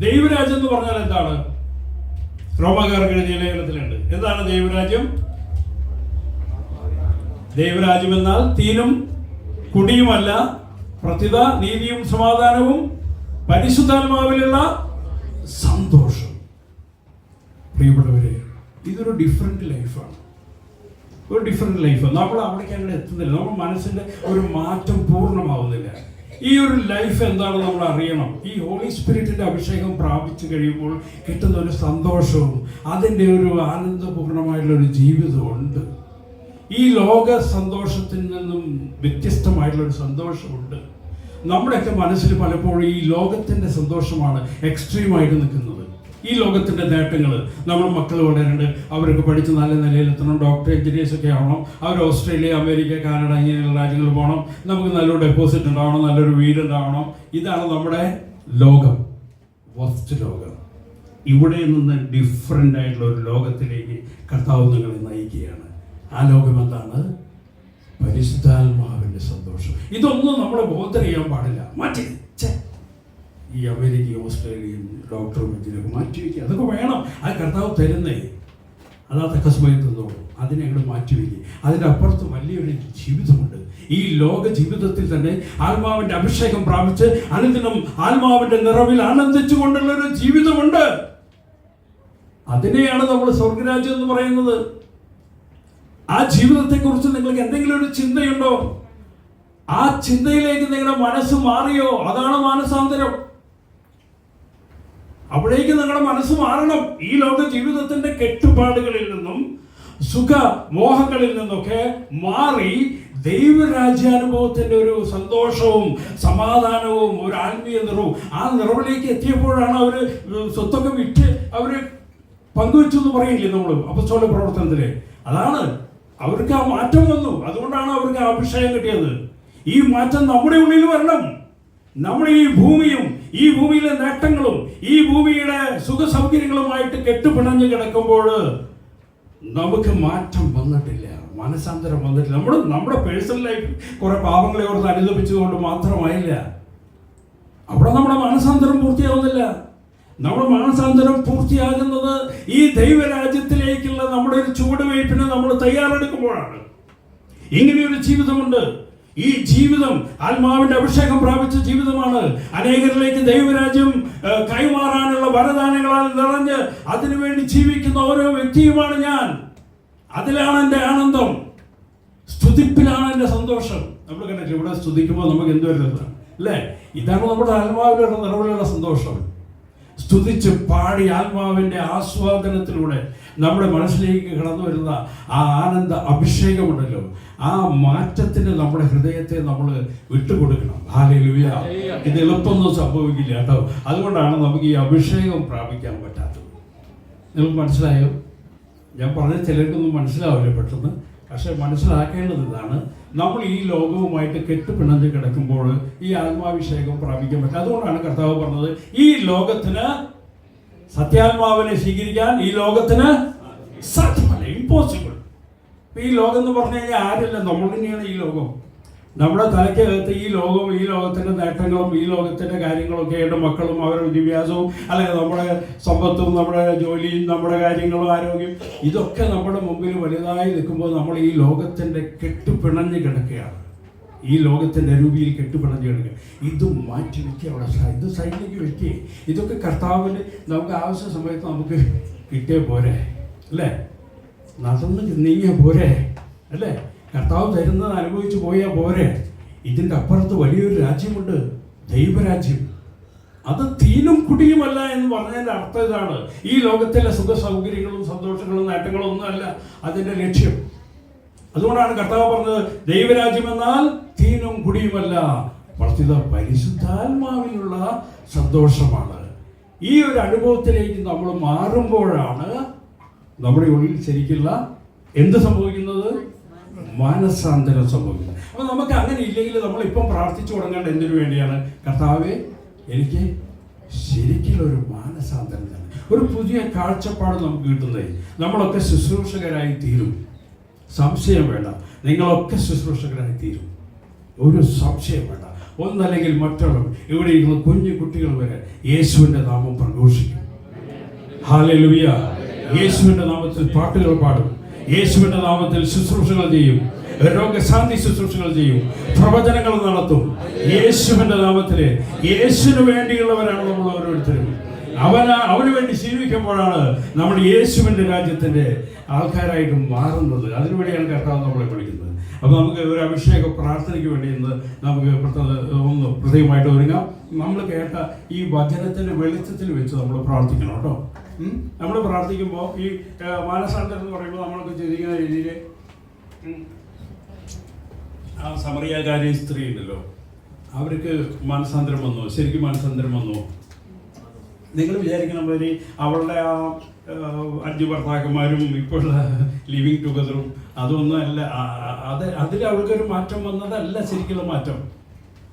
ദൈവരാജ്യം എന്ന് പറഞ്ഞാൽ എന്താണ്? റോമാക്കാർക്ക് എഴുതിയ ലേഖനത്തിലുണ്ട്. എന്താണ് ദൈവരാജ്യം? ദൈവരാജ്യം എന്നാൽ തീനും കുടിയുമല്ല, പ്രത്യുത നീതിയും സമാധാനവും പരിശുദ്ധാത്മാവിലുള്ള സന്തോഷം. പ്രിയപ്പെട്ടവരെ, ഇതൊരു ഡിഫറെന്റ് ലൈഫാണ്. ഒരു ഡിഫറെന്റ് ലൈഫ്. നമ്മൾ അവിടേക്ക് അങ്ങനെ എത്തുന്നില്ല. നമ്മുടെ മനസ്സിന്റെ ഒരു മാറ്റം പൂർണ്ണമാവുന്നില്ല. ഈ ഒരു ലൈഫ് എന്താണെന്ന് നമ്മൾ അറിയണം. ഈ ഹോളി സ്പിരിറ്റിന്റെ അഭിഷേകം പ്രാപിച്ചു കഴിയുമ്പോൾ കിട്ടുന്ന ഒരു സന്തോഷവും അതിൻ്റെ ഒരു ആനന്ദപൂർണമായിട്ടുള്ള ഒരു ജീവിതമുണ്ട്. ഈ ലോക സന്തോഷത്തിൽ നിന്നും വ്യത്യസ്തമായിട്ടുള്ള ഒരു സന്തോഷമുണ്ട്. നമ്മുടെയൊക്കെ മനസ്സിൽ പലപ്പോഴും ഈ ലോകത്തിന്റെ സന്തോഷമാണ് എക്സ്ട്രീമായിട്ട് നിൽക്കുന്നത്. ഈ ലോകത്തിന്റെ നേട്ടങ്ങൾ, നമ്മുടെ മക്കൾ വളരേണ്ട, അവർക്ക് പഠിച്ച് നല്ല നിലയിലെത്തണം, ഡോക്ടർ എഞ്ചിനീയേഴ്സ് ഒക്കെ ആവണം, അവർ ഓസ്ട്രേലിയ, അമേരിക്ക, കാനഡ ഇങ്ങനെയുള്ള രാജ്യങ്ങളിൽ പോകണം, നമുക്ക് നല്ലൊരു ഡെപ്പോസിറ്റ് ഉണ്ടാവണം, നല്ലൊരു വീടുണ്ടാവണം. ഇതാണ് നമ്മുടെ ലോകം, ഫസ്റ്റ് ലോകം. ഇവിടെ നിന്ന് ഡിഫറെൻ്റ് ആയിട്ടുള്ള ഒരു ലോകത്തിലേക്ക് കർത്താവ് നിങ്ങളെ നയിക്കുകയാണ്. ആ ലോകം എന്താണ്? പരിശുദ്ധാത്മാവിന്റെ സന്തോഷം. ഇതൊന്നും നമ്മളെ ബോധറിയാൻ പാടില്ല. മാറ്റി ഈ അമേരിക്കയും ഓസ്ട്രേലിയയും ഡോക്ടറും എഞ്ചിനീയറും മാറ്റിവെക്കുക. അതൊക്കെ വേണം. അത് കർത്താവ് തരുന്നേ. അതാ തക്ക സമയത്ത് തന്നോളൂ. അതിനെ അങ്ങോട്ട് മാറ്റിവെക്കുക. അതിൻ്റെ അപ്പുറത്ത് വലിയൊരു ജീവിതമുണ്ട്. ഈ ലോക ജീവിതത്തിൽ തന്നെ ആത്മാവിന്റെ അഭിഷേകം പ്രാപിച്ച് അനുദിനം ആത്മാവിന്റെ നിറവിൽ ആനന്ദിച്ചു കൊണ്ടുള്ള ഒരു ജീവിതമുണ്ട്. അതിനെയാണ് നമ്മൾ സ്വർഗരാജ്യം എന്ന് പറയുന്നത്. ആ ജീവിതത്തെക്കുറിച്ച് നിങ്ങൾക്ക് എന്തെങ്കിലും ഒരു ചിന്തയുണ്ടോ? ആ ചിന്തയിലേക്ക് നിങ്ങളുടെ മനസ്സ് മാറിയോ? അതാണ് മാനസാന്തരം. അവിടേക്ക് നിങ്ങളുടെ മനസ്സ് മാറണം. ഈ ലോക ജീവിതത്തിന്റെ കെട്ടുപാടുകളിൽ നിന്നും സുഖ മോഹങ്ങളിൽ നിന്നൊക്കെ മാറി ദൈവരാജ്യാനുഭവത്തിന്റെ ഒരു സന്തോഷവും സമാധാനവും ഒരു ആത്മീയ നിറവും ആ നിറവിലേക്ക് എത്തിയപ്പോഴാണ് അവര് സ്വത്തൊക്കെ വിറ്റ് അവര് പങ്കുവെച്ചു എന്ന് പറയില്ലേ നമ്മൾ അപ്പസ്തോല പ്രവർത്തനത്തില്. അതാണ് അവർക്ക് ആ മാറ്റം വന്നു. അതുകൊണ്ടാണ് അവർക്ക് ആ അഭിഷേകം കിട്ടിയത്. ഈ മാറ്റം നമ്മുടെ ഉള്ളിൽ വരണം. നമ്മുടെ ഈ ഭൂമിയും ഈ ഭൂമിയിലെ നേട്ടങ്ങളും ഈ ഭൂമിയുടെ സുഖ സൗകര്യങ്ങളുമായിട്ട് കെട്ടുപിണഞ്ഞ് കിടക്കുമ്പോൾ നമുക്ക് മാറ്റം വന്നിട്ടില്ല, മനസാന്തരം വന്നിട്ടില്ല. നമ്മുടെ പേഴ്സണൽ ലൈഫ് കുറെ പാപങ്ങളെ ഓർത്ത് അനുദപിച്ചതുകൊണ്ട് മാത്രമായില്ല. അവിടെ നമ്മുടെ മനസാന്തരം പൂർത്തിയാവുന്നില്ല. നമ്മുടെ മനസാന്തരം പൂർത്തിയാകുന്നത് ഈ ദൈവരാജ്യത്തിലേക്കുള്ള നമ്മുടെ ഒരു ചുവടുവയ്പ്പിന് നമ്മൾ തയ്യാറെടുക്കുമ്പോഴാണ്. ഇങ്ങനെയൊരു ജീവിതമുണ്ട്. ഈ ജീവിതം ആത്മാവിന്റെ അഭിഷേകം പ്രാപിച്ച ജീവിതമാണ്. അനേകരിലേക്ക് ദൈവരാജ്യം കൈമാറാനുള്ള വരദാനങ്ങളാൽ നിറഞ്ഞ് അതിനുവേണ്ടി ജീവിക്കുന്ന ഓരോ വ്യക്തിയുമാണ് ഞാൻ. അതിലാണ് എൻ്റെ ആനന്ദം, സ്തുതിപ്പിലാണ് എൻ്റെ സന്തോഷം. നമ്മൾ കണ്ടിട്ട് ഇവിടെ സ്തുതിക്കുമ്പോൾ നമുക്ക് എന്തൊരു അല്ലേ? ഇതാണ് നമ്മുടെ ആത്മാവിലുള്ള നിറവിലുള്ള സന്തോഷം. സ്തുതിച്ച് പാടി ആത്മാവിന്റെ ആസ്വാദനത്തിലൂടെ നമ്മുടെ മനസ്സിലേക്ക് കടന്നു വരുന്ന ആ ആനന്ദ അഭിഷേകമുണ്ടല്ലോ, ആ മാറ്റത്തിന് നമ്മുടെ ഹൃദയത്തെ നമ്മൾ വിട്ടുകൊടുക്കണം. ഹല്ലേലൂയ. ഇത് എളുപ്പമൊന്നും സംഭവിക്കില്ല കേട്ടോ. അതുകൊണ്ടാണ് നമുക്ക് ഈ അഭിഷേകം പ്രാപിക്കാൻ പറ്റാത്തത്. നിങ്ങൾക്ക് മനസ്സിലായോ? ഞാൻ പറഞ്ഞ ചിലർക്കൊന്നും മനസ്സിലാവില്ല പെട്ടെന്ന്. പക്ഷെ മനസ്സിലാക്കേണ്ടത് ഇതാണ്, നമ്മൾ ഈ ലോകവുമായിട്ട് കെട്ടുപിണഞ്ഞ് കിടക്കുമ്പോൾ ഈ ആത്മാഭിഷേകം പ്രാപിക്കാൻ പറ്റും. അതുകൊണ്ടാണ് കർത്താവ് പറഞ്ഞത്, ഈ ലോകത്തിന് സത്യാത്മാവിനെ സ്വീകരിക്കാൻ ഈ ലോകത്തിന് സാധ്യമല്ല, ഇമ്പോസിബിൾ. ഈ ലോകം എന്ന് പറഞ്ഞു കഴിഞ്ഞാൽ ആരില്ല, നമ്മൾ തന്നെയാണ് ഈ ലോകം. നമ്മുടെ തലയ്ക്കകത്ത് ഈ ലോകവും ഈ ലോകത്തിന്റെ നേട്ടങ്ങളും ഈ ലോകത്തിന്റെ കാര്യങ്ങളൊക്കെ ആയിട്ട് മക്കളും അവരുടെ വിദ്യാഭ്യാസവും അല്ലെങ്കിൽ നമ്മുടെ സമ്പത്തും നമ്മുടെ ജോലിയും നമ്മുടെ കാര്യങ്ങളും ആരോഗ്യം ഇതൊക്കെ നമ്മുടെ മുമ്പിൽ വലുതായി നിൽക്കുമ്പോൾ നമ്മൾ ഈ ലോകത്തിന്റെ കെട്ടുപിണഞ്ഞ് കിടക്കുകയാണ്. ഈ ലോകത്തിന്റെ രൂപിയിൽ കെട്ടുപിണഞ്ഞ് കിടക്കുക. ഇത് മാറ്റി വെക്കുക, അവിടെ ഇത് സൈഡിലേക്ക് വെക്കുക. ഇതൊക്കെ കർത്താവിന് നമുക്ക് ആവശ്യ സമയത്ത് നമുക്ക് കിട്ടിയ പോരെ അല്ലേ? നടന്ന് നീങ്ങിയ പോരെ അല്ലേ? കർത്താവ് തരുന്നത് അനുഭവിച്ചു പോയാൽ പോരെ? ഇതിൻ്റെ അപ്പുറത്ത് വലിയൊരു രാജ്യമുണ്ട്, ദൈവരാജ്യം. അത് തീനും കുടിയുമല്ല എന്ന് പറഞ്ഞതിൻ്റെ അർത്ഥം ഇതാണ്. ഈ ലോകത്തിലെ സുഖ സൗകര്യങ്ങളും സന്തോഷങ്ങളും നേട്ടങ്ങളും ഒന്നുമല്ല അതിൻ്റെ ലക്ഷ്യം. അതുകൊണ്ടാണ് കർത്താവ് പറഞ്ഞത്, ദൈവരാജ്യം എന്നാൽ തീനും കുടിയുമല്ല, പ്രത്യുത പരിശുദ്ധാത്മാവിലുള്ള സന്തോഷമാണ്. ഈ ഒരു അനുഭവത്തിലേക്ക് നമ്മൾ മാറുമ്പോഴാണ് നമ്മുടെ ഉള്ളിൽ ശരിക്കുള്ള എന്ത് സംഭവിക്കുന്നത്? മാനസാന്തരം സംഭവിക്കുന്നത്. അപ്പൊ നമുക്ക് അങ്ങനെ ഇല്ലെങ്കിൽ നമ്മളിപ്പം പ്രാർത്ഥിച്ചു തുടങ്ങേണ്ട എന്തിനു വേണ്ടിയാണ്? കർത്താവേ, എനിക്ക് ശരിക്കുള്ള ഒരു മാനസാന്തരം തന്നെ, ഒരു പുതിയ കാഴ്ചപ്പാട് നമുക്ക് കിട്ടുന്നത്. നമ്മളൊക്കെ ശുശ്രൂഷകരായി തീരും, സംശയം വേണ്ട. നിങ്ങളൊക്കെ ശുശ്രൂഷകരായി തീരും, ഒരു സംശയം വേണ്ട. ഒന്നല്ലെങ്കിൽ മറ്റുള്ളവർ, ഇവിടെ ഇരിക്കുന്ന കുഞ്ഞു കുട്ടികൾ വരെ യേശുവിൻ്റെ നാമം പ്രഘോഷിക്കും. ഹല്ലേലൂയ. യേശുവിൻ്റെ നാമത്തിൽ പാട്ടുകൾ പാടും, യേശുവിൻ്റെ നാമത്തിൽ ശുശ്രൂഷകൾ ചെയ്യും, രോഗശാന്തി ശുശ്രൂഷകൾ ചെയ്യും, പ്രവചനങ്ങൾ നടത്തും. യേശുവിൻ്റെ നാമത്തില് യേശുവിന് വേണ്ടിയുള്ളവരാണ് നമ്മൾ ഓരോരുത്തരും. അവന് വേണ്ടി ജീവിക്കുമ്പോഴാണ് നമ്മൾ യേശുവിൻ്റെ രാജ്യത്തിൻ്റെ ആൾക്കാരായിട്ട് മാറുന്നത്. അതിനുവേണ്ടിയാണ് കർത്താവ് നമ്മളെ വിളിക്കുന്നത്. അപ്പോൾ നമുക്ക് ഒരു അഭിഷേക പ്രാർത്ഥനയ്ക്ക് വേണ്ടി ഇന്ന് നമുക്ക് ഒന്ന് പ്രത്യേകമായിട്ട് ഒരുങ്ങാം. നമ്മൾ കേട്ട ഈ വചനത്തിൻ്റെ വെളിച്ചത്തിൽ വെച്ച് നമ്മൾ പ്രാർത്ഥിക്കണം കേട്ടോ. നമ്മൾ പ്രാർത്ഥിക്കുമ്പോൾ ഈ മാനസാന്തരം എന്ന് പറയുമ്പോൾ നമ്മളൊക്കെ ചിന്തിക്കുന്ന രീതിയിൽ ആ സമറിയാകാരി സ്ത്രീ ഉണ്ടല്ലോ, അവർക്ക് മാനസാന്തരം വന്നു. ശരിക്കും മാനസാന്തരം വന്നു. നിങ്ങൾ വിചാരിക്കണം വരി അവളുടെ ആ 5 ഭർത്താക്കന്മാരും ഇപ്പോഴുള്ള ലിവിങ് ടുഗദറും അതൊന്നും അല്ല. അതിൽ അവൾക്കൊരു മാറ്റം വന്നതല്ല ശരിക്കുള്ള മാറ്റം.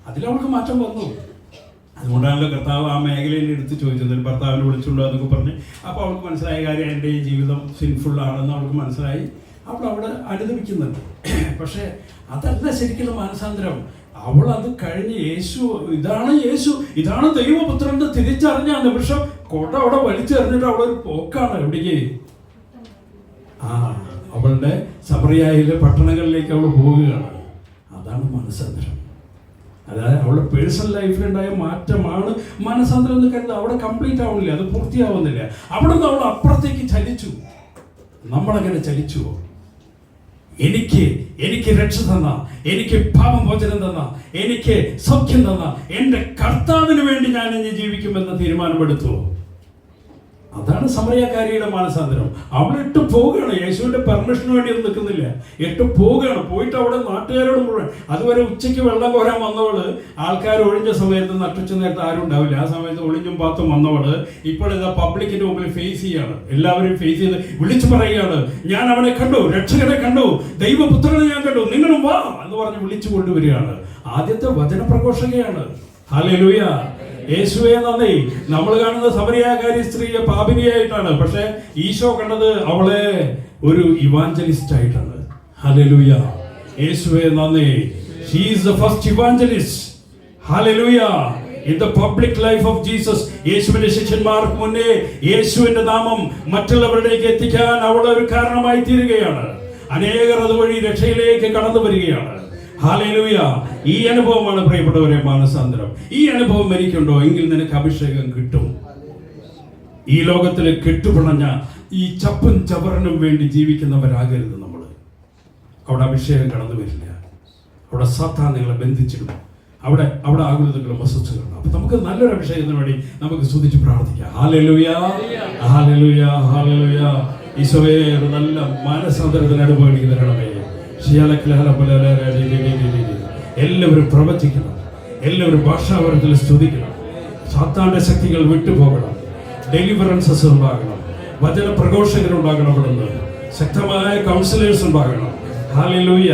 അതിലവൾക്ക് മാറ്റം വന്നു. അതുകൊണ്ടാണല്ലോ കർത്താവ് ആ മേഖലയിൽ എടുത്ത് ചോദിച്ചത്, ഭർത്താവിനെ വിളിച്ചുകൊണ്ടോ എന്നൊക്കെ പറഞ്ഞ്. അപ്പോൾ അവൾക്ക് മനസ്സിലായ കാര്യം എൻ്റെ ഈ ജീവിതം സിൻഫുള്ളാണെന്ന് അവൾക്ക് മനസ്സിലായി. അവൾ അവിടെ അനുദപിക്കുന്നുണ്ട്. പക്ഷേ അതല്ല ശരിക്കുള്ള മാനസാന്തരം. അവൾ അത് കഴിഞ്ഞ് യേശു ഇതാണ് ദൈവപുത്രന്റെ തിരിച്ചറിഞ്ഞ നിമിഷം കൊട അവിടെ വലിച്ചെറിഞ്ഞിട്ട് അവളൊരു പോക്കാണ്. എവിടേക്ക്? അവളുടെ സമറിയായിലെ പട്ടണങ്ങളിലേക്ക് അവൾ പോവുകയാണ്. അതാണ് മാനസാന്തരം. അതായത് അവളുടെ പേഴ്സണൽ ലൈഫിലുണ്ടായ മാറ്റമാണ് മാനസാന്തരം എന്ന് കരുതുന്നത്. അവിടെ കംപ്ലീറ്റ് ആവുന്നില്ല, അത് പൂർത്തിയാവുന്നില്ല. അവിടെ നിന്ന് അവൾ അപ്പുറത്തേക്ക് ചലിച്ചു. നമ്മളങ്ങനെ ചലിച്ചുവോ? എനിക്ക് രക്ഷ തന്ന, എനിക്ക് പാപമോചനം തന്ന, എനിക്ക് സൗഖ്യം തന്ന എൻ്റെ കർത്താവിന് വേണ്ടി ഞാൻ ഇനി ജീവിക്കുമെന്ന തീരുമാനമെടുത്തു. അതാണ് സമറിയാക്കാരിയുടെ മാനസാന്തരം. അവൾ ഇട്ട് പോവുകയാണ്. യേശുവിന്റെ പെർമിഷന് വേണ്ടി ഒന്നും നിൽക്കുന്നില്ല, ഇട്ട് പോവുകയാണ്. പോയിട്ട് അവിടെ നാട്ടുകാരോട് മുഴുവൻ, അതുവരെ ഉച്ചയ്ക്ക് വെള്ളം കോരാൻ വന്നവള്, ആൾക്കാർ ഒഴിഞ്ഞ സമയത്ത് നട്ടുച്ച നേരത്ത് ആരും ഉണ്ടാവില്ല, ആ സമയത്ത് ഒളിഞ്ഞും പാത്തും വന്നവള് ഇപ്പോൾ ഇതാ പബ്ലിക്കിന്റെ മുമ്പിൽ ഫേസ് ചെയ്യാണ്. എല്ലാവരും ഫേസ് ചെയ്ത് വിളിച്ചു പറയുകയാണ്, ഞാൻ അവനെ കണ്ടു, രക്ഷകനെ കണ്ടു, ദൈവപുത്രനെ ഞാൻ കണ്ടു, നിങ്ങളും വാ എന്ന് പറഞ്ഞ് വിളിച്ചു കൊണ്ടുവരികയാണ്. ആദ്യത്തെ വചനപ്രഘോഷകയാണ്. ഹല്ലേലൂയ. യേശുവേ നന്ദി. നമ്മൾ കാണുന്ന സമറിയാകാരി സ്ത്രീയെ പാപിനിയായിട്ടാണ്. പക്ഷെ ഈശോ കണ്ടത് അവളെ ഒരു ഇവാഞ്ചലിസ്റ്റ് ആയിട്ടാണ്. ഹല്ലേലൂയ. യേശുവേ നന്ദി. She is the first evangelist. Hallelujah. In the public life of Jesus. യേശുവിന്റെ ശിഷ്യന്മാർക്ക് മുന്നേ യേശുവിന്റെ നാമം മറ്റുള്ളവരിലേക്ക് എത്തിക്കാൻ അവൾ ഒരു കാരണമായി തീരുകയാണ്. അനേകർ അതുവഴി രക്ഷയിലേക്ക് കടന്നു വരികയാണ്. ഹല്ലേലൂയ. ഈ അനുഭവമാണ് പ്രിയപ്പെട്ടവരെ മാനസാന്തരം. ഈ അനുഭവം എനിക്കുണ്ടോ എങ്കിൽ നിനക്ക് അഭിഷേകം കിട്ടും. ഈ ലോകത്തിൽ കെട്ടുപിണഞ്ഞ ഈ ചപ്പും ചവറിനും വേണ്ടി ജീവിക്കുന്നവരാകരുത് നമ്മൾ. അവിടെ അഭിഷേകം കടന്നു വരില്ല. അവിടെ സാത്താൻ നിങ്ങളെ ബന്ധിച്ചിടും. അവിടെ ആകുലതകളും അസ്വസ്ഥതകളും. അപ്പൊ നമുക്ക് നല്ലൊരു അഭിഷേകത്തിന് വേണ്ടി നമുക്ക് സ്തുതിച്ച് പ്രാർത്ഥിക്കാം. Hallelujah, hallelujah, hallelujah. ഈശോയെ ഒരു നല്ല മാനസാന്തരത്തിന് അനുഭവം തരണമേ. എല്ലാവരും പ്രവചിക്കണം, എല്ലാവരും ഭാഷാപരത്തിൽ സ്തുതിക്കണം. സാത്താന്റെ ശക്തികൾ വിട്ടുപോകണം. ഡെലിവറൻസസ് ഉണ്ടാകണം, വചന പ്രഘോഷകരുണ്ടാകണം. അവിടുന്ന് ശക്തമായ കൗൺസിലേഴ്സ് ഉണ്ടാകണം. ഹല്ലേലൂയ.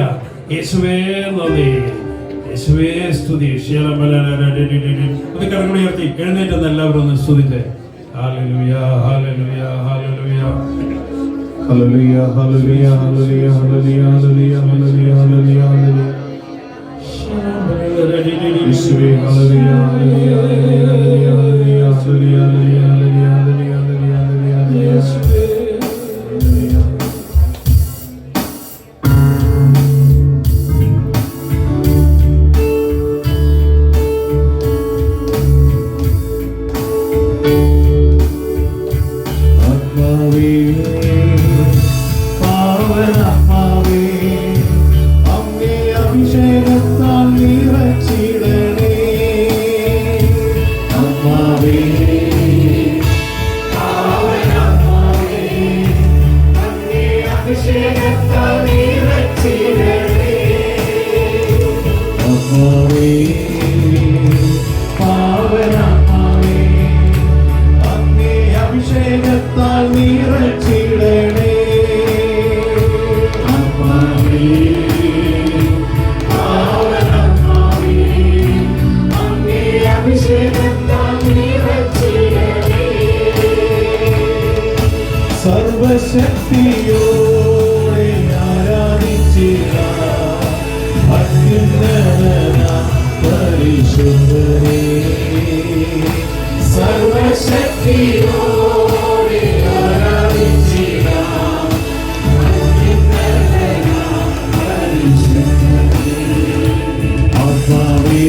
യേശുവേ നന്ദി, യേശുവേ സ്തുതി. കരങ്ങൾ ഉയർത്തി എഴുന്നേറ്റെന്ന് എല്ലാവരും ഒന്ന് സ്തുതിച്ചേ. Hallelujah, hallelujah, hallelujah. Hallelujah, hallelujah, hallelujah, hallelujah, hallelujah, hallelujah, hallelujah, hallelujah. Yeshua, hallelujah, hallelujah, hallelujah, hallelujah, hallelujah, hallelujah, hallelujah, hallelujah, hallelujah. സർവശക്തിയോടെ ആരാധിച്ചിടാം അത്യുന്നതനാം പരിശുദ്ധനേ. സർവശക്തിയോടെ ആരാധിച്ചിടാം അത്യുന്നതനാം പരിശുദ്ധനേ. ആത്മാവേ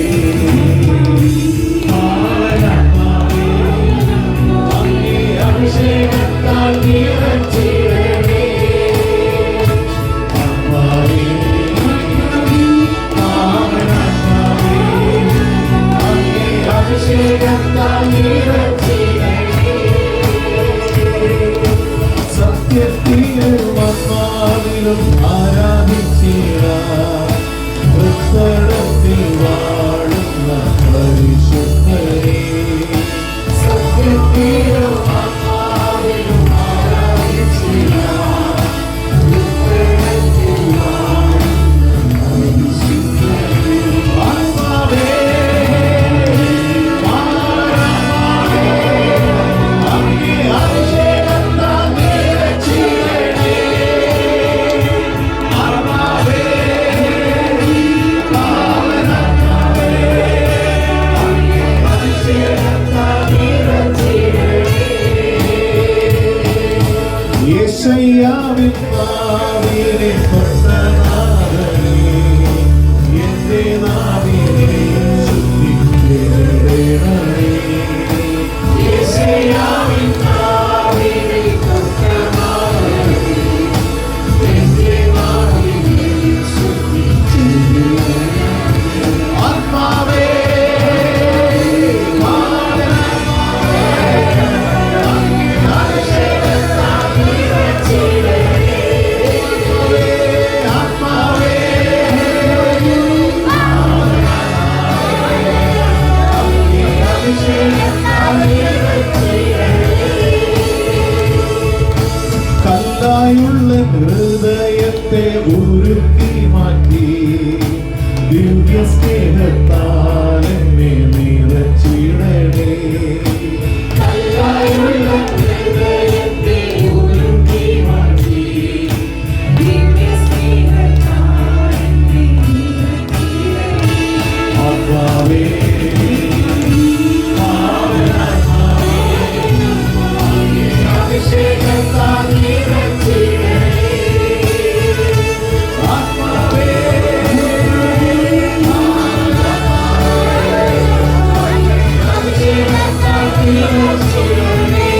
അഭിഷേകത്താൽ നിറച്ചിടണേ. ആത്മാവേ ആത്മാവേ അഭിഷേകത്താൽ നിറച്ചിടണേ. സത്യത്തിലും ആത്മാവിലും ആരാധിച്ചിടാം ഉത്തരത്തിൽ വാഴുന്ന പരിശുദ്ധനേ. സത്യത്തിലും ആത്മാവിലും ആരാധിച്ചിടാം ഉത്തരത്തിൽ വാഴുന്ന പരിശുദ്ധനേ. ആത്മാവേ ആത്മാവേ അങ്ങേ അഭിഷേകത്താൽ നിറച്ചിടണേ. ആത്മാവേ യേശയ്യാവിൻ നാവിനെ തൊട്ടനാഥനേ, എന്റെ നാവിനെ ശുദ്ധീകരിക്കണമേ. യേശയ്യാവിൻ നാവിനെ തൊട്ടനാഥനേ, എന്റെ നാവിനെ ശുദ്ധീകരിക്കണമേ. ആത്മാവേ കല്ലായുള്ള ഹൃദയത്തെ ഉരുക്കി മാറ്റി ദിവ്യ സ്നേഹത്താൽ എന്നെ നിറച്ചിടണേ. കല്ലായുള്ള ഹൃദയത്തെ ഉരുക്കി മാറ്റി ദിവ്യ സ്നേഹത്താൽ എന്നെ നിറച്ചിടണേ. ആത്മാവേ അഭിഷേകത്താൽ നിറച്ചിടണേ. ആത്മാവേ അഭിഷേകത്താൽ നിറച്ചിടണേ.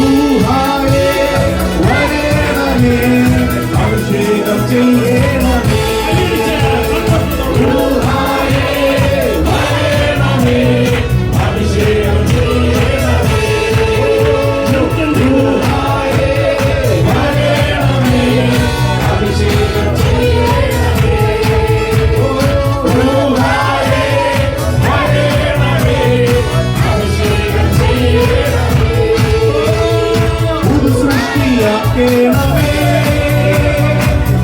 ഊഹായേ വരണമേ അഭിഷേകം ചെയ്യണമേ. ഊഹായേ വരണമേ അഭിഷേകം ചെയ്യണമേ. ഊഹായേ വരണമേ അഭിഷേകം ചെയ്യണമേ. ഊഹായേ വരണമേ അഭിഷേകം ചെയ്യണമേ. പുതു സൃഷ്ടിയാക്കണമേ,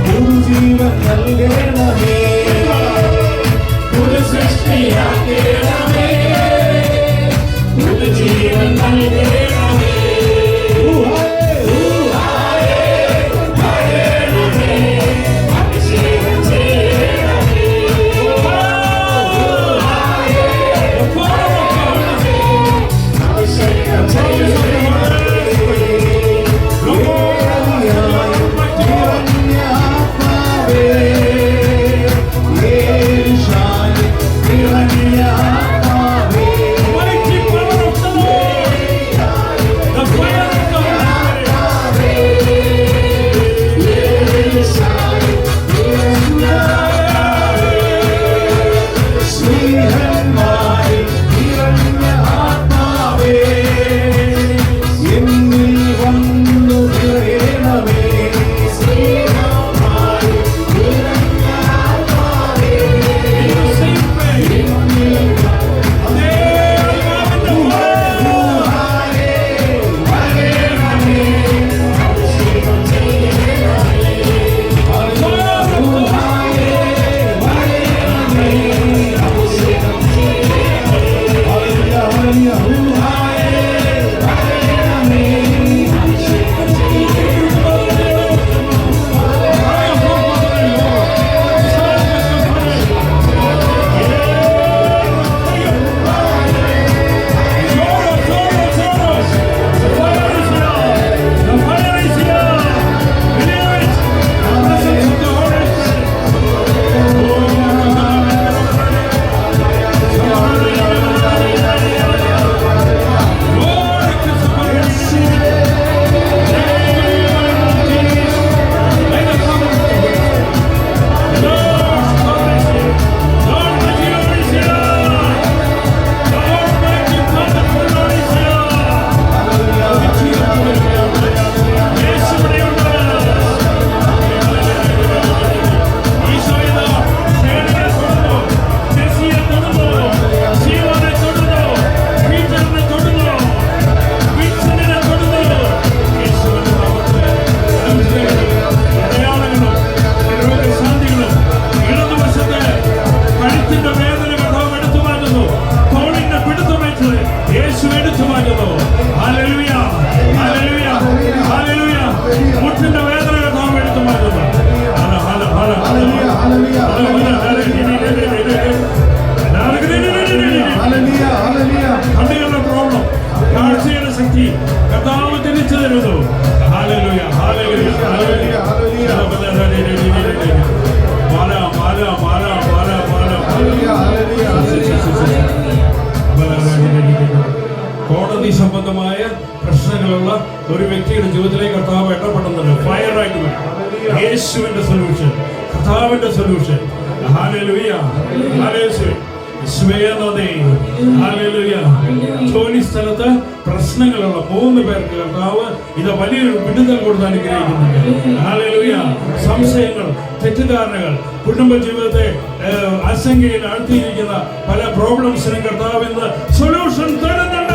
പുതുജീവൻ നൽകണമേ. പുതു സൃഷ്ടിയാക്കണമേ, പുതുജീവൻ നൽകണമേ. അഭിഷേകം ചെയ്യണമേ. അഭിഷേകം ചെയ്യണമേ. ആത്മാവേ Hallelujah. അസ്ഥി സംബന്ധമായ പ്രശ്നങ്ങളുള്ള ഒരു വ്യക്തിയുടെ ജീവിതത്തിലേക്ക് കർത്താവ് ഇടപെടുന്നുണ്ട്. ഫയറായിട്ട് വരും. യേശുവിന്റെ സൊല്യൂഷൻ, കർത്താവിന്റെ സൊല്യൂഷൻ. ഹല്ലേലൂയ, ഹല്ലേലൂയ, യേശുവേ നന്ദി. ഹല്ലേലൂയ. ജോലി സ്ഥലത്ത് പ്രശ്നങ്ങളുള്ള 3 പേർക്ക് കർത്താവ് ഇത് വലിയൊരു വിടുതൽ കൊടുത്ത് അനുഗ്രഹിക്കുന്നുണ്ട്. ഹല്ലേലൂയ. സംശയങ്ങൾ, തെറ്റിദ്ധാരണകൾ, കുടുംബ ജീവിതത്തെ ആശങ്കയിൽ ആഴ്ത്തിയിരിക്കുന്ന പല പ്രോബ്ലംസിനും കർത്താവ് ഇന്ന് സൊല്യൂഷൻ തരുന്നുണ്ട്.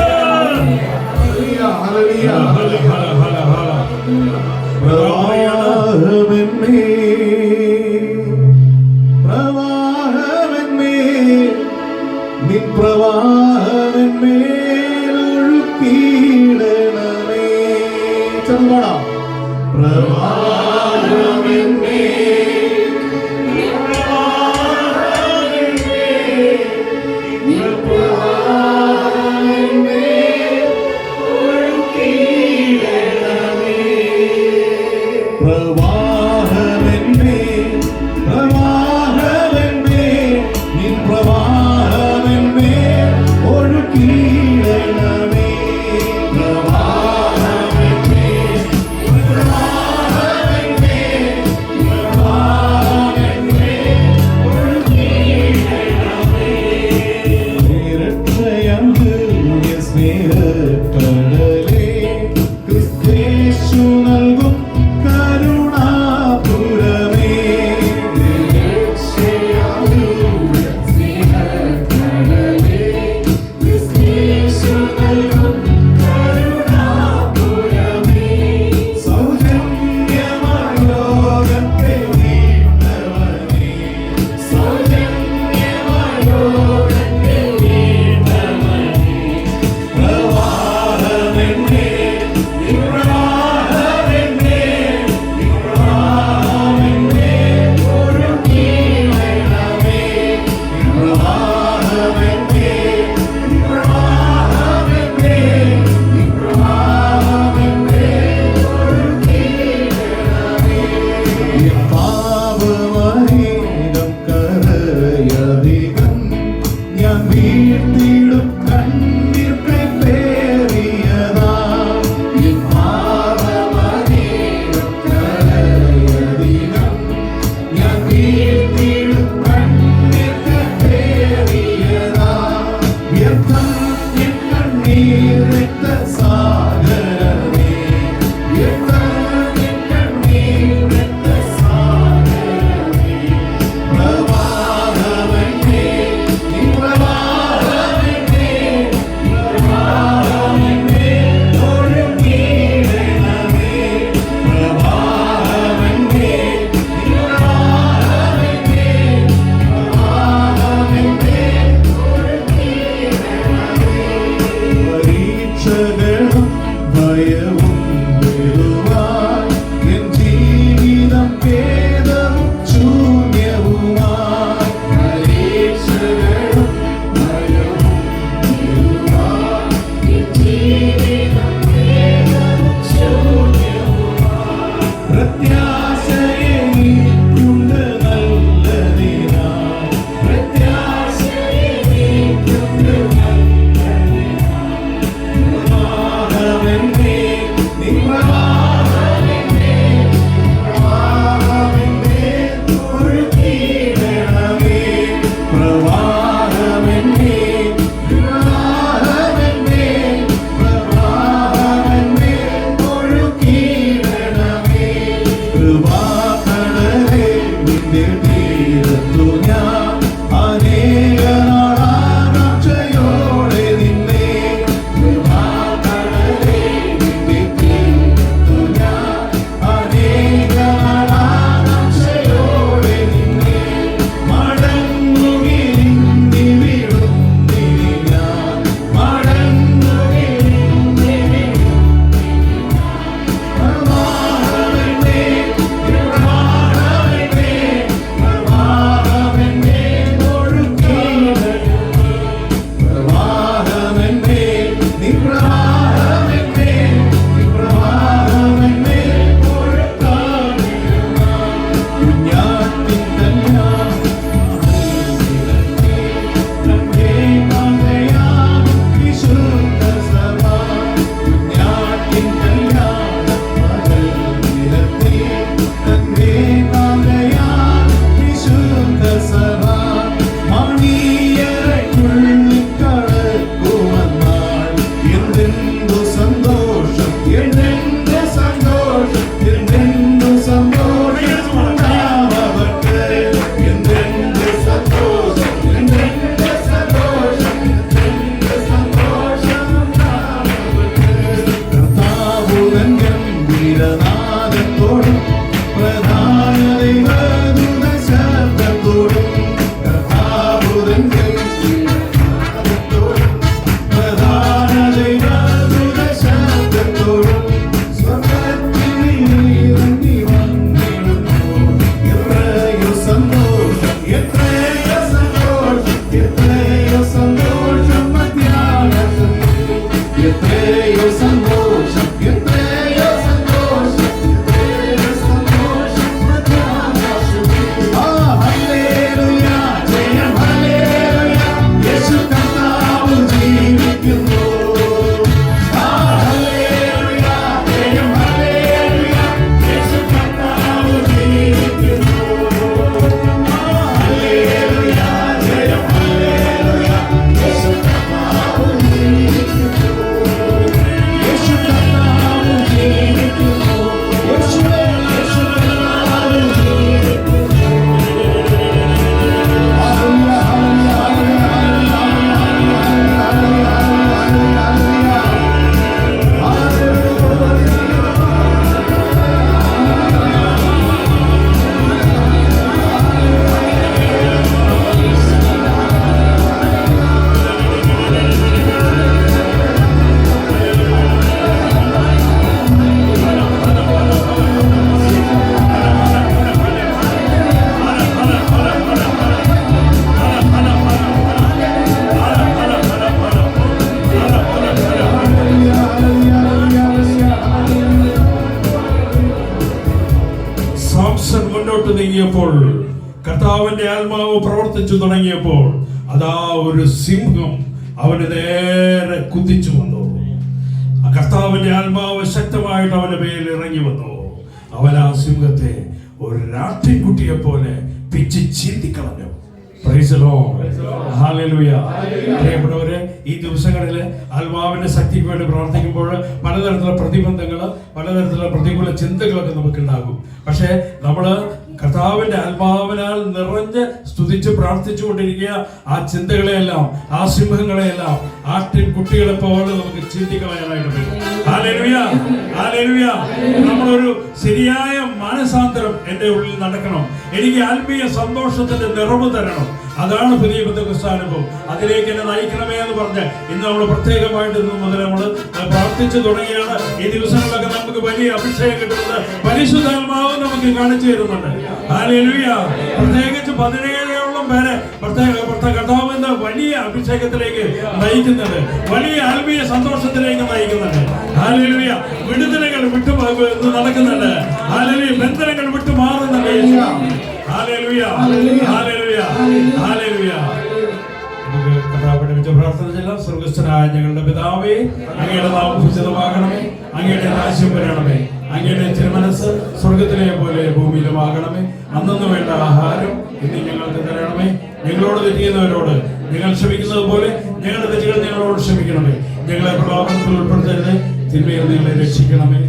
എത്രയോ സന്തോഷം, എത്രയോ സന്തോഷം, എത്രയോ സന്തോഷം മധ്യാകാശത്തിൽ. ആ ഹല്ലേലൂയ, ജയം ഹല്ലേലൂയ, യേശു കർത്താവ് ജീവിക്കുന്നു. ആ ഹല്ലേലൂയ, ജയം ഹല്ലേലൂയ, യേശു കർത്താവ് ജീവിക്കുന്നു. ആ ഹല്ലേലൂയ, ജയം ഹല്ലേലൂയ, യേശു കർത്താവ് ജീവിക്കുന്നു. യേശു കർത്താവ് ജീവിക്കുന്നു. യേശുവേ, യേശു കർത്താവ് ജീവിക്കുന്നു. ഹല്ലേലൂയ, ഹല്ലേലൂയ, സാംസൺ മുന്നോട്ട് നീങ്ങിയപ്പോൾ, കർത്താവിന്റെ ആത്മാവ് പ്രവർത്തിച്ചു തുടങ്ങിയപ്പോൾ, അതാ ഒരു സിംഹം അവന് നേരെ കുതിച്ചു വന്നു. കർത്താവിന്റെ ആത്മാവ് ശക്തമായിട്ട് അവന്റെ മേൽ ഇറങ്ങി വന്നു. അവൻ ആ സിംഹത്തെ ഒരു രാട്ടിൻകുട്ടിയെ പോലെ pitch ചീന്തിക്കളഞ്ഞു. Praise the Lord. Hallelujah. പ്രിയപ്പെട്ടവരെ, ഈ ദിവസങ്ങളിൽ ആത്മാവിന്റെ ശക്തിക്ക് വേണ്ടി പ്രാർത്ഥിക്കുമ്പോൾ പലതരത്തിലുള്ള പ്രതിബന്ധങ്ങൾ, പലതരത്തിലുള്ള പ്രതികൂല ചിന്തകളൊക്കെ നമുക്കുണ്ടാകും. പക്ഷേ നമ്മള് കർത്താവിന്റെ ആത്മാവിനാൽ നിറഞ്ഞ് സ്തുതിച്ച് പ്രാർത്ഥിച്ചു കൊണ്ടിരിക്കുക. ആ ചിന്തകളെയെല്ലാം, ആ സിംഹങ്ങളെയെല്ലാം ആട്ടിൻ കുട്ടികളെ പോലെ നമുക്ക് ചിന്തിക്കളയാനായിട്ട് പറ്റും. Hallelujah, hallelujah. നമ്മളൊരു ശരിയായ മാനസാന്തരം എൻ്റെ ഉള്ളിൽ നടക്കണം. എനിക്ക് ആത്മീയ സന്തോഷത്തിന്റെ നിറവ് തരണം. അതാണ് പുതിയ പെന്തക്കോസ്താനുഭവം. അതിലേക്ക് എന്നെ നയിക്കണമേ എന്ന് പറഞ്ഞ് ഇന്ന് നമ്മൾ പ്രത്യേകമായിട്ട് ഇന്ന് മുതൽ നമ്മൾ പ്രാർത്ഥിച്ചു തുടങ്ങിയാണ്. ഈ ദിവസങ്ങളിലൊക്കെ നമുക്ക് വലിയ അഭിഷേകം കിട്ടുന്നത് പരിശുദ്ധാത്മാവ് നമുക്ക് കാണിച്ചു തരുന്നുണ്ട്. ഹല്ലേലൂയ. പ്രത്യേകിച്ച് 17ഓളം പേരെ കർത്താവിന്റെ വലിയ അഭിഷേകത്തിലേക്ക് നയിക്കുന്നുണ്ട്, വലിയ ആത്മീയ സന്തോഷത്തിലേക്ക് നയിക്കുന്നുണ്ട്. ഹല്ലേലൂയ. വിടുതലുകൾ വിട്ടു നടക്കുന്നുണ്ട്. ഹല്ലേലൂയ. ബന്ധനങ്ങൾ വിട്ടു മാറുന്നുണ്ട്. Hallelujah, hallelujah, hallelujah. നമുക്ക് കർത്താവിനെ വെച്ച് പ്രാർത്ഥന ചെയ്യാം. സ്വർഗ്ഗസ്ഥനായ ഞങ്ങളുടെ പിതാവേ, അങ്ങയുടെ നാമം പൂജിതമാകണമേ, അങ്ങയുടെ രാജ്യം വരണമേ, അങ്ങയുടെ തിരുമനസ് സ്വർഗത്തിലെ പോലെ ഭൂമിയിലുമാകണമേ. അന്നു വേണ്ട ആഹാരം ഇന്ന് ഞങ്ങൾക്ക് തരണമേ. ഞങ്ങളോട് തെറ്റിയുന്നവരോട് ഞങ്ങൾ ക്ഷമിക്കുന്നത് പോലെ ഞങ്ങളുടെ തെറ്റുകൾ ഞങ്ങളോട് ക്ഷമിക്കണമേ. ഞങ്ങളെ പ്രലോഭനത്തിൽ ഉൾപ്പെടുത്തരുത്, തിന്മയിൽ നിങ്ങളെ രക്ഷിക്കണമേ.